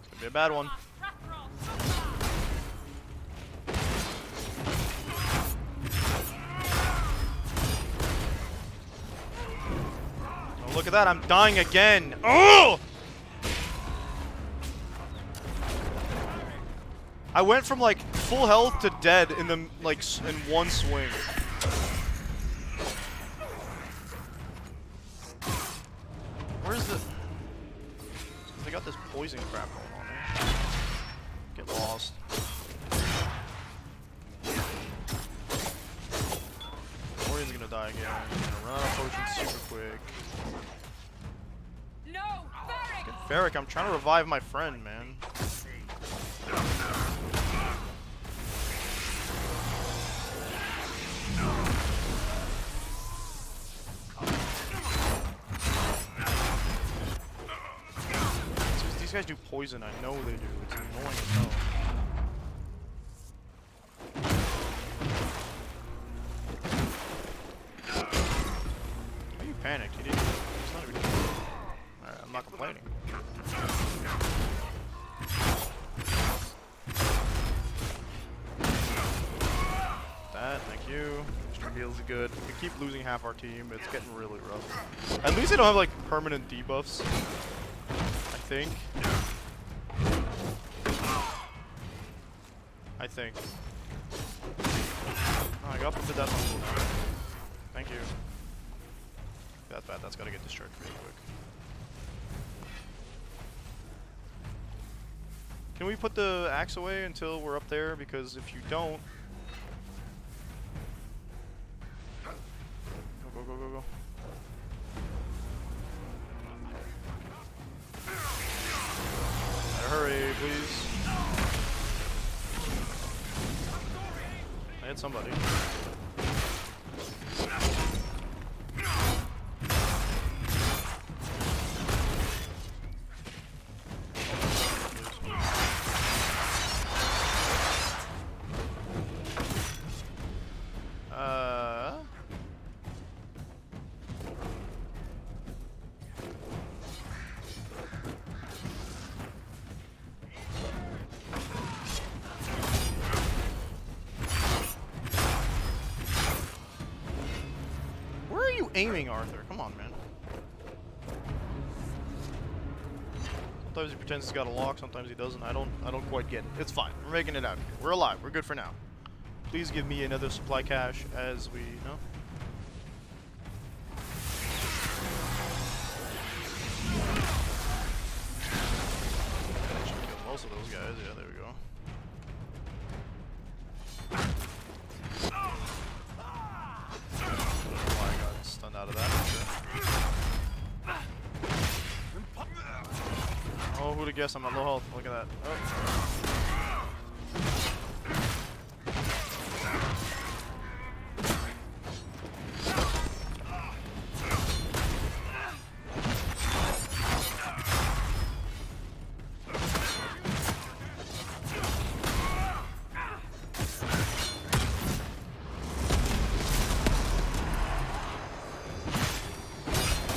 It's gonna be a bad one. Look at that, I'm dying again. Oh! I went from like full health to dead in the in one swing. Where's the? They got this poison crap going on there. Get lost. Orian's gonna die again. He's gonna run out of potions super quick. No, Varric! Get Varric, I'm trying to revive my friend, man. These guys do poison, I know they do. It's annoying as hell. Why are you panicked? He didn't. He's not even. Alright, I'm not complaining. That, thank you. Extra heals is good. We keep losing half our team, but it's getting really rough. At least they don't have like permanent debuffs. I think. Oh, I got the death on. Thank you. That's bad. That's gotta get destroyed pretty quick. Can we put the axe away until we're up there? Because if you don't... Go, go, go, go, go. Hurry, please. I hit somebody. Aiming Arthur, come on, man. Sometimes he pretends he's got a lock, sometimes he doesn't. I don't quite get it. It's fine. We're making it out here. We're alive. We're good for now. Please give me another supply cache as we know. Should kill most of those guys. Yeah, there we go. Out of that. Oh, who'd have guessed I'm at low health? Look at that. Oh.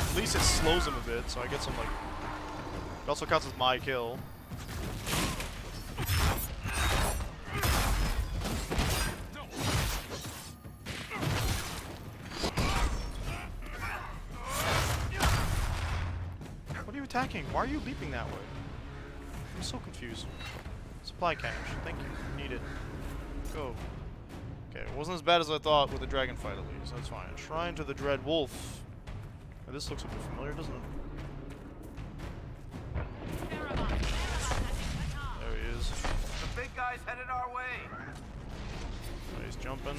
At least it slows him a bit, so I get some like... It also counts as my kill. What are you attacking? Why are you leaping that way? I'm so confused. Supply cache. Thank you. Need it. Go. Okay, it wasn't as bad as I thought with the dragon fight at least. That's fine. Shrine to the Dread Wolf. Oh, this looks a bit familiar, doesn't it? There he is. The big guy's headed our way. Oh, he's jumping.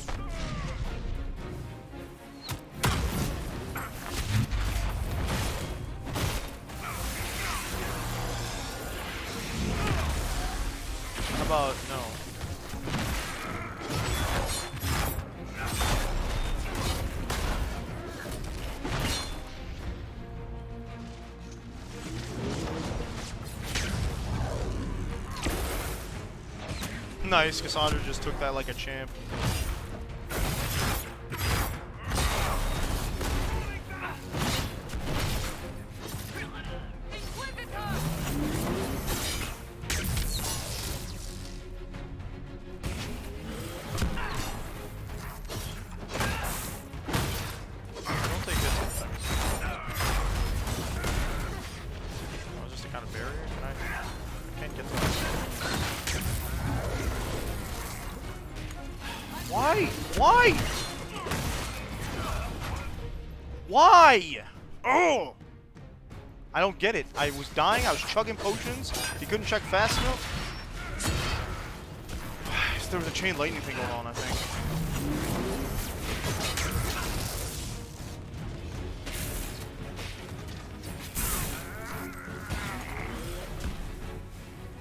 How about no? Nice, Cassandra just took that like a champ. Don't take this. Why? Why? Oh! I don't get it. I was dying. I was chugging potions. He couldn't check fast enough. There was a chain lightning thing going on, I think.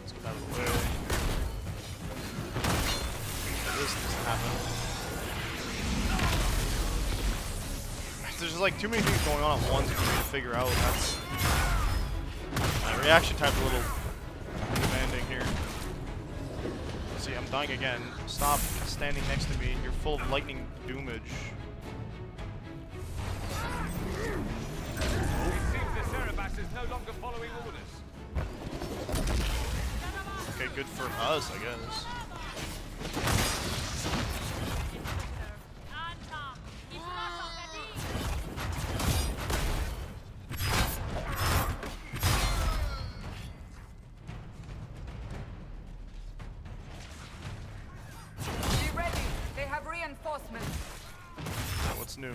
Let's get out of the way. This doesn't happen. There's just like too many things going on at once for me to figure out. That's my reaction time's a little demanding here. See, I'm dying again. Stop standing next to me. You're full of lightning doomage. It seems the Cerebas is no longer following orders. Okay, good for us, I guess. Be ready. They have reinforcements. What's new?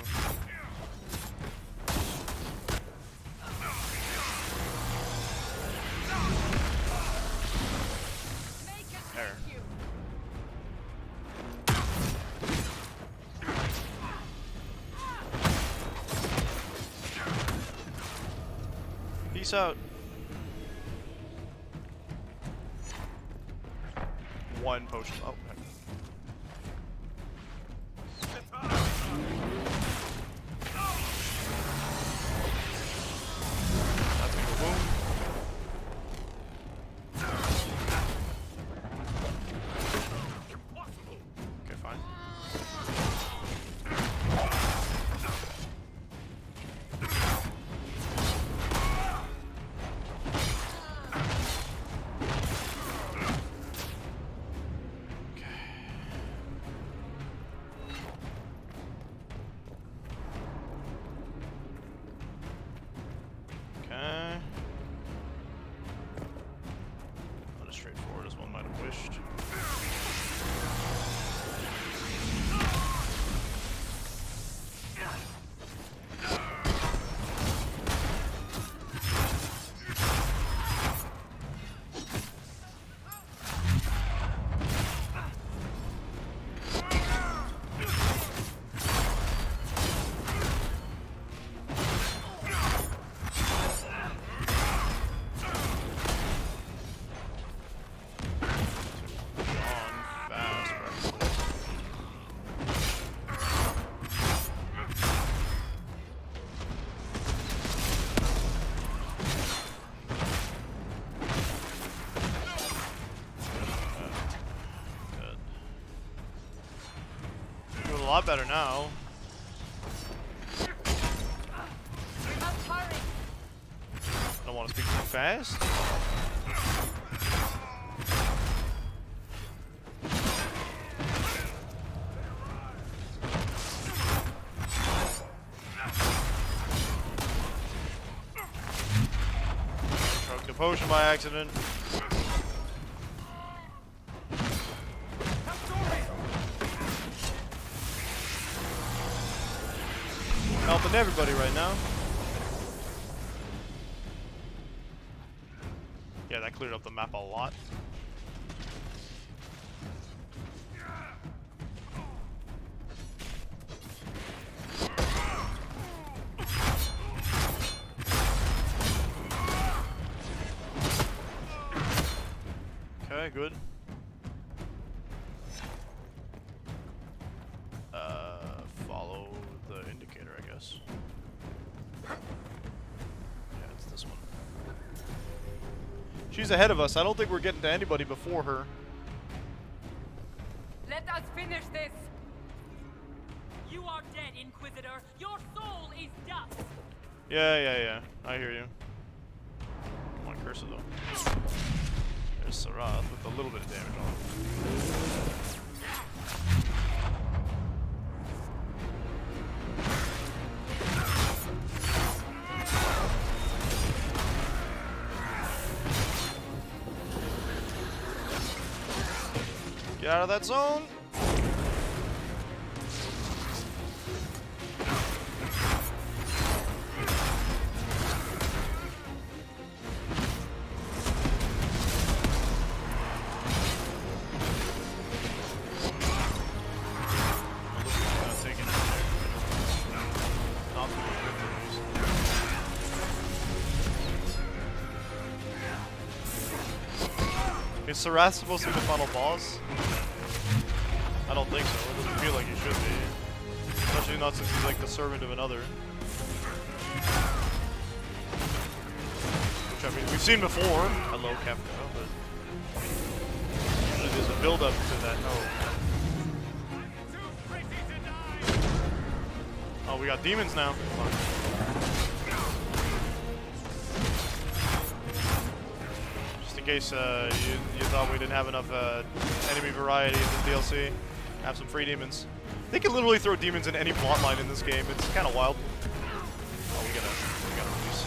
There. Peace out. One potion. Oh, okay. That's gonna go boom. Okay, fine. Okay. Not as straightforward as one might have wished. Doing a lot better now. We must hurry. I don't want to speak too fast. Chugged a potion by accident. Helping everybody right now. Yeah, that cleared up the map a lot. Okay, good. Follow the indicator, I guess. Yeah, it's this one. She's ahead of us. I don't think we're getting to anybody before her. Let us finish this! You are dead, Inquisitor! Your soul is dust! Yeah. I hear you. Come on, cursor though. There's Sarath with a little bit of damage on him. Get out of that zone! Is Sarath supposed to be the final boss? I don't think so. It doesn't feel like he should be. Especially not since he's like the servant of another. Which, I mean, we've seen before. Hello, Kefka, but usually there's a build-up to that. Oh, we got demons now. Just in case you thought we didn't have enough enemy variety in the DLC, have some free demons. They can literally throw demons in any plotline in this game. It's kind of wild. Oh, we gotta release.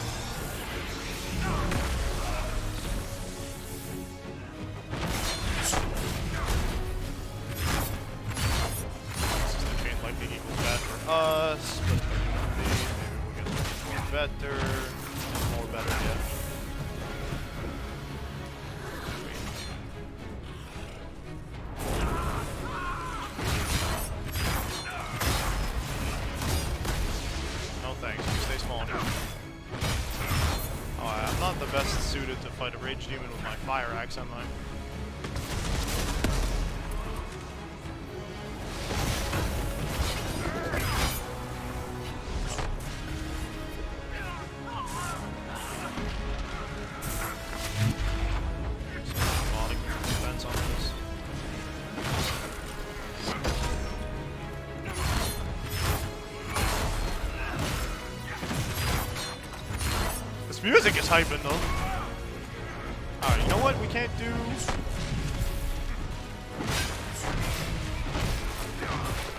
System chain lightning equals bad for us, but maybe we'll get more better. More better, yeah. Best suited to fight a rage demon with my fire axe, am I? Defense on this. This music is hyping though. Alright, you know what? We can't do...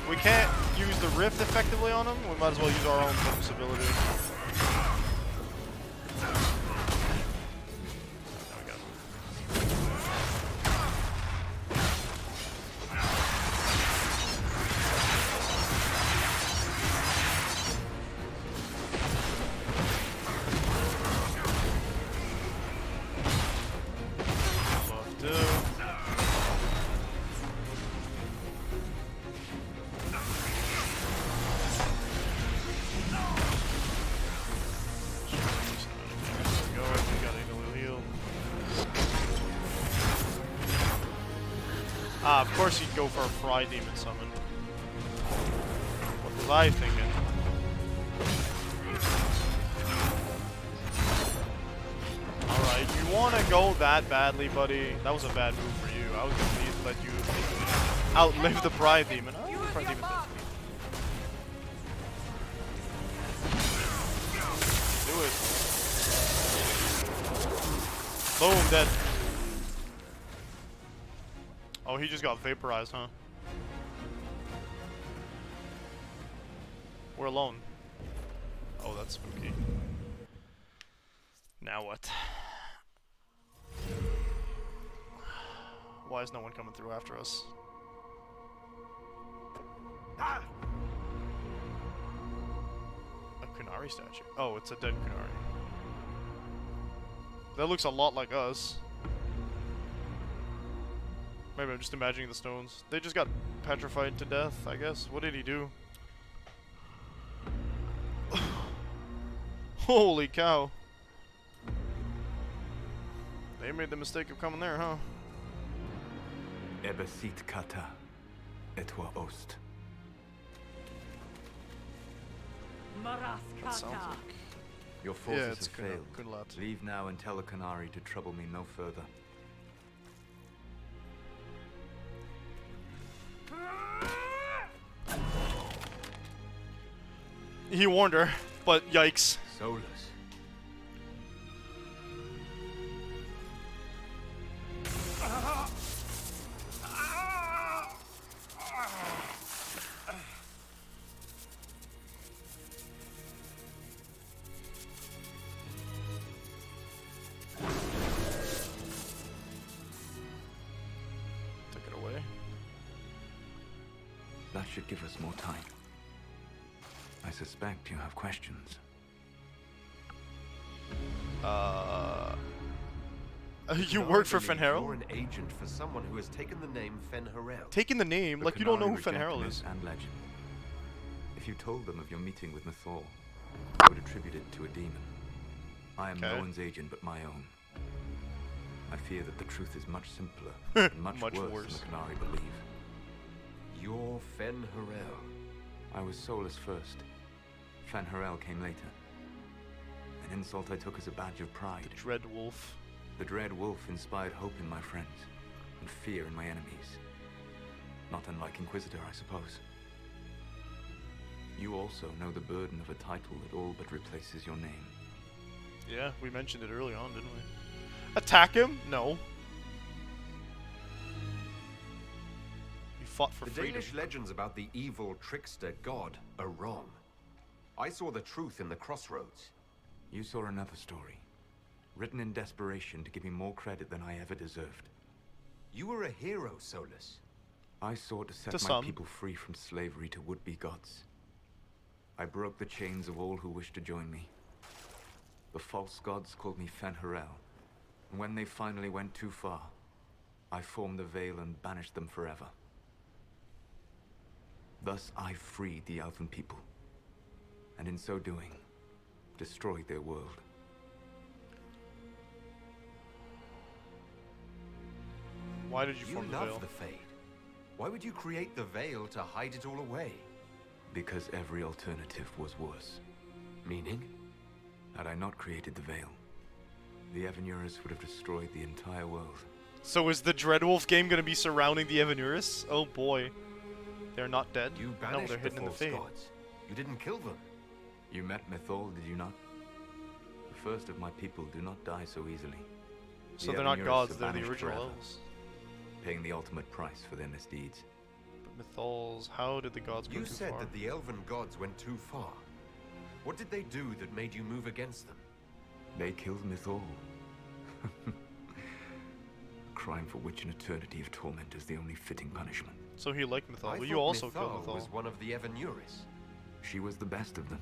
We can't use the rift effectively on him. We might as well use our own focus ability. Of course he'd go for a Fry Demon Summon. What was I thinking? Alright, you want to go that badly, buddy? That was a bad move for you. I was going to let you outlive the Pride Demon. Oh, the Pride Demon do it. Boom, dead. Oh, he just got vaporized, huh? We're alone. Oh, that's spooky. Now what? Why is no one coming through after us? Ah! A Kunari statue. Oh, it's a dead Kunari. That looks a lot like us. Maybe I'm just imagining the stones. They just got petrified to death, I guess. What did he do? Holy cow. They made the mistake of coming there, huh? Ebesit kata, etwa ost. That sounds like... Your forces have good, failed. Good lad. Leave now and tell the Qunari to trouble me no further. He warned her, but yikes. Solus. Took it away. That should give us more time. I suspect you have questions. You work for Fenharel? You're an agent for someone who has taken the name Fenharel. Taking the name? Like you don't know who Fenharel is. And legend. If you told them of your meeting with Mythal, I would attribute it to a demon. I am no one's agent but my own. I fear that the truth is much simpler and much, Much worse worse. than the Canari believe. You're Fen Harel. I was Solus first. Fen Harel came later. An insult I took as a badge of pride. The Dread Wolf. The Dread Wolf inspired hope in my friends, and fear in my enemies. Not unlike Inquisitor, I suppose. You also know the burden of a title that all but replaces your name. Yeah, we mentioned it early on, didn't we? Attack him? No. You fought for The freedom. Danish legends about the evil trickster god are wrong. I saw the truth in the crossroads. You saw another story, written in desperation to give me more credit than I ever deserved. You were a hero, Solus. I sought to set To my some. people free from slavery to would-be gods. I broke the chains of all who wished to join me. The false gods called me Fen Harel, and when they finally went too far, I formed the Veil and banished them forever. Thus I freed the Elven people, and in so doing, destroyed their world. Why did you You form the love Veil? the Fade. Why would you create the Veil to hide it all away? Because every alternative was worse. Meaning? Had I not created the Veil, the Evanurus would have destroyed the entire world. So is the Dreadwolf game gonna be surrounding the Evanurus? Oh boy. They're not dead? You No, banished they're hidden in the false Fade. gods. You didn't kill them. You met Mythol, did you not? The first of my people do not die so easily. So The they're not Evanurus gods, are they're the banished original forever, elves. paying the ultimate price for their misdeeds. But Mythols, how did the gods go You too said far? that the elven gods went too far. What did they do that made you move against them? They killed Mythol. A crime for which an eternity of torment is the only fitting punishment. So he liked Mythol, I but you thought also Mythal killed Mythol. was one of the Evanuris. She was the best of them.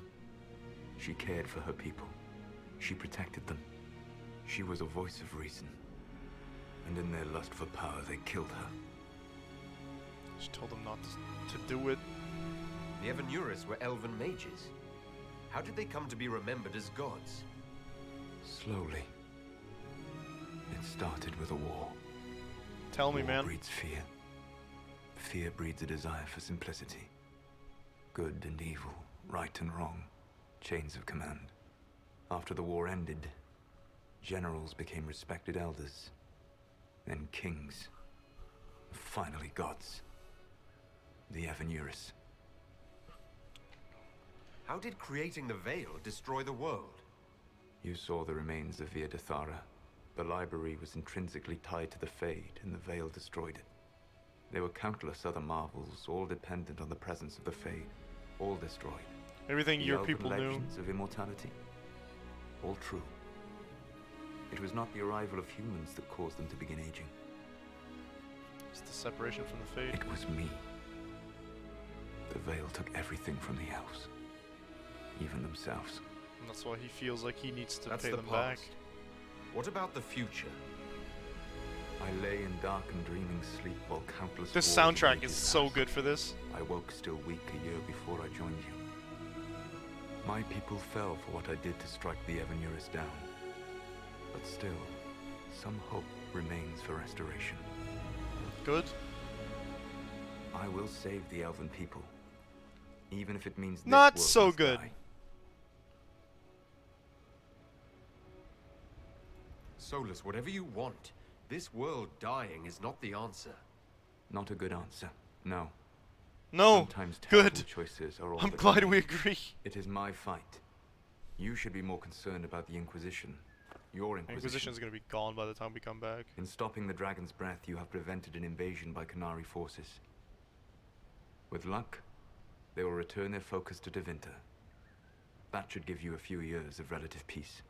She cared for her people. She protected them. She was a voice of reason. And in their lust for power, they killed her. She told them not to do it. The Evanuris were elven mages. How did they come to be remembered as gods? Slowly. It started with a war. Tell me, War man. breeds fear. Fear breeds a desire for simplicity. Good and evil, right and wrong, chains of command. After the war ended, generals became respected elders, then kings, finally gods. The Evanuris. How did creating the Veil destroy the world? You saw the remains of Via Dethara. The library was intrinsically tied to the Fade, and the Veil destroyed it. There were countless other marvels, all dependent on the presence of the Fade, all destroyed. Everything The your elven people knew. legends of immortality, all true. It was not the arrival of humans that caused them to begin aging. It's the separation from the Fade. It was me. The Veil took everything from the elves, even themselves. And that's why he feels like he needs to That's pay the them back. past. What about the future? I lay in dark and dreaming sleep while countless This wars and soundtrack is ages so passed. good for this. I woke still weak a year before I joined you. My people fell for what I did to strike the Evanuris down. But still, some hope remains for restoration. Good. I will save the Elven people, even if it means this Not world so must good. die. Solus, whatever you want, this world dying is not the answer. Not a good answer. No. No. Sometimes terrible Good. choices are all I'm that glad we remain. agree. It is my fight. You should be more concerned about the Inquisition. Your Inquisition. Inquisition's gonna be gone by the time we come back. In stopping the Dragon's Breath, you have prevented an invasion by Canari forces. With luck, they will return their focus to Devinter. That should give you a few years of relative peace.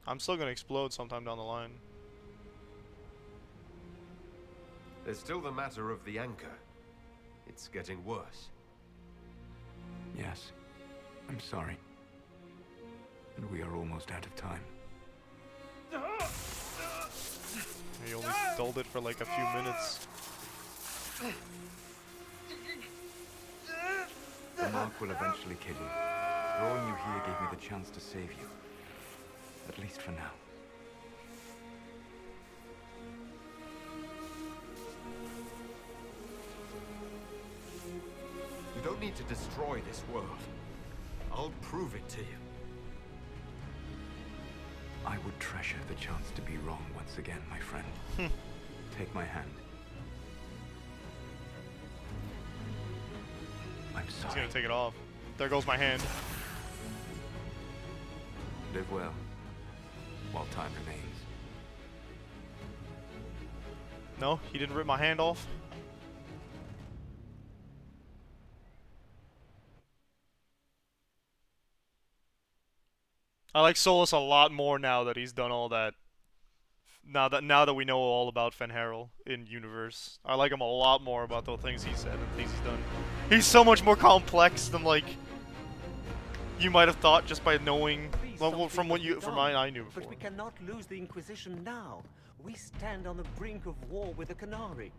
I'm still gonna explode sometime down the line. There's still the matter of the anchor. It's getting worse. Yes, I'm sorry. And we are almost out of time. He only dulled it for like a few minutes. The mark will eventually kill you. Drawing you here gave me the chance to save you. At least for now. need to destroy this world. I'll prove it to you. I would treasure the chance to be wrong once again, my friend. Take my hand. I'm He's sorry. gonna take it off. There goes my hand. Live well, while time remains. No, he didn't rip my hand off. I like Solus a lot more now that he's done all that. Now that we know all about Fenharil in universe, I like him a lot more about the things he said and things he's done. He's so much more complex than like you might have thought just by knowing from what you I knew before. But we cannot lose the Inquisition now. We stand on the brink of war with the Canary.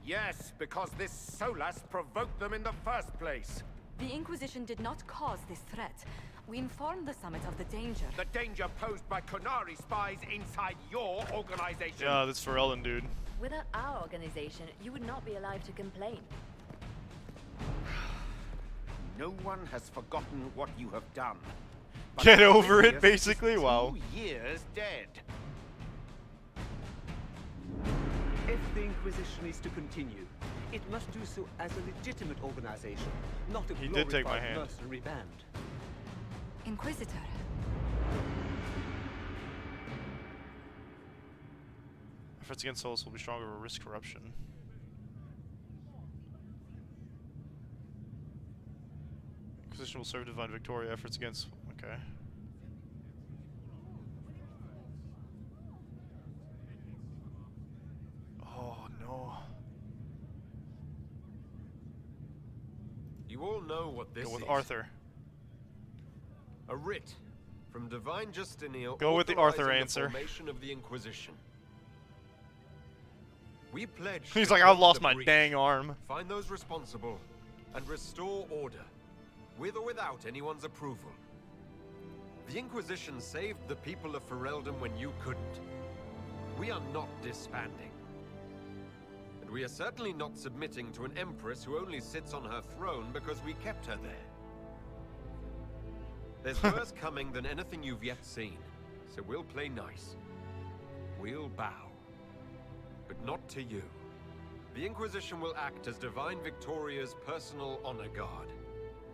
Yes, because this Solas provoked them in the first place. The Inquisition did not cause this threat. We informed the Summit of the danger. The danger posed by Canary spies inside your organization. Yeah, that's Ferelden, dude. Without our organization, you would not be alive to complain. No one has forgotten what you have done. But Get over it, Cornelius basically? is Wow. 2 years dead. If the Inquisition is to continue, it must do so as a legitimate organization, not a He did take my glorified hand. mercenary band. Inquisitor. Efforts against Solus will be stronger or risk corruption. Inquisition will serve Divine Victoria. Efforts against... Okay. Oh, no. You all know what this Go with is. Arthur. A writ from Divine Justinian. Go with the Arthur authorizing answer. The formation of the Inquisition. We pledge. He's to like, I've close lost the my breach, dang arm. Find those responsible, and restore order, with or without anyone's approval. The Inquisition saved the people of Ferelden when you couldn't. We are not disbanding. And we are certainly not submitting to an empress who only sits on her throne because we kept her there. There's worse coming than anything you've yet seen, so we'll play nice. We'll bow. But not to you. The Inquisition will act as Divine Victoria's personal honor guard.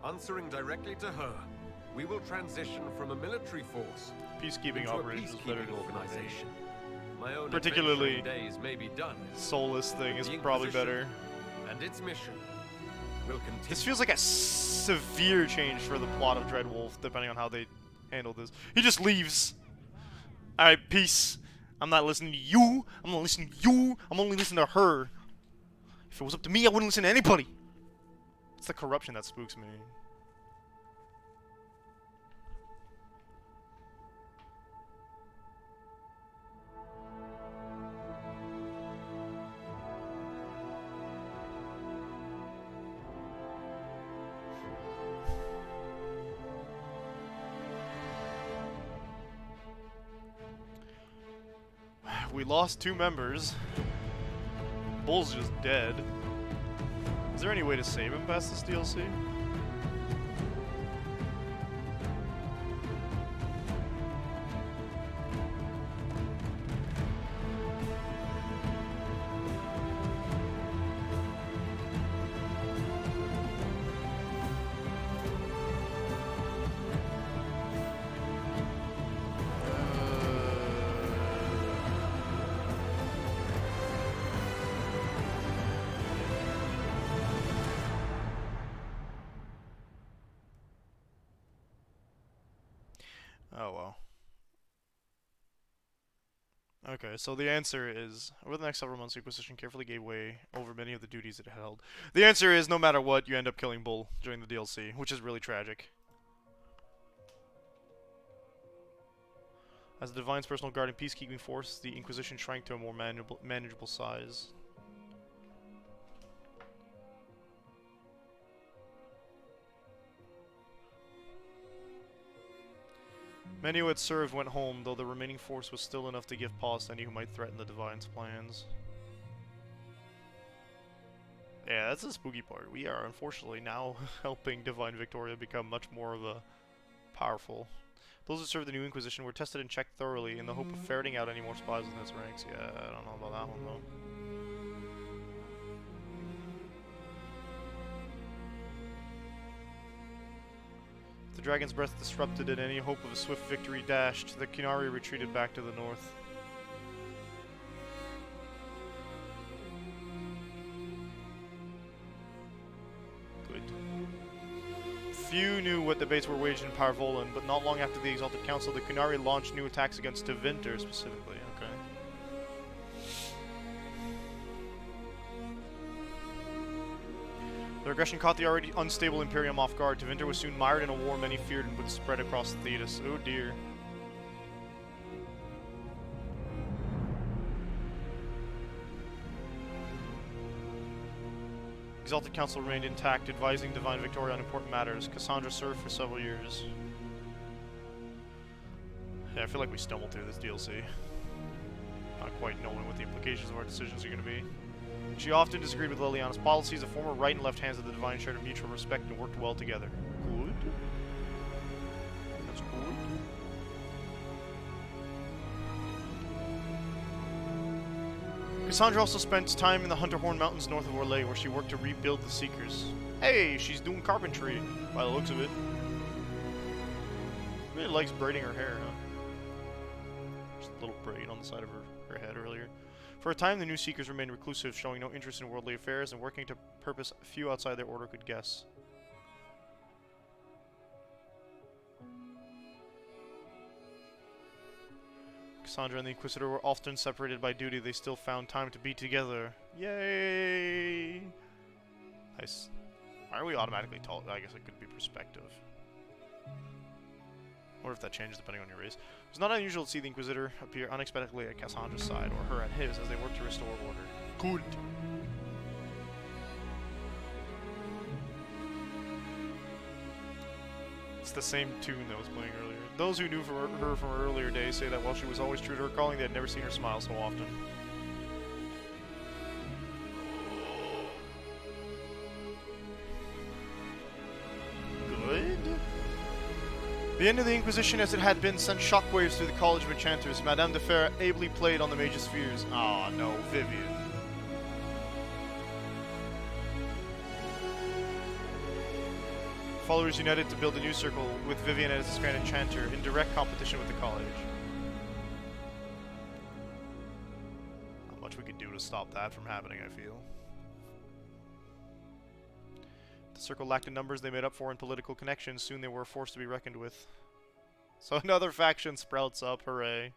Answering directly to her, we will transition from a military force Peacekeeping into a operations is better peacekeeping than organization. My own Particularly adventuring days may be done. Solus thing is The probably Inquisition better. And its mission will continue. This feels like a severe change for the plot of Dreadwolf, depending on how they handle this. He just leaves. Alright, peace. I'm not listening to you. I'm not listening to you. I'm only listening to her. If it was up to me, I wouldn't listen to anybody. It's the corruption that spooks me. We lost 2 members. Bull's just dead. Is there any way to save him past this DLC? Oh well. Okay, so the answer is, over the next several months, the Inquisition carefully gave way over many of the duties it held. The answer is, no matter what, you end up killing Bull during the DLC, which is really tragic. As the Divine's personal guard and peacekeeping force, the Inquisition shrank to a more manageable size. Many who had served went home, though the remaining force was still enough to give pause to any who might threaten the Divine's plans. Yeah, that's the spooky part. We are unfortunately now helping Divine Victoria become much more of a powerful. Those who serve the new Inquisition were tested and checked thoroughly in the hope of ferreting out any more spies in its ranks. Yeah, I don't know about that one though. The dragon's breath disrupted and any hope of a swift victory dashed. The Qunari retreated back to the north. Good. Few knew what debates were waged in Parvolan, but not long after the Exalted Council, the Qunari launched new attacks against Tevinter specifically. Okay. Their aggression caught the already unstable Imperium off guard. Tevinter was soon mired in a war many feared and would spread across Thetis. Oh dear. Exalted Council remained intact, advising Divine Victoria on important matters. Cassandra served for several years. Yeah, I feel like we stumbled through this DLC. Not quite knowing what the implications of our decisions are going to be. She often disagreed with Liliana's policies. The former right and left hands of the Divine shared a mutual respect and worked well together. Good. That's good. Cassandra also spent time in the Hunterhorn Mountains north of Orlais, where she worked to rebuild the Seekers. Hey, she's doing carpentry, by the looks of it. Really likes braiding her hair, huh? Just a little braid on the side of her head earlier. For a time, the new Seekers remained reclusive, showing no interest in worldly affairs and working to purpose few outside their order could guess. Cassandra and the Inquisitor were often separated by duty. They still found time to be together. Yay! Nice. Why are we automatically tall? I guess it could be perspective. I wonder if that changes depending on your race. It was not unusual to see the Inquisitor appear unexpectedly at Cassandra's side, or her at his, as they worked to restore order. Good. It's the same tune that was playing earlier. Those who knew her from her earlier days say that while she was always true to her calling, they had never seen her smile so often. Good. The end of the Inquisition as it had been sent shockwaves through the College of Enchanters. Madame de Fer ably played on the mage's fears. Ah, no, Vivian. Followers united to build a new circle with Vivian as its Grand Enchanter in direct competition with the College. Not much we could do to stop that from happening, I feel. The circle lacked in numbers they made up for in political connections. Soon they were a force to be reckoned with. So another faction sprouts up, hooray.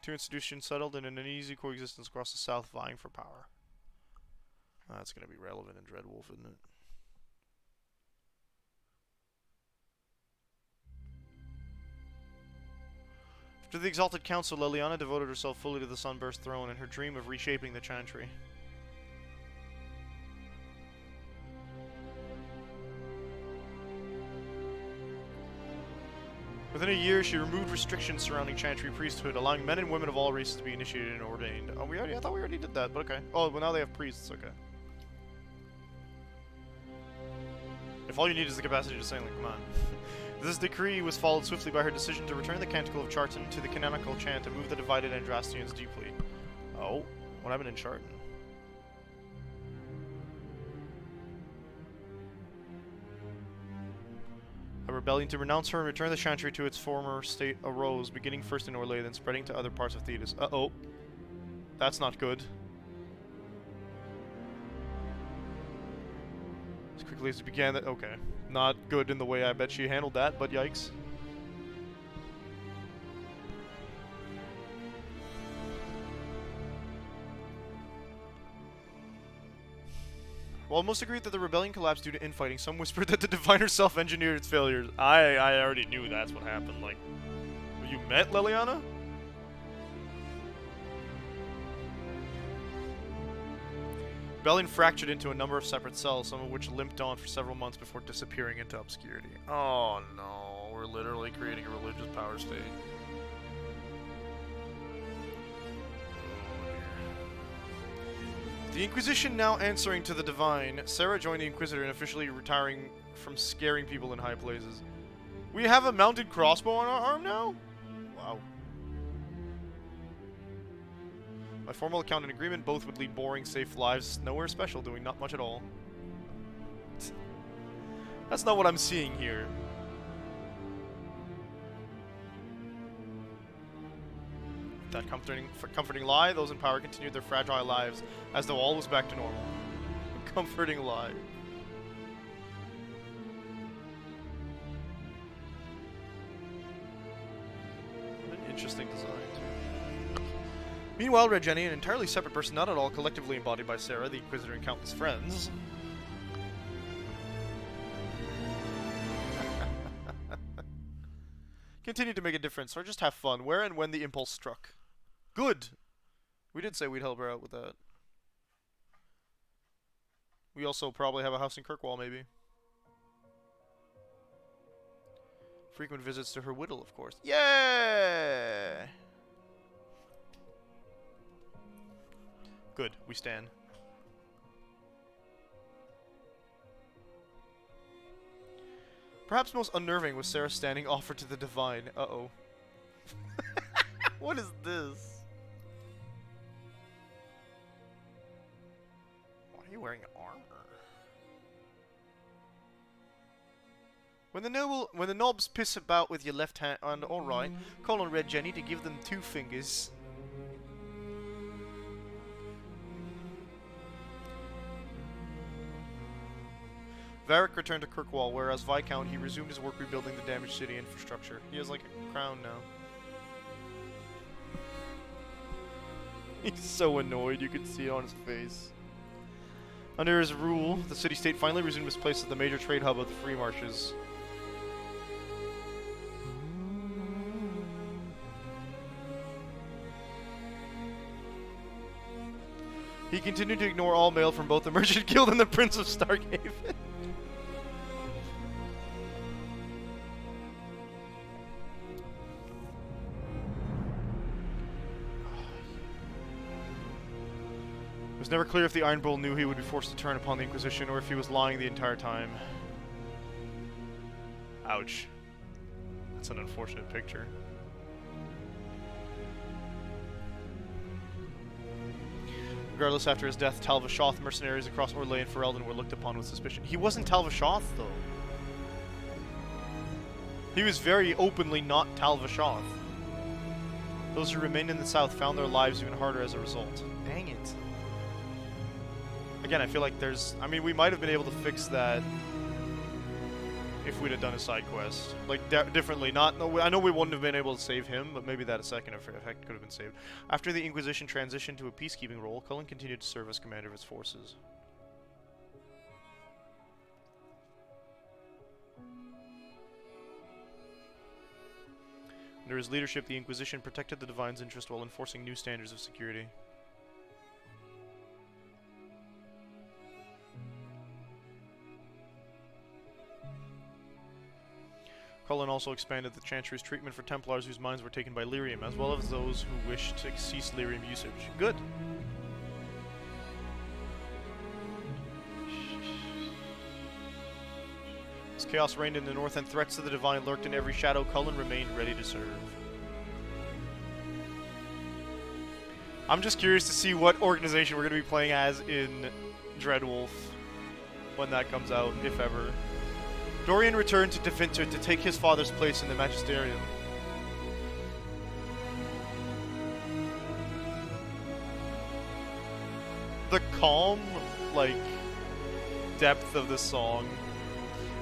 Two institutions settled in an uneasy coexistence across the south, vying for power. That's going to be relevant in Dreadwolf, isn't it? After the Exalted Council, Liliana devoted herself fully to the Sunburst throne and her dream of reshaping the Chantry. Within a year, she removed restrictions surrounding Chantry priesthood, allowing men and women of all races to be initiated and ordained. Oh, I thought we already did that, but okay. Oh, well now they have priests, okay. If all you need is the capacity to sing, like, come on. This decree was followed swiftly by her decision to return the Canticle of Charton to the canonical chant and move the divided Andrastians deeply. Oh, what happened in Charton? A rebellion to renounce her and return the Chantry to its former state arose, beginning first in Orlais, then spreading to other parts of Thetis. Uh-oh. That's not good. As quickly as it began, that okay. Not good in the way I bet she handled that, but yikes. While most agreed that the rebellion collapsed due to infighting, some whispered that the Divine herself engineered its failures. I already knew that's what happened. Like, you met Liliana? Rebellion fractured into a number of separate cells, some of which limped on for several months before disappearing into obscurity. Oh no, we're literally creating a religious power state. The Inquisition now answering to the Divine. Sarah joined the Inquisitor and officially retiring from scaring people in high places. We have a mounted crossbow on our arm now? Wow. By formal account and agreement, both would lead boring, safe lives, nowhere special, doing not much at all. That's not what I'm seeing here. That comforting lie, those in power continued their fragile lives as though all was back to normal. Comforting lie. What an interesting design, too. Meanwhile, Red Jenny, an entirely separate person not at all collectively embodied by Sarah, the Inquisitor, and countless friends, continued to make a difference, or just have fun, where and when the impulse struck. Good! We did say we'd help her out with that. We also probably have a house in Kirkwall, maybe. Frequent visits to her whittle, of course. Yeah! Good, we stand. Perhaps most unnerving was Sarah's standing offer to the Divine. Uh-oh. What is this? Why are you wearing armor? When the knobs piss about with your left hand, and alright, call on Red Jenny to give them 2 fingers. Varric returned to Kirkwall, where as Viscount he resumed his work rebuilding the damaged city infrastructure. He has like a crown now. He's so annoyed, you can see it on his face. Under his rule, the city-state finally resumed its place as the major trade hub of the Free Marshes. He continued to ignore all mail from both the Merchant Guild and the Prince of Starkhaven. It was never clear if the Iron Bull knew he would be forced to turn upon the Inquisition, or if he was lying the entire time. Ouch. That's an unfortunate picture. Regardless, after his death, Tal Vashoth mercenaries across Orlais and Ferelden were looked upon with suspicion. He wasn't Tal Vashoth, though. He was very openly not Tal Vashoth. Those who remained in the south found their lives even harder as a result. Dang it. Again, I feel like there's... I mean, we might have been able to fix that if we'd have done a side quest. Like, differently. I know we wouldn't have been able to save him, but maybe that second effect could have been saved. After the Inquisition transitioned to a peacekeeping role, Cullen continued to serve as commander of its forces. Under his leadership, the Inquisition protected the Divine's interest while enforcing new standards of security. Cullen also expanded the Chantry's treatment for Templars whose minds were taken by lyrium, as well as those who wished to cease lyrium usage. Good! As chaos reigned in the north and threats to the Divine lurked in every shadow, Cullen remained ready to serve. I'm just curious to see what organization we're going to be playing as in Dreadwolf when that comes out, if ever. Dorian returned to Devinter to take his father's place in the Magisterium. The calm, like, depth of this song.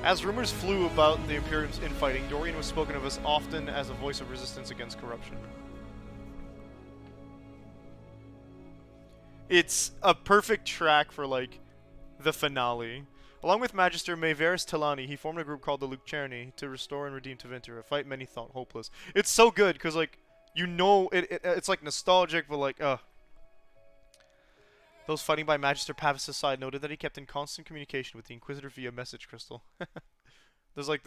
As rumors flew about the Imperium's infighting, Dorian was spoken of as often as a voice of resistance against corruption. It's a perfect track for, like, the finale. Along with Magister Maevaris Telani, he formed a group called the Lucerni to restore and redeem Tevinter, a fight many thought hopeless. It's so good, because, like, you know, it's, like, nostalgic, but, like, Those fighting by Magister Pavis' side noted that he kept in constant communication with the Inquisitor via message crystal. There's, like,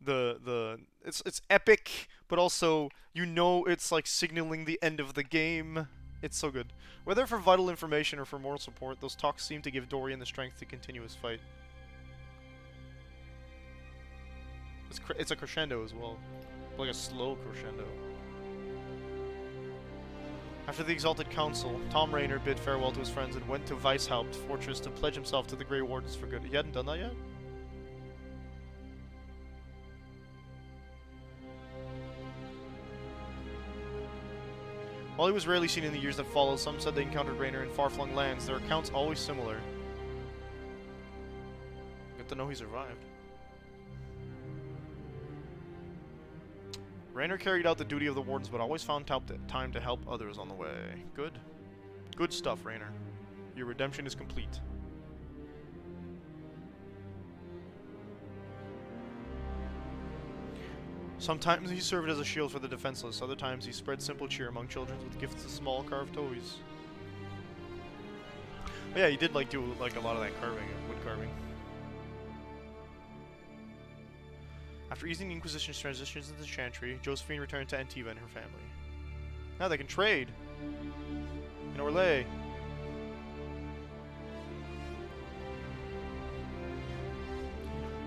it's epic, but also, you know it's, like, signaling the end of the game. It's so good. Whether for vital information or for moral support, those talks seem to give Dorian the strength to continue his fight. It's a crescendo as well. Like a slow crescendo. After the Exalted Council, Tom Raynor bid farewell to his friends and went to Weishaupt Fortress to pledge himself to the Grey Wardens for good. He hadn't done that yet? While he was rarely seen in the years that followed, some said they encountered Raynor in far-flung lands, their accounts always similar. Good to know he survived. Raynor carried out the duty of the Wardens, but always found time to help others on the way. Good. Good stuff, Raynor. Your redemption is complete. Sometimes he served as a shield for the defenseless, other times he spread simple cheer among children with gifts of small carved toys. But yeah, he did like do like a lot of that carving, wood carving. After easing the Inquisition's transitions into Chantry, Josephine returned to Antiva and her family. Now they can trade in Orlais.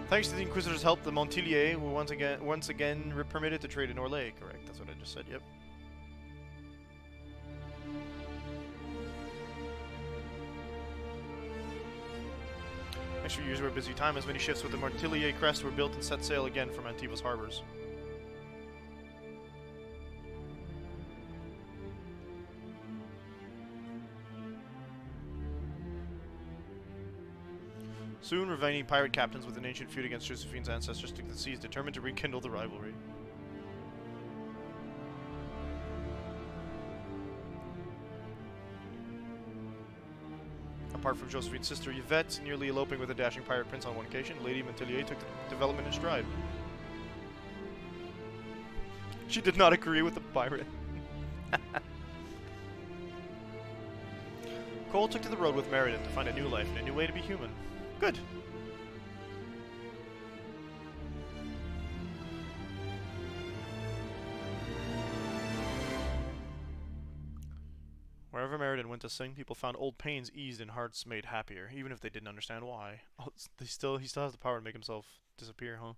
Thanks to the Inquisitor's help, the Montiliers were once again permitted to trade in Orlais. Correct, that's what I just said, yep. Next few years were a busy time as many ships with the Montilier crest were built and set sail again from Antiva's harbors. Soon, remaining pirate captains with an ancient feud against Josephine's ancestors took the seas, determined to rekindle the rivalry. Apart from Josephine's sister Yvette, nearly eloping with a dashing pirate prince on one occasion, Lady Montilier took the development in stride. She did not agree with the pirate. Cole took to the road with Meriden to find a new life and a new way to be human. Good. Wherever Meriden went to sing, people found old pains eased and hearts made happier, even if they didn't understand why. Oh, he still has the power to make himself disappear, huh?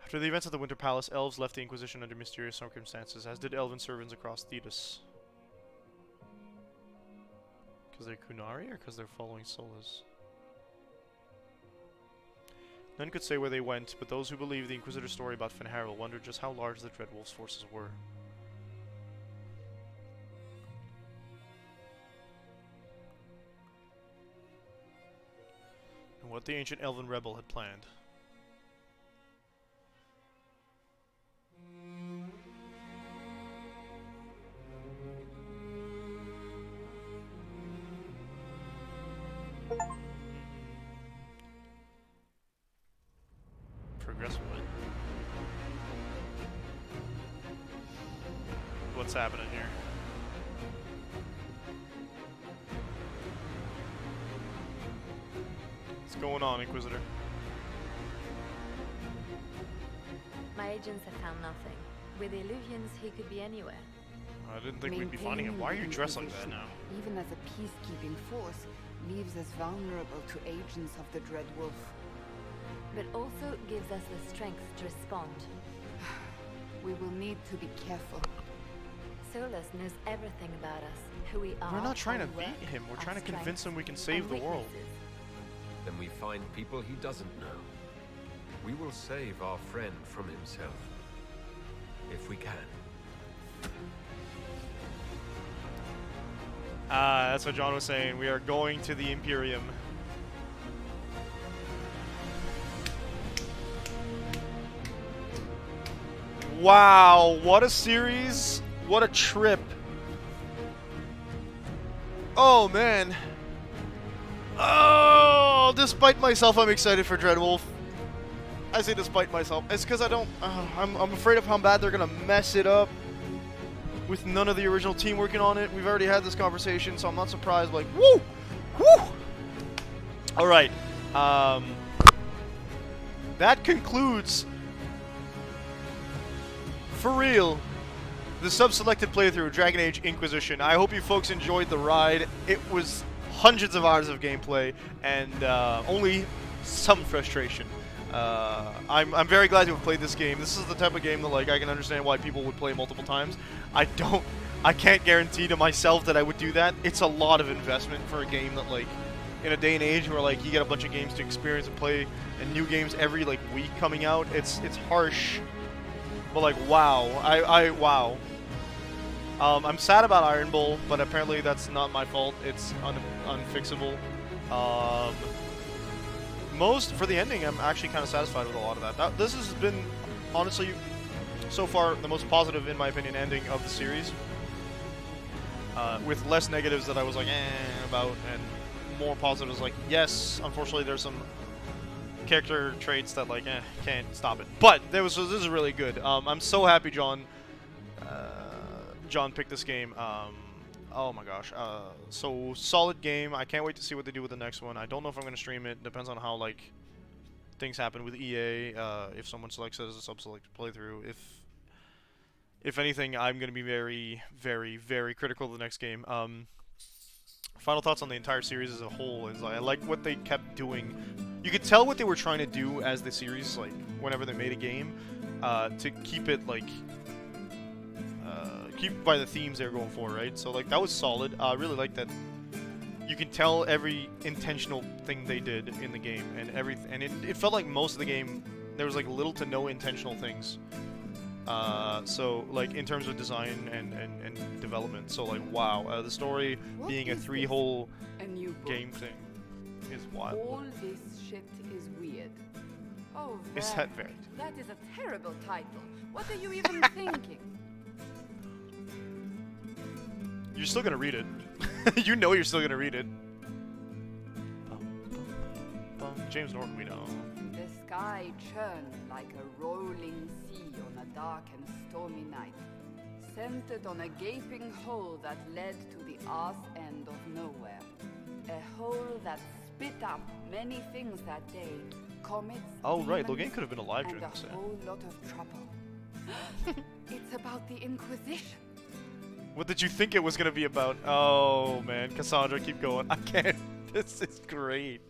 After the events at the Winter Palace, elves left the Inquisition under mysterious circumstances, as did elven servants across Thetis. Because they're Kunari, or because they're following Solus? None could say where they went, but those who believed the Inquisitor's story about Finharel wondered just how large the Dreadwolf's forces were. And what the ancient elven rebel had planned. Progress what? What's happening here? What's going on, Inquisitor? My agents have found nothing. With the illusions, he could be anywhere. I didn't think we'd be finding him. Why are you dressed like that now? Even as a peacekeeping force, leaves us vulnerable to agents of the Dreadwolf. But also gives us the strength to respond. We will need to be careful. Solus knows everything about us, who we are. We're not trying to our beat work, him. We're our trying to convince strengths, him we can save the and world. weaknesses. Then we find people he doesn't know. We will save our friend from himself. If we can. Ah, that's what John was saying. We are going to the Imperium. Wow, what a series. What a trip. Oh, man. Oh, despite myself, I'm excited for Dreadwolf. I say despite myself. It's because I don't... I'm afraid of how bad they're going to mess it up. With none of the original team working on it. We've already had this conversation, so I'm not surprised. Like, woo! Woo! Alright. That concludes for real, the sub-selected playthrough of Dragon Age Inquisition. I hope you folks enjoyed the ride. It was hundreds of hours of gameplay and only some frustration. I'm very glad to have played this game. This is the type of game that like I can understand why people would play multiple times. I can't guarantee to myself that I would do that. It's a lot of investment for a game that like in a day and age where like you get a bunch of games to experience and play and new games every like week coming out. It's harsh. But like wow. Wow. I'm sad about Iron Bull, but apparently that's not my fault. It's unfixable. For the ending, I'm actually kind of satisfied with a lot of that. This has been, honestly, so far the most positive, in my opinion, ending of the series. With less negatives that I was like, about, and more positives like, yes, unfortunately there's some character traits that like, can't stop it. But this is really good. I'm so happy John picked this game. Oh my gosh. So solid game. I can't wait to see what they do with the next one. I don't know if I'm going to stream it. Depends on how like things happen with EA. If someone selects it as a sub-select playthrough. If anything, I'm going to be very, very, very critical of the next game. Final thoughts on the entire series as a whole is I like what they kept doing. You could tell what they were trying to do as the series, like whenever they made a game, to keep it like keep by the themes they were going for, right? So like that was solid. I really like that. You can tell every intentional thing they did in the game, and it felt like most of the game there was like little to no intentional things. So like in terms of design and development. So like wow, the story being a 3-whole game thing is wild. All this shit is weird. Oh, Is that very? That is a terrible title. What are you even thinking? You're still gonna read it. You know you're still gonna read it. James Norton, we know. The sky churned like a rolling sea on a dark and stormy night, centered on a gaping hole that led to the arse end of nowhere. A hole that spit up many things that day. Comets, Oh right, demons, Logan could have been alive and during a this. whole lot of trouble. It's about the Inquisition. What did you think it was gonna be about? Oh man, Cassandra, keep going. I can't. This is great.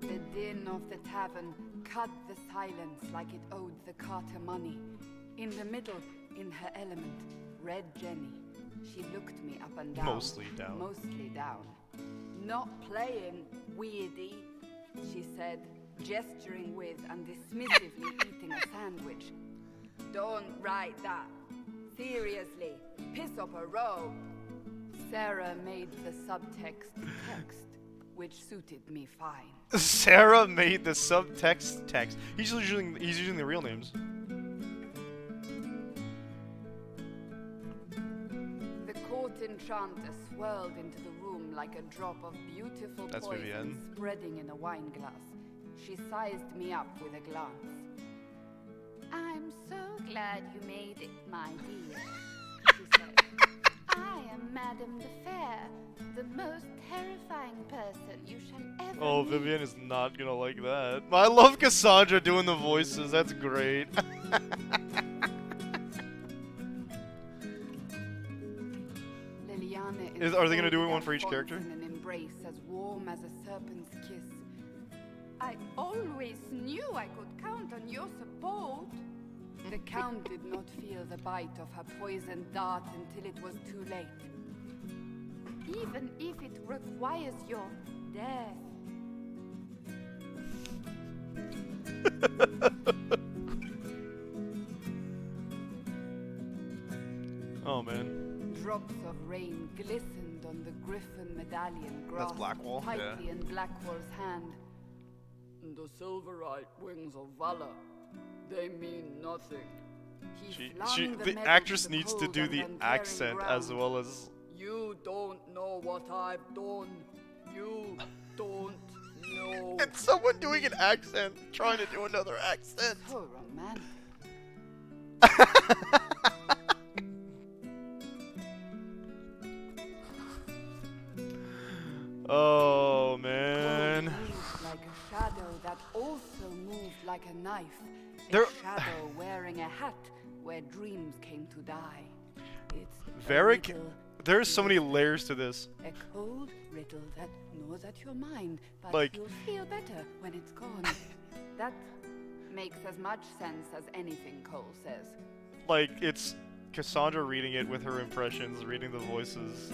The din of the tavern cut the silence like it owed the carter money. In the middle, in her element, Red Jenny. She looked me up and down. Mostly down. Mostly down. Not playing, weirdy, she said, gesturing with and dismissively eating a sandwich. Don't write that. Seriously, piss up a row. Sarah made the subtext text, which suited me fine. Sarah made the subtext text. He's using the real names. The court enchanter swirled into the room like a drop of beautiful That's poison Vivienne. spreading in a wine glass. She sized me up with a glance. I'm so glad you made it, my dear, she said. I am Madame the Fair, the most terrifying person you shall ever Oh, meet. Vivienne is not gonna like that. I love Cassandra doing the voices. That's great. Liliana Are they gonna do enfolded one for each Alphonse character? in an embrace as warm as a serpent's kiss. I always knew I could count on your support. The Count did not feel the bite of her poisoned dart until it was too late. Even if it requires your death. Oh man. Drops of rain glistened on the griffin medallion grasped Blackwall, tightly yeah. in Blackwall's hand. The silverite wings of valor, they mean nothing. He flung The medal actress to the needs to cold do and the uncaring accent as ground. well as. You don't know what I've done. You don't know. And someone doing an accent, trying to do another accent. So romantic. Oh man. Like a shadow that also a hat where dreams came to die. It's a Varric, riddle, there's so many layers to this. a cold riddle that gnaws at your mind, but Like- you'll feel better when it's gone. That makes as much sense as anything Cole says. Like, it's Cassandra reading it with her impressions, reading the voices,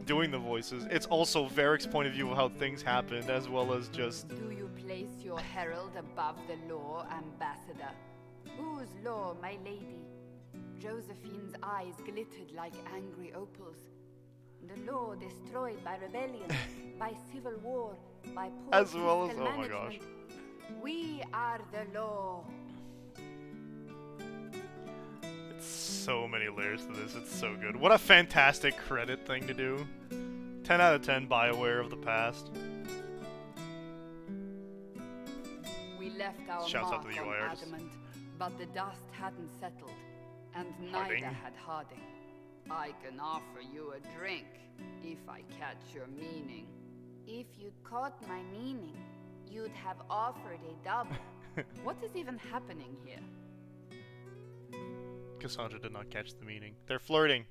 doing the voices. It's also Varric's point of view of how things happened, as well as just... Do you place your herald above the law, ambassador? Whose law, my lady? Josephine's eyes glittered like angry opals. The law destroyed by rebellion, by civil war, by poor As well as... fiscal oh my gosh. management. We are the law. It's so many layers to this, it's so good. What a fantastic credit thing to do. 10 out of 10 BioWare of the past. We left our Shouts out mark to the on UI artists. Adamant, but the dust hadn't settled, and Harding. neither had Harding. I can offer you a drink, if I catch your meaning. If you caught my meaning, you'd have offered a double. What is even happening here? Cassandra did not catch the meaning. They're flirting.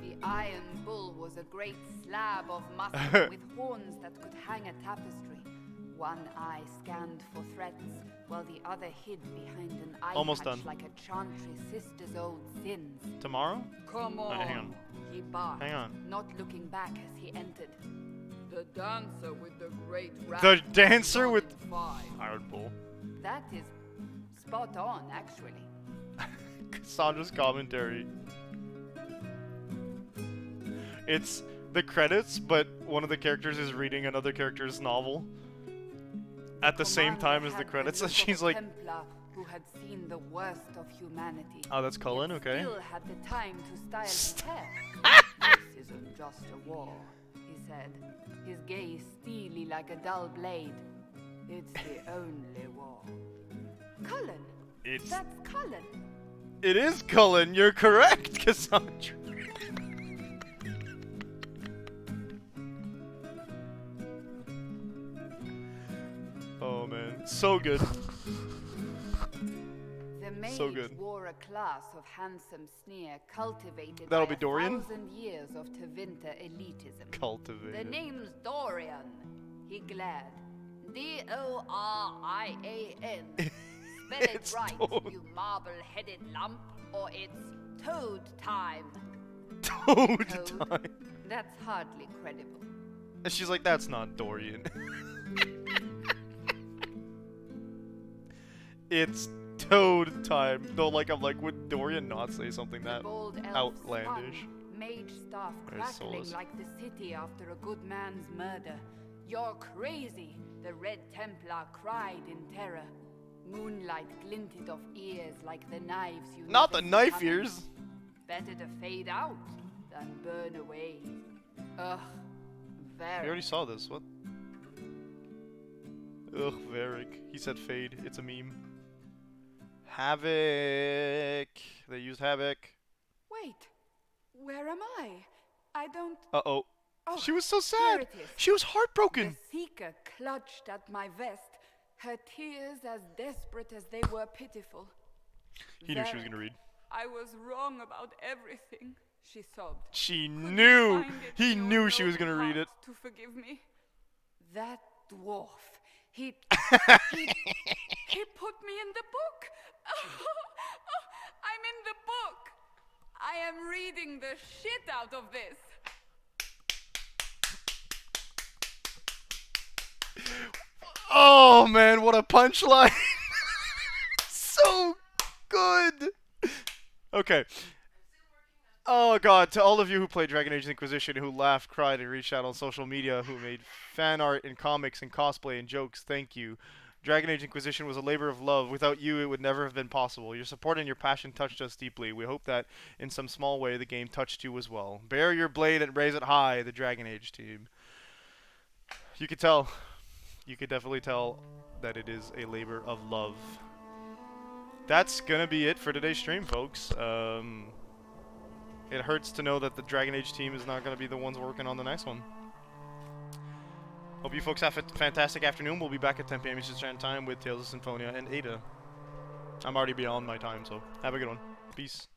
The Iron Bull was a great slab of muscle with horns that could hang a tapestry. One eye scanned for threats, while the other hid behind an eye Almost patch done. like a chantry sister's old sins. Tomorrow? Come on, Hang on. he barked, Hang on. not looking back as he entered. The dancer with the great The dancer with... five. Iron Bull. That is spot on, actually. Cassandra's commentary. It's the credits, but one of the characters is reading another character's novel at the same time as the credits, and she's like, Templar who had seen the worst of humanity. oh, that's Cullen, okay. Still had the time to style his hair. This isn't just a war, he said, his gaze steely like a dull blade. It's the only war. Cullen! It's... That's Cullen! It is Cullen, you're correct, Cassandra. Oh man, so good. The mage So good. wore a class of handsome sneer cultivated That'll by be Dorian? 1,000 years of Tevinter elitism. Cultivated. The name's Dorian. He glared. D-O-R-I-A-N. Spell it It's right, Toad. you marble-headed lump, or it's Toad time. Toad time. That's hardly credible. And she's like, that's not Dorian. It's Toad time. Though, like, I'm like, would Dorian not say something that Bold elf outlandish? spun, mage staff There's crackling Solus. like the city after a good man's murder. You're crazy, the Red Templar cried in terror. Moonlight glinted off ears like the knives you Not never the see knife coming. ears. Better to fade out than burn away. Ugh, We very. already saw this. What? Ugh, Varric. He said fade. It's a meme. Havoc. They used Havoc. Wait, where am I? I don't. Uh-oh. Oh, She was so here sad. it is. She was heartbroken. The Seeker clutched at my vest, her tears as desperate as they were pitiful. He knew she was Varric, gonna read. I was wrong about everything, she sobbed. She Could you knew. find it He in your knew she was noble gonna read it. heart to forgive me? That dwarf. He put me in the book. I'm in the book. I am reading the shit out of this. Oh man, what a punchline! So good. Okay. Oh god, to all of you who played Dragon Age Inquisition, who laughed, cried, and reached out on social media, who made fan art and comics and cosplay and jokes, thank you. Dragon Age Inquisition was a labor of love. Without you, it would never have been possible. Your support and your passion touched us deeply. We hope that, in some small way, the game touched you as well. Bear your blade and raise it high, the Dragon Age team. You could tell. You could definitely tell that it is a labor of love. That's gonna be it for today's stream, folks. It hurts to know that the Dragon Age team is not gonna be the ones working on the next one. Hope you folks have a fantastic afternoon. We'll be back at 10 p.m. Eastern Standard Time with Tales of Symphonia and Ada. I'm already beyond my time, so have a good one. Peace.